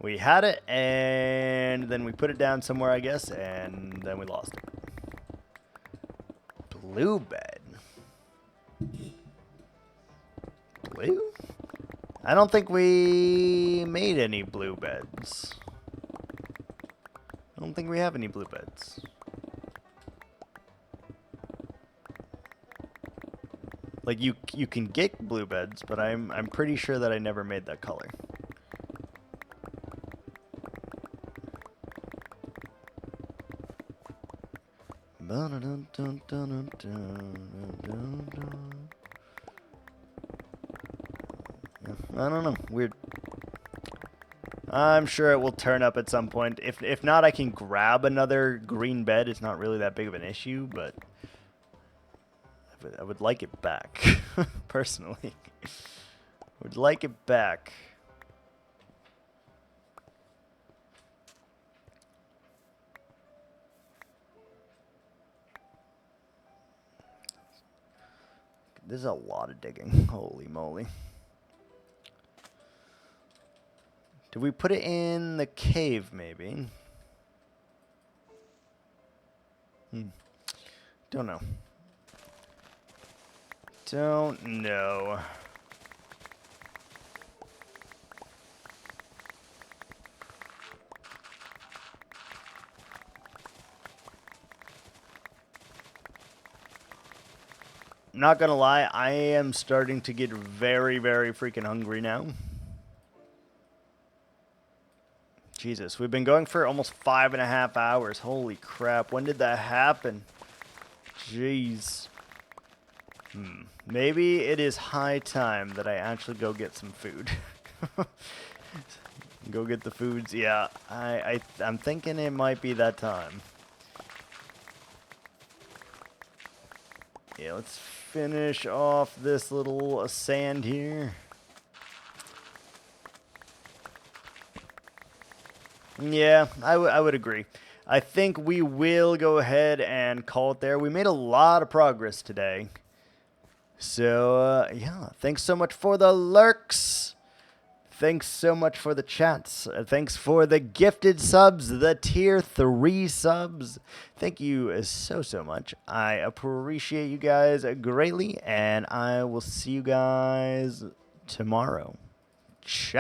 We had it, and then we put it down somewhere, I guess, and then we lost it. Blue bed. Blue? I don't think we made any blue beds. I don't think we have any blue beds. Like you can get blue beds, but I'm pretty sure that I never made that color. I don't know. Weird. I'm sure it will turn up at some point. If not, I can grab another green bed. It's not really that big of an issue, but I would like it back, personally. I would like it back. There's a lot of digging. Holy moly. Did we put it in the cave, maybe? Don't know. Don't know. Not gonna lie, I am starting to get very, very freaking hungry now. Jesus, we've been going for almost 5.5 hours. Holy crap, when did that happen? Jeez. Maybe it is high time that I actually go get some food. Go get the foods. Yeah, I'm thinking it might be that time. Yeah, let's finish off this little sand here. Yeah, I would agree. I think we will go ahead and call it there. We made a lot of progress today. So, yeah, thanks so much for the lurks. Thanks so much for the chats. Thanks for the gifted subs, the tier 3 subs. Thank you so much. I appreciate you guys greatly, and I will see you guys tomorrow. Ciao.